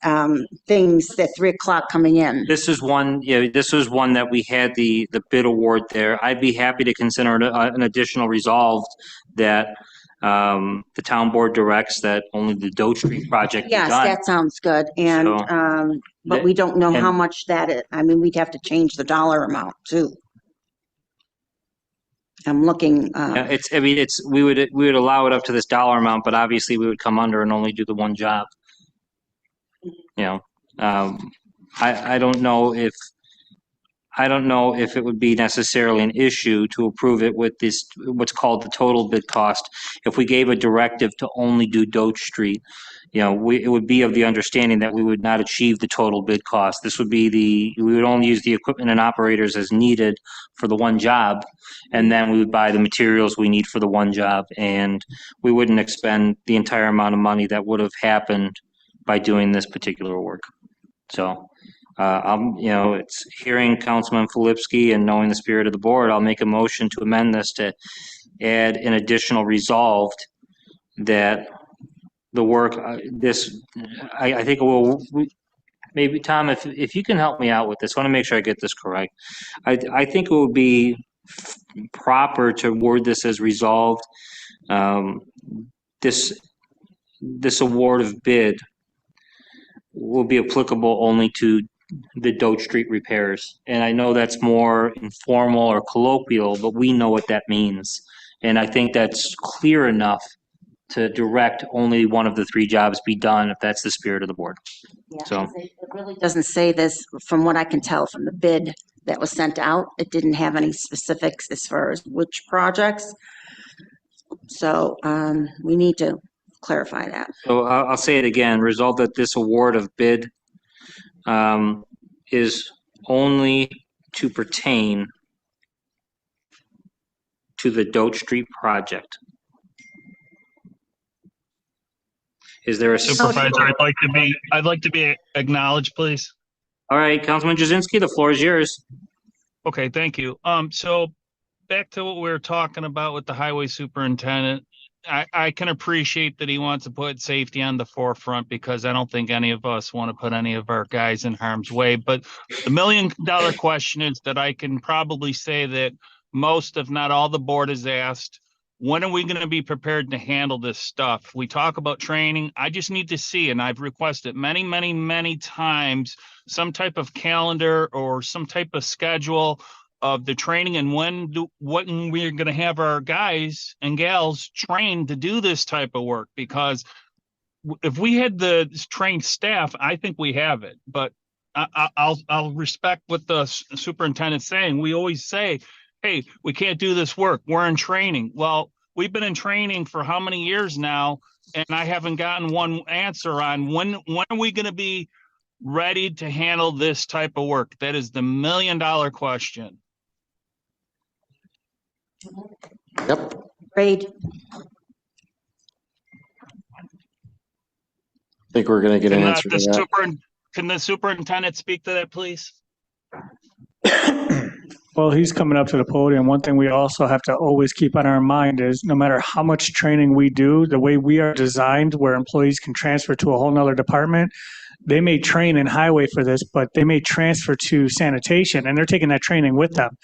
things at 3 o'clock coming in. This is one, this was one that we had the bid award there. I'd be happy to consider an additional resolve that the town board directs that only the Doe Street project be Yes, done. that sounds good. And, but we don't know how much that is. I mean, we'd have to change the dollar amount too. I'm looking. We would allow it up to this dollar amount, but obviously we would come under and only do the one job. I don't know if it would be necessarily an issue to approve it with this, what's called the total bid cost. If we gave a directive to only do Doe Street, it would be of the understanding that we would not achieve the total bid cost. This would be we would only use the equipment and operators as needed for the one job, and then we would buy the materials we need for the one job, and we wouldn't expend the entire amount of money that would have happened by doing this particular work. So, it's hearing Councilman Filipski and knowing the spirit of the board, I'll make a motion to amend this to add an additional resolved that the work, I think maybe Tom, if you can help me out with this, I want to make sure I get this correct. I think it would be proper to word this as resolved. This award of bid will be applicable only to the Doge Street repairs. And I know that's more informal or colloquial, but we know what that means. And I think that's clear enough to direct only one of the three jobs be done if that's the spirit of the board. Yeah, So it really doesn't say this, from what I can tell from the bid that was sent out. It didn't have any specifics as far as which projects. So we need to clarify that. So I'll say it again, resolve that this award of bid is only to pertain to the Doge Street project. Is there a Supervisor, I'd like to be acknowledged, please. All right, Councilman Jazinski, the floor is yours. Okay, thank you. So back to what we were talking about with the highway superintendent. I can appreciate that he wants to put safety on the forefront, because I don't think any of us want to put any of our guys in harm's way. But the $1 million question is that I can probably say that most, if not all, the board has asked, when are we going to be prepared to handle this stuff? We talk about training. I just need to see, and I've requested many, many, many times, some type of calendar or some type of schedule of the training and when we're going to have our guys and gals trained to do this type of work. Because if we had the trained staff, I think we have it. But I'll respect what the superintendent's saying. We always say, hey, we can't do this work. We're in training. Well, we've been in training for how many years now? And I haven't gotten one answer on when are we going to be ready to handle this type of work? That is the $1 million question. Yep. Great. I think we're going to get an answer to that. Can the superintendent speak to that, please? Well, he's coming up to the podium. One thing we also have to always keep on our mind is no matter how much training we do, the way we are designed where employees can transfer to a whole nother department, they may train in highway for this, but they may transfer to sanitation and they're taking that training with them.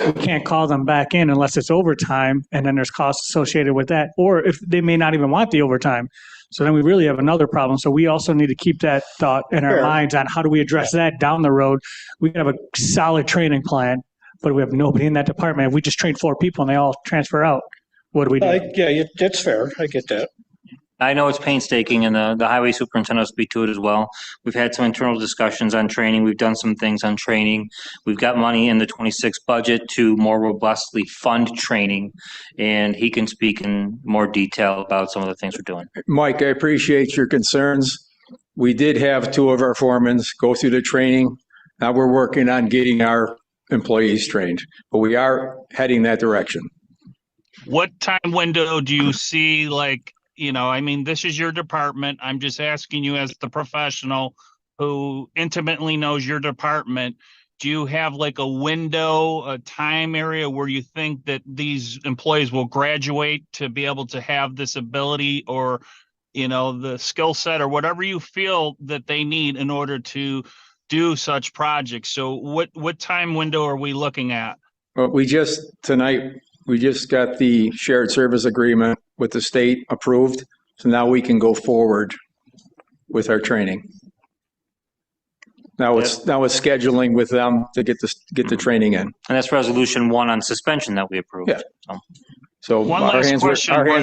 We can't call them back in unless it's overtime, and then there's costs associated with that. Or if they may not even want the overtime. So then we really have another problem. So we also need to keep that thought in our minds on how do we address that down the road. We can have a solid training plan, but we have nobody in that department. If we just train 4 people and they all transfer out, what do we do? Yeah, that's fair. I get that. I know it's painstaking, and the highway superintendent will speak to it as well. We've had some internal discussions on training. We've done some things on training. We've got money in the 26 budget to more robustly fund training, and he can speak in more detail about some of the things we're doing. Mike, I appreciate your concerns. We did have 2 of our foremen go through the training. Now we're working on getting our employees trained, but we are heading that direction. What time window do you see, like, I mean, this is your department. I'm just asking you as the professional who intimately knows your department. Do you have like a window, a time area where you think that these employees will graduate to be able to have this ability or, the skill set or whatever you feel that they need in order to do such projects? So what time window are we looking at? Well, we just got the shared service agreement with the state approved. So now we can go forward with our training. Now it's scheduling with them to get the training in. And that's resolution 1 on suspension that we approved. Yeah. So our hands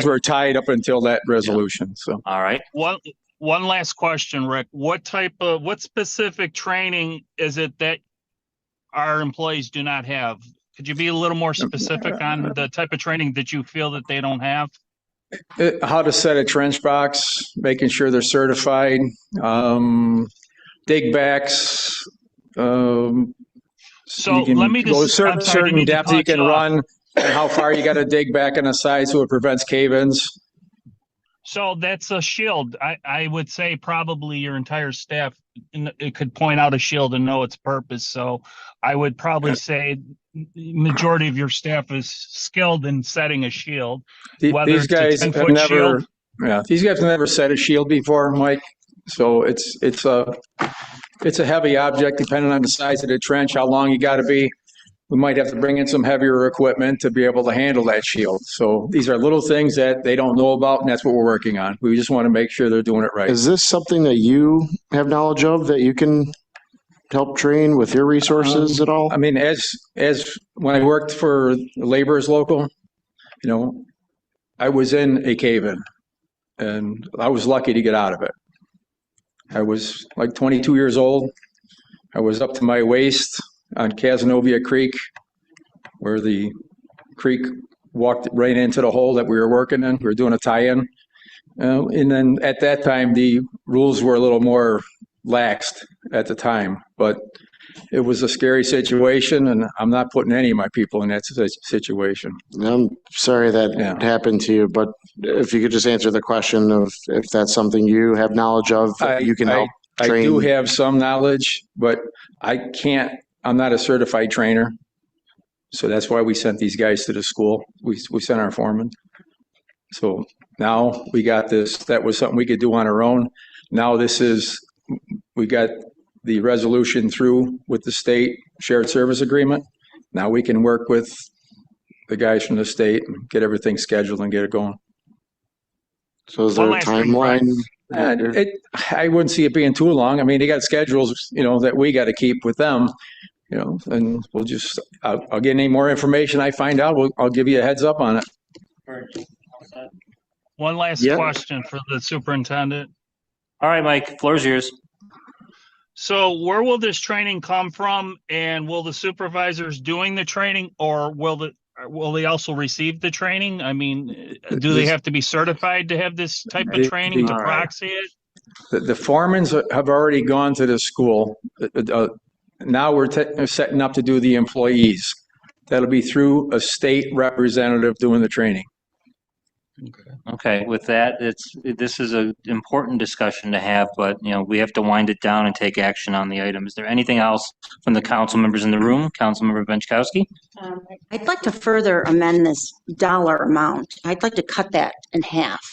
were tied up until that resolution. So all right. One last question, Rick. What specific training is it that our employees do not have? Could you be a little more specific on the type of training that you feel that they don't have? how to set a trench box, making sure they're certified, dig backs. So you can let me go just, I'm sorry, I didn't certain mean to depth you cut can you off. run, and how far you got to dig back on the side so it prevents cave-ins. So that's a shield. I would say probably your entire staff, it could point out a shield and know its purpose. So I would probably say majority of your staff is skilled in setting a shield. Whether These it's a guys have 10-foot never, shield. yeah, these guys have never set a shield before, Mike. So it's a heavy object depending on the size of the trench, how long you got to be. We might have to bring in some heavier equipment to be able to handle that shield. So these are little things that they don't know about, and that's what we're working on. We just want to make sure they're doing it right. Is this something that you have knowledge of that you can help train with your resources at all? I mean, as when I worked for Laborers Local, I was in a cave-in, and I was lucky to get out of it. I was like 22 years old. I was up to my waist on Cazenovia Creek, where the creek walked right into the hole that we were working in. We were doing a tie-in. And then at that time, the rules were a little more laxed at the time, but it was a scary situation, and I'm not putting any of my people in that situation. I'm sorry that happened to you, but if you could just answer the question of if that's something you have knowledge of, you can help train. I do have some knowledge, but I'm not a certified trainer. So that's why we sent these guys to the school. We sent our foreman. So now we got this. That was something we could do on our own. Now we got the resolution through with the state shared service agreement. Now we can work with the guys from the state and get everything scheduled and get it going. So is there a timeline? I wouldn't see it being too long. I mean, they got schedules, that we got to keep with them, and we'll just, I'll get any more information I find out. I'll give you a heads up on it. One last question for the superintendent. All right, Mike, floor's yours. So where will this training come from, and will the supervisors doing the training, or will they also receive the training? I mean, do they have to be certified to have this type of training to proxy it? The foremans have already gone to the school. Now we're setting up to do the employees. That'll be through a state representative doing the training. Okay, with that, this is an important discussion to have, but we have to wind it down and take action on the item. Is there anything else from the council members in the room? Councilmember Benchkowski? I'd like to further amend this dollar amount. I'd like to cut that in half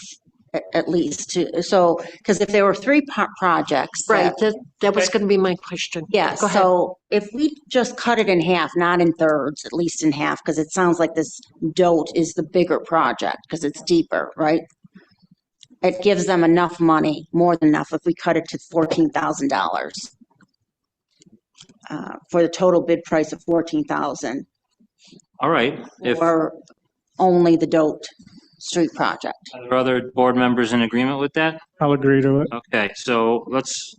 at least. Because if there were three projects. Right, that was going to be my question. Yeah, Go ahead. so if we just cut it in half, not in thirds, at least in half, because it sounds like this DOTE is the bigger project because it's deeper, right? It gives them enough money, more than enough, if we cut it to $14,000 for the total bid price of $14,000. All right. Or only the DOTE street project. Are there other board members in agreement with that? I'll agree to it. Okay, so let's,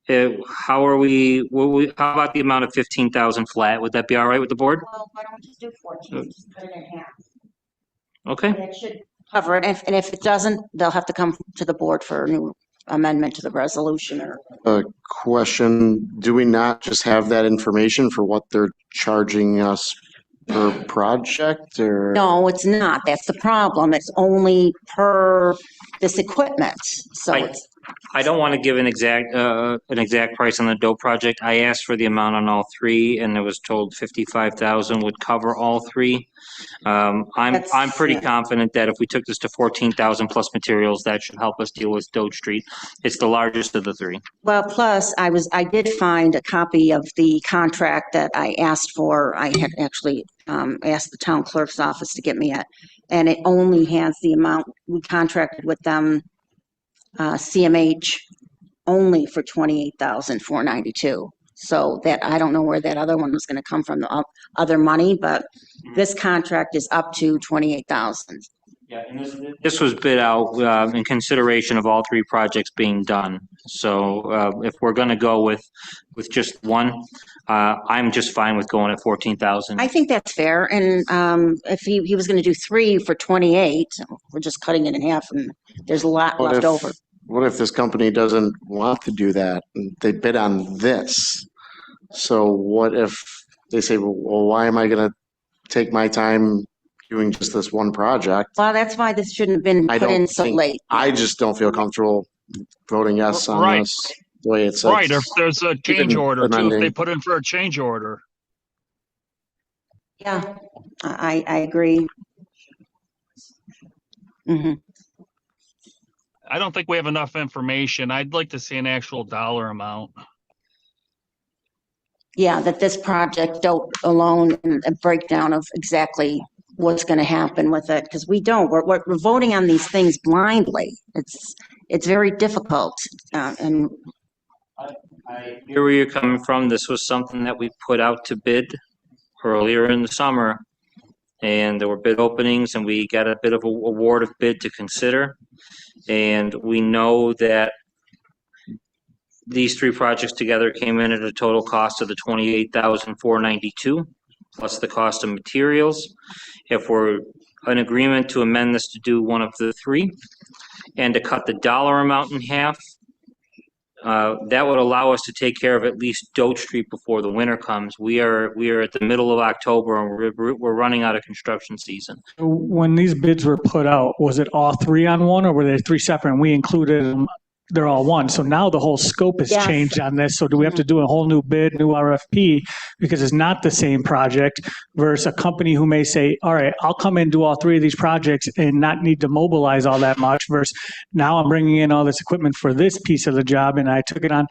how about the amount of 15,000 flat? Would that be all right with the board? Well, why don't we just do 14, just cut it in half. Okay. That should cover it, and if it doesn't, they'll have to come to the board for a new amendment to the resolution or. A question, do we not just have that information for what they're charging us per project, or? No, it's not. That's the problem. It's only per this equipment. So I don't want to give an exact price on the DOTE project. I asked for the amount on all three, and I was told 55,000 would cover all three. I'm pretty confident that if we took this to 14,000 plus materials, that should help us deal with DOTE Street. It's the largest of the three. Well, plus I did find a copy of the contract that I asked for. I had actually asked the town clerk's office to get me it, and it only has the amount we contracted with them, CMH, only for $28,492. So that I don't know where that other one was going to come from, the other money, but this contract is up to $28,000. Yeah, and This was bid out in consideration of all three projects being done. So if we're going to go with just one, I'm just fine with going at 14,000. I think that's fair. And if he was going to do 3 for 28, we're just cutting it in half and there's a lot left over. What if this company doesn't want to do that? They bid on this. So what if they say, well, why am I going to take my time doing just this one project? Well, that's why this shouldn't have been put in so late. I just don't feel comfortable voting yes on Right. this, the way it's. Right, if there's a change order too, if amending. they put in for a change order. Yeah, I agree. Mm-hmm. I don't think we have enough information. I'd like to see an actual dollar amount. Yeah, that this project alone and a breakdown of exactly what's going to happen with it, because we don't. We're voting on these things blindly. It's very difficult, and I hear where you're coming from. This was something that we put out to bid earlier in the summer, and there were bid openings, and we got a bit of a award of bid to consider. And we know that these three projects together came in at a total cost of the $28,492 plus the cost of materials. If we're in agreement to amend this to do one of the three and to cut the dollar amount in half, that would allow us to take care of at least Dote Street before the winter comes. We are at the middle of October and we're running out of construction season. When these bids were put out, was it all three on one or were they three separate and we included them? They're all one. So now the whole scope has Yes. changed on this. So do we have to do a whole new bid, new RFP because it's not the same project versus a company who may say, all right, I'll come in and do all three of these projects and not need to mobilize all that much versus now I'm bringing in all this equipment for this piece of the job and I took it on.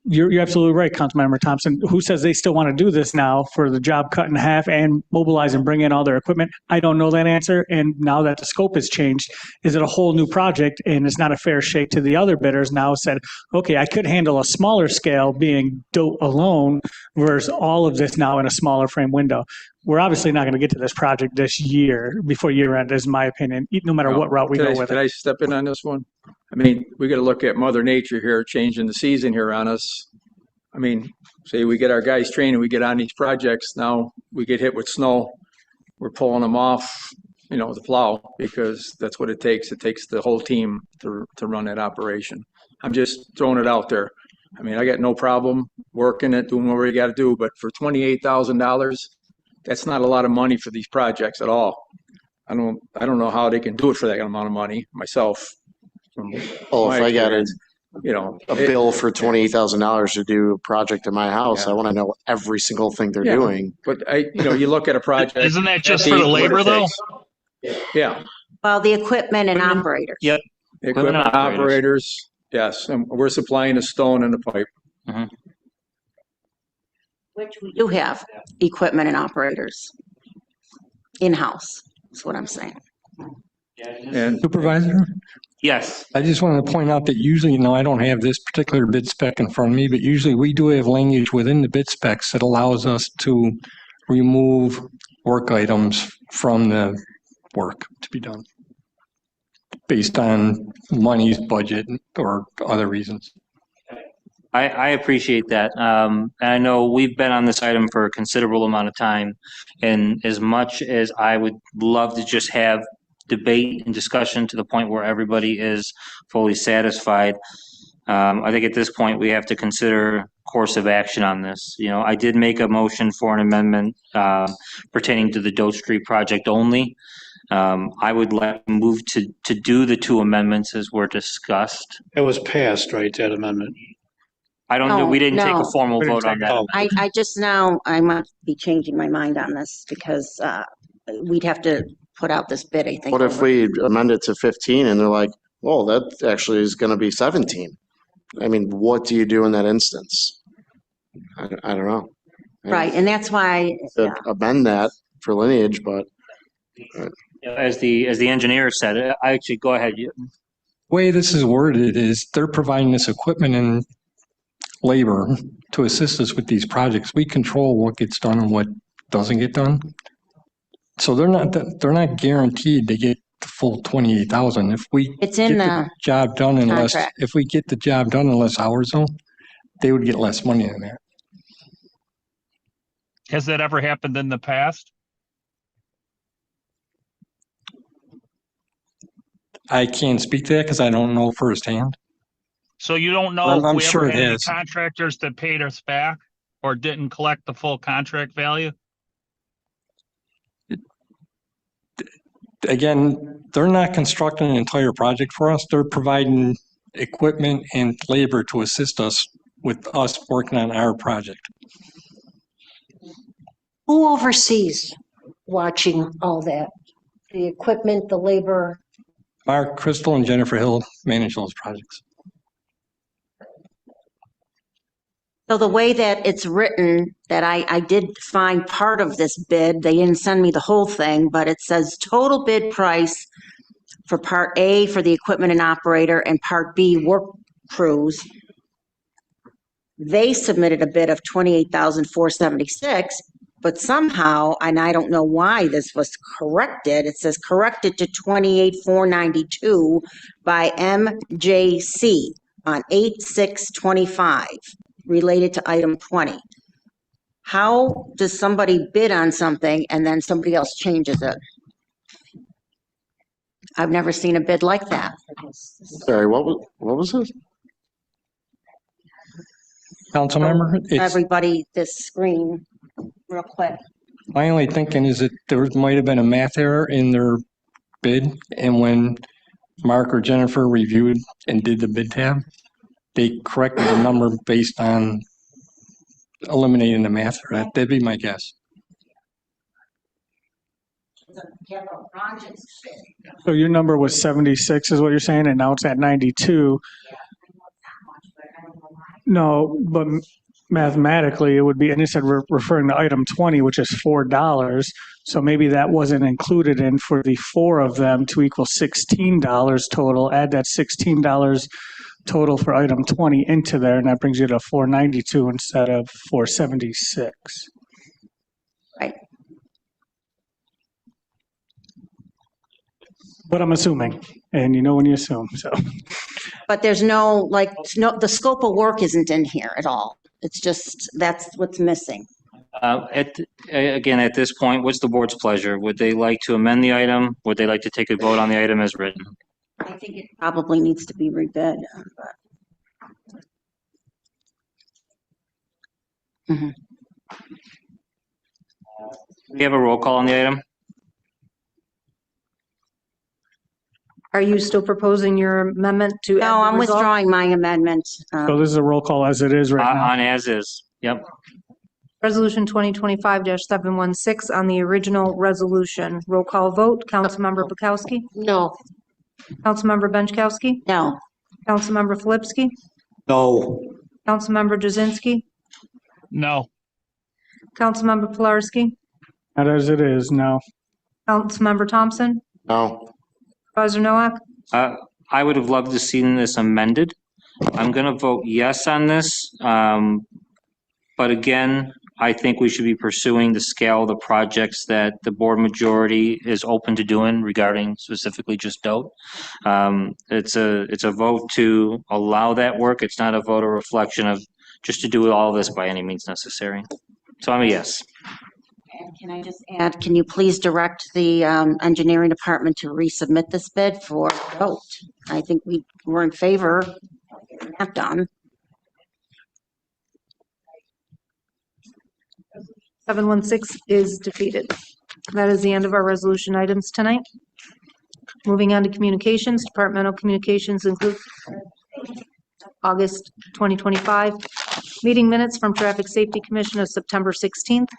You're absolutely right, Councilmember Thompson. Who says they still want to do this now for the job cut in half and mobilize and bring in all their equipment? I don't know that answer. And now that the scope has changed, is it a whole new project and it's not a fair shake to the other bidders now said, okay, I could handle a smaller scale being Dote alone versus all of this now in a smaller frame window. We're obviously not going to get to this project this year before year end, is my opinion, no matter what route we go with Can it. I step in on this one? I mean, we got to look at Mother Nature here, changing the season here on us. I mean, say we get our guys trained and we get on these projects, now we get hit with snow. We're pulling them off, the plow, because that's what it takes. It takes the whole team to run that operation. I'm just throwing it out there. I mean, I got no problem working it, doing what we got to do, but for $28,000, that's not a lot of money for these projects at all. I don't know how they can do it for that amount of money myself. Oh, if I got a it- bill for $28,000 to do a project in my house, I want to know every single thing they're Yeah. doing. But you look at a project. Isn't that just for the labor though? Yeah. well, the equipment and operators. Yep. Equipment operators, yes, and we're supplying the stone and the pipe. Which we do have equipment and operators in-house, is what I'm saying. And Supervisor? Yes. I just wanted to point out that usually, I don't have this particular bid spec in front of me, but usually we do have language within the bid specs that allows us to remove work items from the work to be done based on money's budget or other reasons. I appreciate that. And I know we've been on this item for a considerable amount of time. And as much as I would love to just have debate and discussion to the point where everybody is fully satisfied, I think at this point we have to consider course of action on this. I did make a motion for an amendment pertaining to the Dote Street project only. I would like to move to do the two amendments as were discussed. It was passed, right, that amendment? I don't know, we didn't take a No. formal vote on that. I just now, I might be changing my mind on this because we'd have to put out this bid, I think. What if we amend it to 15 and they're like, well, that actually is going to be 17? I mean, what do you do in that instance? I don't know. Right, and that's why, To amend that for lineage, but. As the engineer said, I actually, go ahead. The way this is worded is they're providing this equipment and labor to assist us with these projects. We control what gets done and what doesn't get done. So they're not guaranteed to get the full 28,000. If we It's in get the job done in less, contract. if we get the job done in less hours though, they would get less money than that. Has that ever happened in the past? I can't speak to that because I don't know firsthand. So you don't know I'm if we sure ever it had any is. contractors that paid us back or didn't collect the full contract value? Again, they're not constructing an entire project for us. They're providing equipment and labor to assist us with us working on our project. Who oversees watching all that? The equipment, the labor? Mark, Crystal, and Jennifer Hill manage those projects. So the way that it's written, that I did find part of this bid, they didn't send me the whole thing, but it says total bid price for part A for the equipment and operator and part B work crews. They submitted a bid of $28,476, but somehow, and I don't know why this was corrected, it says corrected to $28,492 by MJC on 8/6/25. Related to item 20. How does somebody bid on something and then somebody else changes it? I've never seen a bid like that. Sorry, what was this? Council member, Everybody, this screen, real quick. my only thinking is that there might have been a math error in their bid, and when Mark or Jennifer reviewed and did the bid tab, they corrected the number based on eliminating the math error. That'd be my guess. So your number was 76 is what you're saying, and now it's at 92. No, but mathematically it would be, and it said referring to item 20, which is $4. So maybe that wasn't included in for the four of them to equal $16 total. Add that $16 total for item 20 into there, and that brings you to 492 instead of 476. Right. But I'm assuming, and you know when you assume, so. But there's no, the scope of work isn't in here at all. It's just, that's what's missing. Again, at this point, what's the board's pleasure? Would they like to amend the item? Would they like to take a vote on the item as written? I think it probably needs to be rebid. We have a roll call on the item? Are you still proposing your amendment to? No, I'm withdrawing my amendment. So this is a roll call as it is right now. On as is, yep. Resolution 2025-716 on the original resolution. Roll call vote. Councilmember Bukowski? No. Councilmember Benchkowski? No. Councilmember Filipski? No. Councilmember Jazinski? No. Councilmember Pilarski? Not as it is, no. Councilmember Thompson? No. Supervisor Noack? I would have loved to seen this amended. I'm going to vote yes on this. But again, I think we should be pursuing the scale of the projects that the board majority is open to doing regarding specifically just DOTE. It's a vote to allow that work. It's not a vote or reflection of just to do all this by any means necessary. So I'm a yes. And can I just add, can you please direct the engineering department to resubmit this bid for vote? I think we were in favor of getting that done. 716 is defeated. That is the end of our resolution items tonight. Moving on to communications, departmental communications include August 2025, meeting minutes from Traffic Safety Commission of September 16th,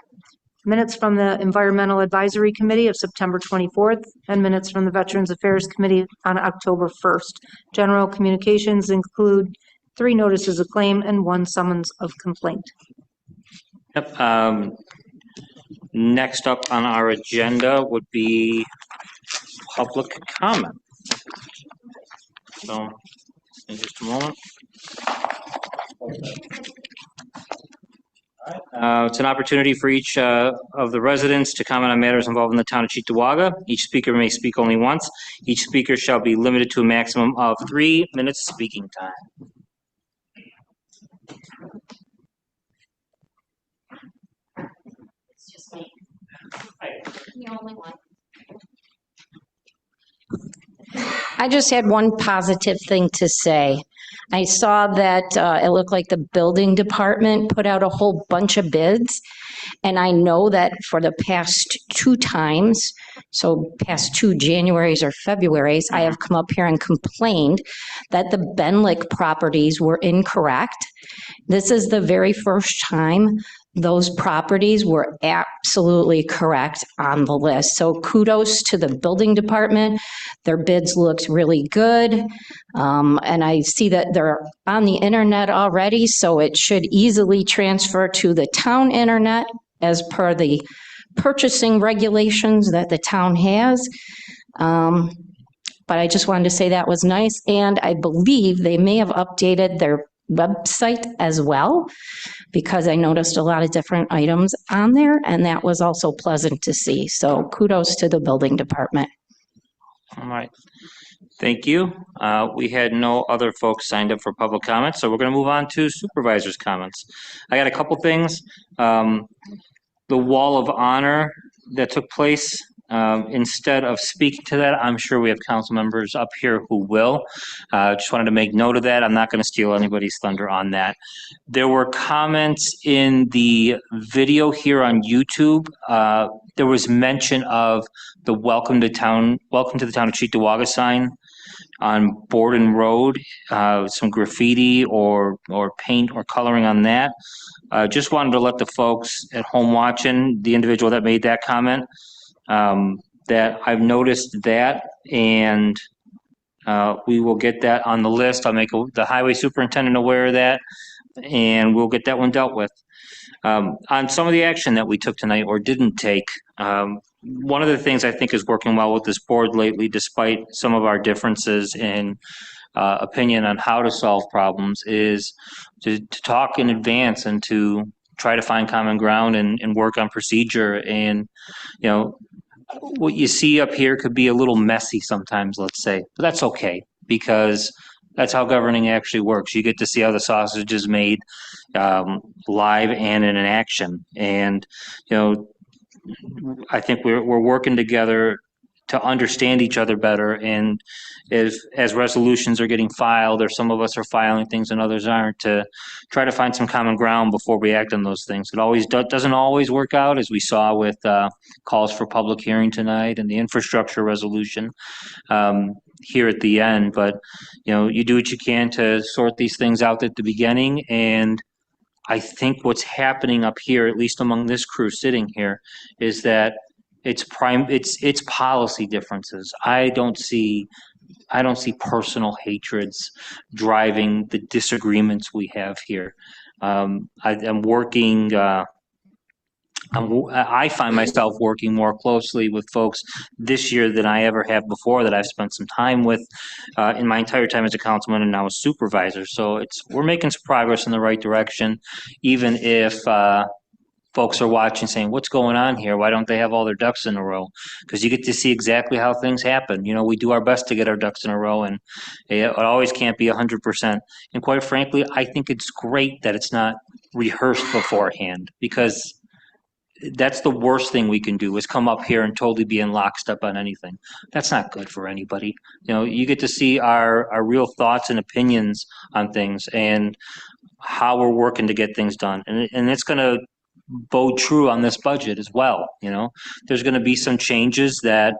minutes from the Environmental Advisory Committee of September 24th, and minutes from the Veterans Affairs Committee on October 1st. General communications include 3 notices of claim and 1 summons of complaint. Yep. Next up on our agenda would be public comment. So, in just a moment. It's an opportunity for each of the residents to comment on matters involving the town of Cheektowaga. Each speaker may speak only once. Each speaker shall be limited to a maximum of 3 minutes speaking time. It's just me. The only one. I just had one positive thing to say. I saw that it looked like the building department put out a whole bunch of bids. And I know that for the past 2 times, so past 2 Januaries or Februarys, I have come up here and complained that the Benlick properties were incorrect. This is the very first time those properties were absolutely correct on the list. So kudos to the building department. Their bids looked really good. And I see that they're on the internet already, so it should easily transfer to the town internet as per the purchasing regulations that the town has. But I just wanted to say that was nice. And I believe they may have updated their website as well, because I noticed a lot of different items on there, and that was also pleasant to see. So kudos to the building department. All right. Thank you. We had no other folks signed up for public comments, so we're going to move on to supervisors' comments. I got a couple things. The wall of honor that took place, instead of speaking to that, I'm sure we have council members up here who will. Just wanted to make note of that. I'm not going to steal anybody's thunder on that. There were comments in the video here on YouTube. There was mention of the welcome to the town of Cheektowaga sign on Borden Road, some graffiti or paint or coloring on that. Just wanted to let the folks at home watching, the individual that made that comment, that I've noticed that, and we will get that on the list. I'll make the highway superintendent aware of that, and we'll get that one dealt with. On some of the action that we took tonight or didn't take, one of the things I think is working well with this board lately, despite some of our differences in opinion on how to solve problems, is to talk in advance and to try to find common ground and work on procedure. And, you know, what you see up here could be a little messy sometimes, let's say, but that's okay, because that's how governing actually works. You get to see how the sausage is made live and in action. And, you know, I think we're working together to understand each other better. And as resolutions are getting filed, or some of us are filing things and others aren't, to try to find some common ground before we act on those things. It always doesn't always work out, as we saw with calls for public hearing tonight and the infrastructure resolution here at the end. But, you know, you do what you can to sort these things out at the beginning. And I think what's happening up here, at least among this crew sitting here, is that it's policy differences. I don't see personal hatreds driving the disagreements we have here. I'm working. I find myself working more closely with folks this year than I ever have before, that I've spent some time with in my entire time as a councilman and now a supervisor. So we're making some progress in the right direction, even if folks are watching saying, what's going on here? Why don't they have all their ducks in a row? Because you get to see exactly how things happen. You know, we do our best to get our ducks in a row, and it always can't be 100%. And quite frankly, I think it's great that it's not rehearsed beforehand, because that's the worst thing we can do, is come up here and totally be in lockstep on anything. That's not good for anybody. You know, you get to see our real thoughts and opinions on things and how we're working to get things done. And it's going to bode true on this budget as well. You know, there's going to be some changes that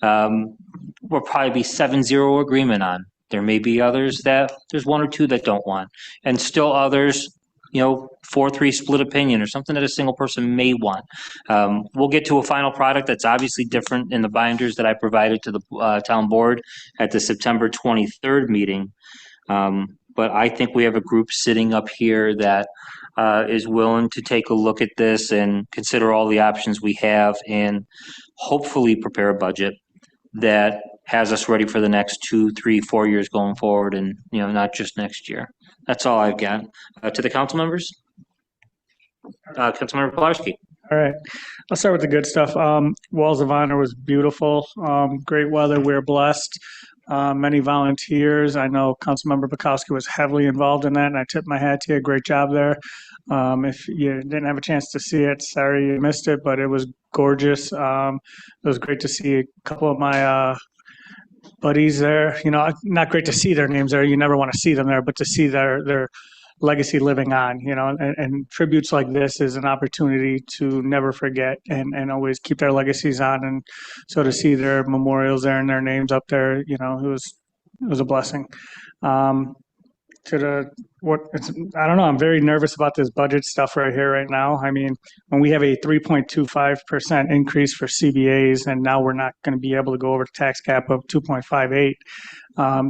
we'll probably be 7-0 agreement on. There may be others that there's 1 or 2 that don't want, and still others, you know, 4-3 split opinion, or something that a single person may want. We'll get to a final product that's obviously different in the binders that I provided to the town board at the September 23rd meeting. But I think we have a group sitting up here that is willing to take a look at this and consider all the options we have, and hopefully prepare a budget that has us ready for the next 2, 3, 4 years going forward, and, you know, not just next year. That's all I've got. To the council members? Councilmember Pilarski. All right. I'll start with the good stuff. Walls of Honor was beautiful. Great weather. We're blessed. Many volunteers. I know Councilmember Bukowski was heavily involved in that, and I tip my hat to you. Great job there. If you didn't have a chance to see it, sorry you missed it, but it was gorgeous. It was great to see a couple of my buddies there. You know, not great to see their names there. You never want to see them there, but to see their legacy living on, you know, and tributes like this is an opportunity to never forget and always keep their legacies on. And so to see their memorials there and their names up there, you know, it was a blessing. I don't know, I'm very nervous about this budget stuff right here right now. I mean, when we have a 3.25% increase for CBAs and now we're not going to be able to go over the tax cap of 2.58,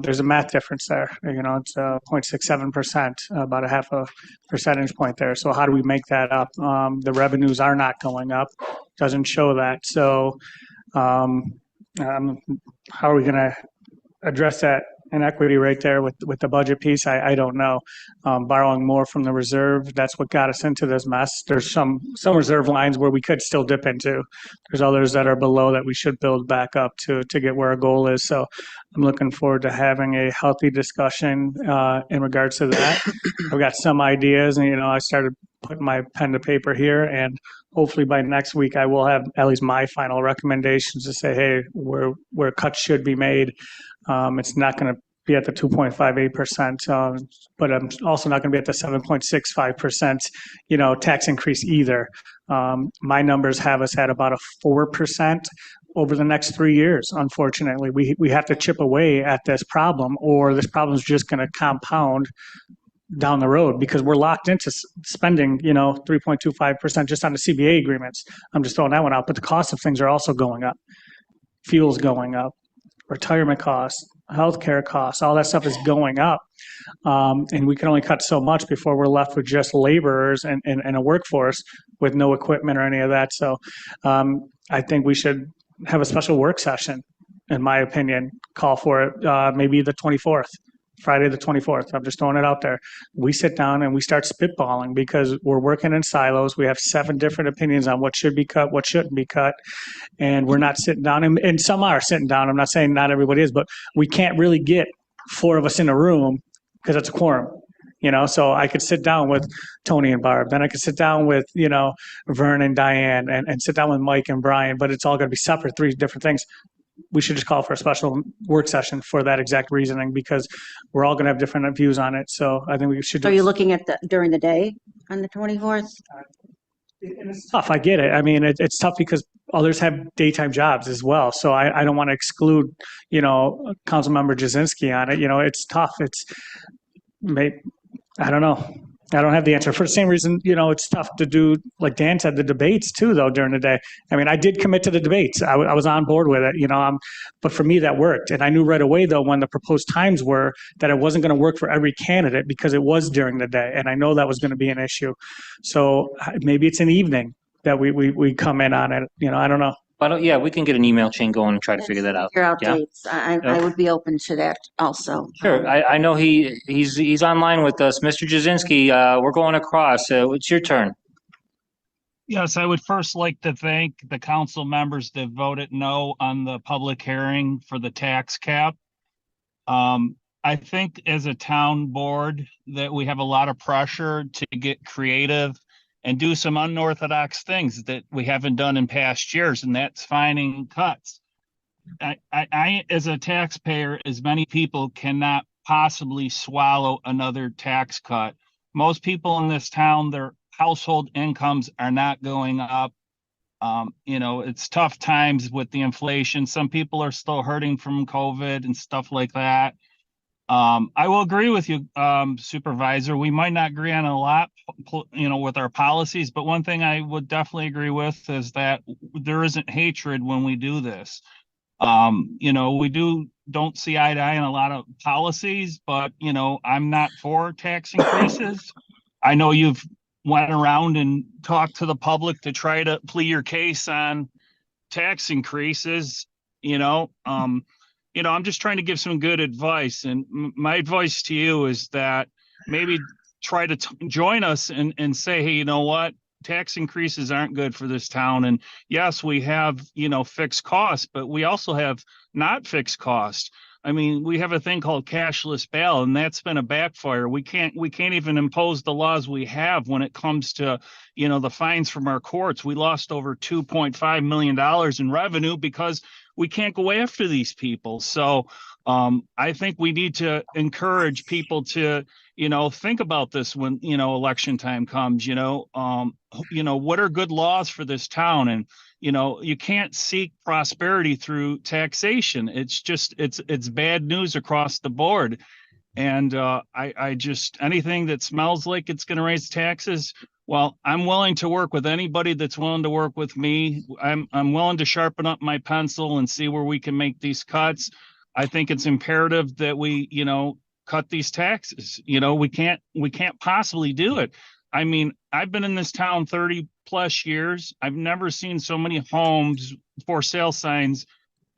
there's a math difference there. You know, it's 0.67%, about a half a percentage point there. So how do we make that up? The revenues are not going up, doesn't show that. So how are we going to address that inequity right there with the budget piece? I don't know. Borrowing more from the reserve, that's what got us into this mess. There's some reserve lines where we could still dip into. There's others that are below that we should build back up to get where our goal is. So I'm looking forward to having a healthy discussion in regards to that. I've got some ideas, and, you know, I started putting my pen to paper here, and hopefully by next week I will have at least my final recommendations to say, hey, where cuts should be made. It's not going to be at the 2.58%, but I'm also not going to be at the 7.65%, you know, tax increase either. My numbers have us at about a 4% over the next 3 years. Unfortunately, we have to chip away at this problem, or this problem is just going to compound down the road because we're locked into spending, you know, 3.25% just on the CBA agreements. I'm just throwing that one out, but the cost of things are also going up. Fuel's going up, retirement costs, healthcare costs, all that stuff is going up. And we can only cut so much before we're left with just laborers and a workforce with no equipment or any of that. So I think we should have a special work session, in my opinion, call for it, maybe the 24th. Friday the 24th. I'm just throwing it out there. We sit down and we start spitballing because we're working in silos. We have 7 different opinions on what should be cut, what shouldn't be cut. And we're not sitting down, and some are sitting down. I'm not saying not everybody is, but we can't really get 4 of us in a room because it's a quorum. You know, so I could sit down with Tony and Barb, then I could sit down with, you know, Vern and Diane, and sit down with Mike and Brian, but it's all going to be separate, 3 different things. We should just call for a special work session for that exact reasoning because we're all going to have different views on it. So I think we should. So you're looking at during the day on the 24th? It's tough. I get it. I mean, it's tough because others have daytime jobs as well. So I don't want to exclude, you know, Councilmember Jasinski on it. You know, it's tough. I don't know. I don't have the answer. For the same reason, you know, it's tough to do, like Dan said, the debates too, though, during the day. I mean, I did commit to the debates. I was on board with it, you know, but for me, that worked. And I knew right away, though, when the proposed times were that it wasn't going to work for every candidate because it was during the day. And I know that was going to be an issue. So maybe it's an evening that we come in on it. You know, I don't know. Yeah, we can get an email chain going and try to figure that out. Figure out Yeah. dates. I would be open to that also. Sure. I know he's online with us. Mr. Jasinski, we're going across. It's your turn. Yes, I would first like to thank the council members that voted no on the public hearing for the tax cap. I think as a town board that we have a lot of pressure to get creative and do some unorthodox things that we haven't done in past years, and that's finding cuts. I, as a taxpayer, as many people, cannot possibly swallow another tax cut. Most people in this town, their household incomes are not going up. You know, it's tough times with the inflation. Some people are still hurting from COVID and stuff like that. I will agree with you, Supervisor. We might not agree on a lot, you know, with our policies, but one thing I would definitely agree with is that there isn't hatred when we do this. You know, we don't see eye to eye on a lot of policies, but, you know, I'm not for tax increases. I know you've went around and talked to the public to try to plead your case on tax increases, you know. You know, I'm just trying to give some good advice. And my advice to you is that maybe try to join us and say, hey, you know what? tax increases aren't good for this town. And yes, we have, fixed costs, but we also have not fixed costs. I mean, we have a thing called cashless bail, and that's been a backfire. We can't even impose the laws we have when it comes to, the fines from our courts. We lost over $2.5 million in revenue because we can't go after these people. So I think we need to encourage people to, think about this when, election time comes, what are good laws for this town? And, you can't seek prosperity through taxation. It's just, it's bad news across the board. And I just, anything that smells like it's going to raise taxes, well, I'm willing to work with anybody that's willing to work with me. I'm willing to sharpen up my pencil and see where we can make these cuts. I think it's imperative that we, cut these taxes. We can't possibly do it. I mean, I've been in this town 30 plus years. I've never seen so many homes for sale signs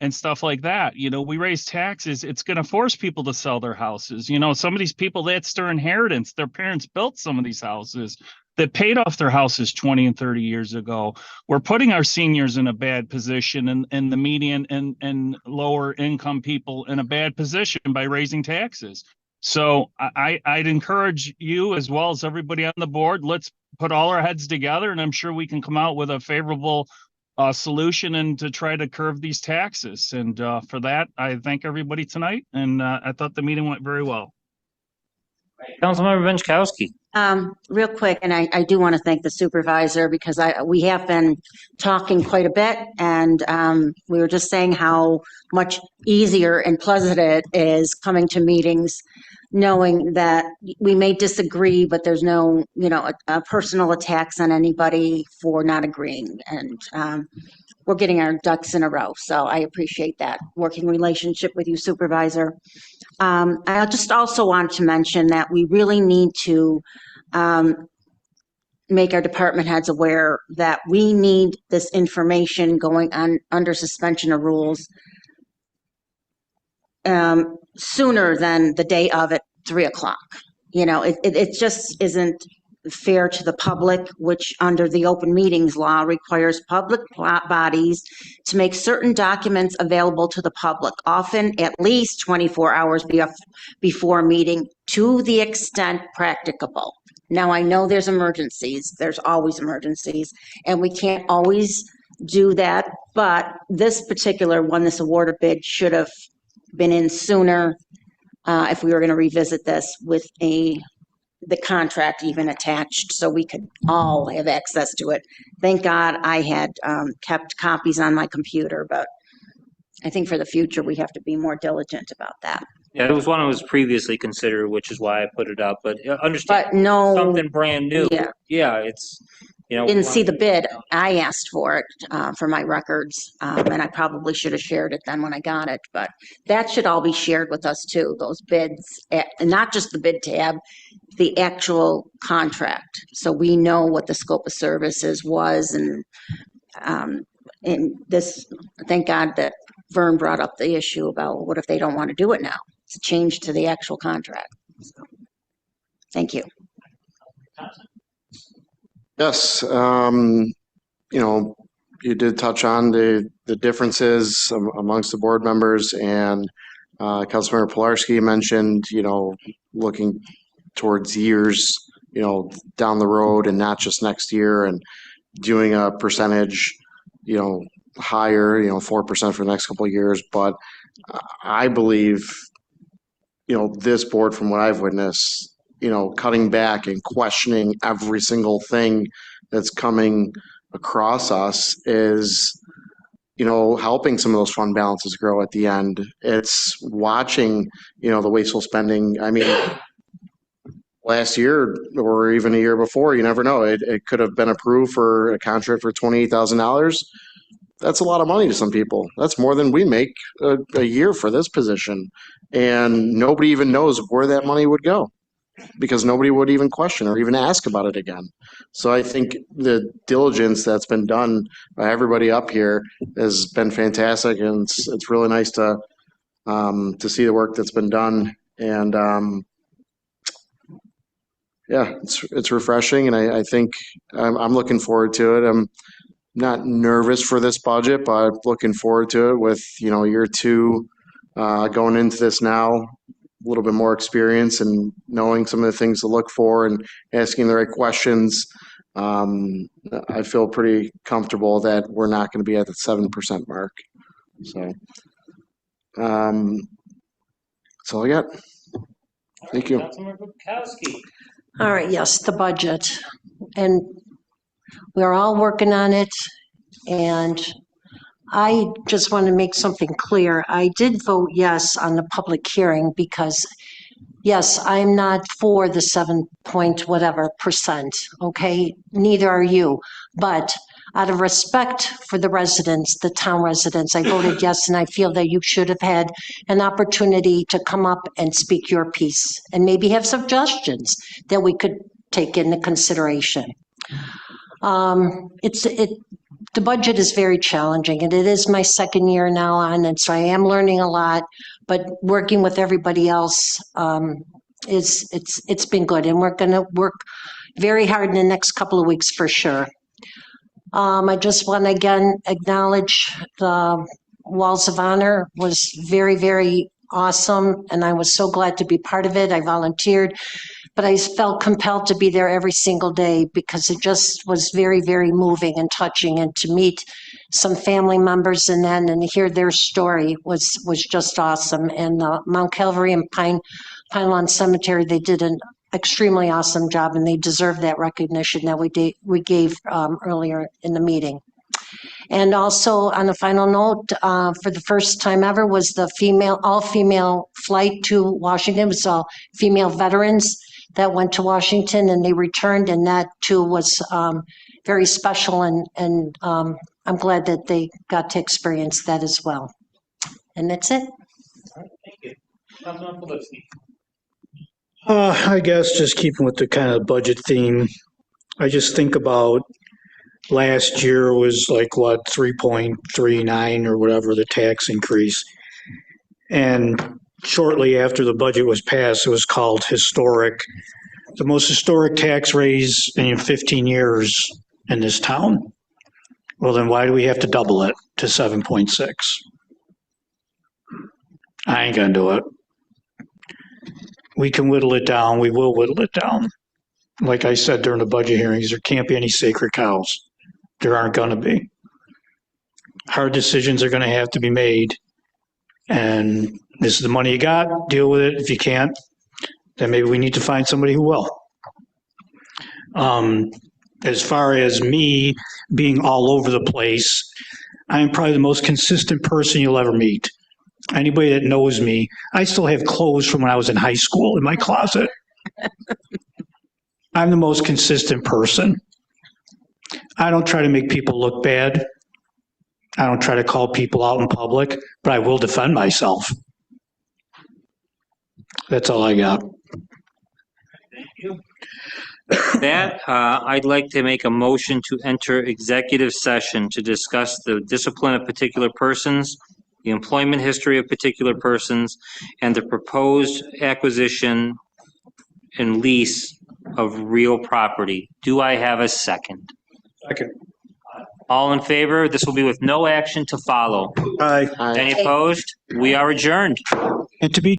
and stuff like that. We raise taxes. It's going to force people to sell their houses. Some of these people, that's their inheritance. Their parents built some of these houses that paid off their houses 20 and 30 years ago. We're putting our seniors in a bad position, and the median and lower income people in a bad position by raising taxes. So I'd encourage you, as well as everybody on the board, let's put all our heads together, and I'm sure we can come out with a favorable solution and to try to curb these taxes. And for that, I thank everybody tonight, and I thought the meeting went very well. Councilmember Benchkowski. Real quick, and I do want to thank the supervisor because we have been talking quite a bit, and we were just saying how much easier and pleasant it is coming to meetings, knowing that we may disagree, but there's no, a personal attacks on anybody for not agreeing, and we're getting our ducks in a row. So I appreciate that working relationship with you, Supervisor. I just also want to mention that we really need to make our department heads aware that we need this information going on under suspension of rules sooner than the day of at 3:00. It just isn't fair to the public, which under the open meetings law requires public bodies to make certain documents available to the public, often at least 24 hours before a meeting, to the extent practicable. Now, I know there's emergencies, there's always emergencies, and we can't always do that, but this particular one, this award of bid, should have been in sooner if we were going to revisit this with the contract even attached, so we could all have access to it. Thank God I had kept copies on my computer, but I think for the future, we have to be more diligent about that. Yeah, it was one that was previously considered, which is why I put it up, but understand, But no, something brand new. Yeah. It's, didn't see the bid. I asked for it for my records, and I probably should have shared it then when I got it, but that should all be shared with us too, those bids, and not just the bid tab, the actual contract. So we know what the scope of services was, and this, thank God that Vern brought up the issue about what if they don't want to do it now? It's a change to the actual contract. So, thank you. Yes, you did touch on the differences amongst the board members, and Councilmember Pilarski mentioned, looking towards years, down the road and not just next year, and doing a percentage, higher, 4% for the next couple of years. But I believe, this board, from what I've witnessed, cutting back and questioning every single thing that's coming across us is, helping some of those fund balances grow at the end. It's watching, the wasteful spending. I mean, last year or even a year before, you never know. It could have been approved for a contract for $28,000. That's a lot of money to some people. That's more than we make a year for this position. And nobody even knows where that money would go, because nobody would even question or even ask about it again. So I think the diligence that's been done by everybody up here has been fantastic, and it's really nice to see the work that's been done. And yeah, it's refreshing, and I think I'm looking forward to it. I'm not nervous for this budget, but looking forward to it with, year two going into this now, a little bit more experience and knowing some of the things to look for and asking the right questions. I feel pretty comfortable that we're not going to be at the 7% mark. So, that's all I got. Thank you. Councilmember Bukowski. All right, yes, the budget. And we're all working on it. And I just want to make something clear. I did vote yes on the public hearing because, yes, I'm not for the 7 point whatever%, okay? Neither are you. But out of respect for the residents, the town residents, I voted yes, and I feel that you should have had an opportunity to come up and speak your piece and maybe have suggestions that we could take into consideration. The budget is very challenging, and it is my second year now on, and so I am learning a lot, but working with everybody else, it's been good, and we're gonna work very hard in the next couple of weeks for sure. I just want to again acknowledge the Walls of Honor was very, very awesome, and I was so glad to be part of it. I volunteered, but I felt compelled to be there every single day because it just was very, very moving and touching, and to meet some family members and to hear their story was just awesome. And Mount Calvary and Pine Lawn Cemetery, they did an extremely awesome job, and they deserve that recognition that we gave earlier in the meeting. And also, on a final note, for the first time ever was the all-female flight to Washington. It was all female veterans that went to Washington, and they returned, and that too was very special, and I'm glad that they got to experience that as well. And that's it. All right, thank you. Councilman Politsky. I guess just keeping with the kind of budget theme, I just think about last year was like what, 3.39 or whatever, the tax increase. And shortly after the budget was passed, it was called historic, the most historic tax raise in 15 years in this town. Well, then why do we have to double it to 7.6? I ain't gonna do it. We can whittle it down. We will whittle it down. Like I said during the budget hearings, there can't be any sacred cows. There aren't going to be. Hard decisions are going to have to be made. And this is the money you got. Deal with it. If you can't, then maybe we need to find somebody who will. As far as me being all over the place, I am probably the most consistent person you'll ever meet. Anybody that knows me, I still have clothes from when I was in high school in my closet. I'm the most consistent person. I don't try to make people look bad. I don't try to call people out in public, but I will defend myself. That's all I got. Thank you. That, I'd like to make a motion to enter executive session to discuss the discipline of particular persons, the employment history of particular persons, and the proposed acquisition and lease of real property. Do I have a second? Second. All in favor? This will be with no action to follow. Aye. Any opposed? We are adjourned. And to be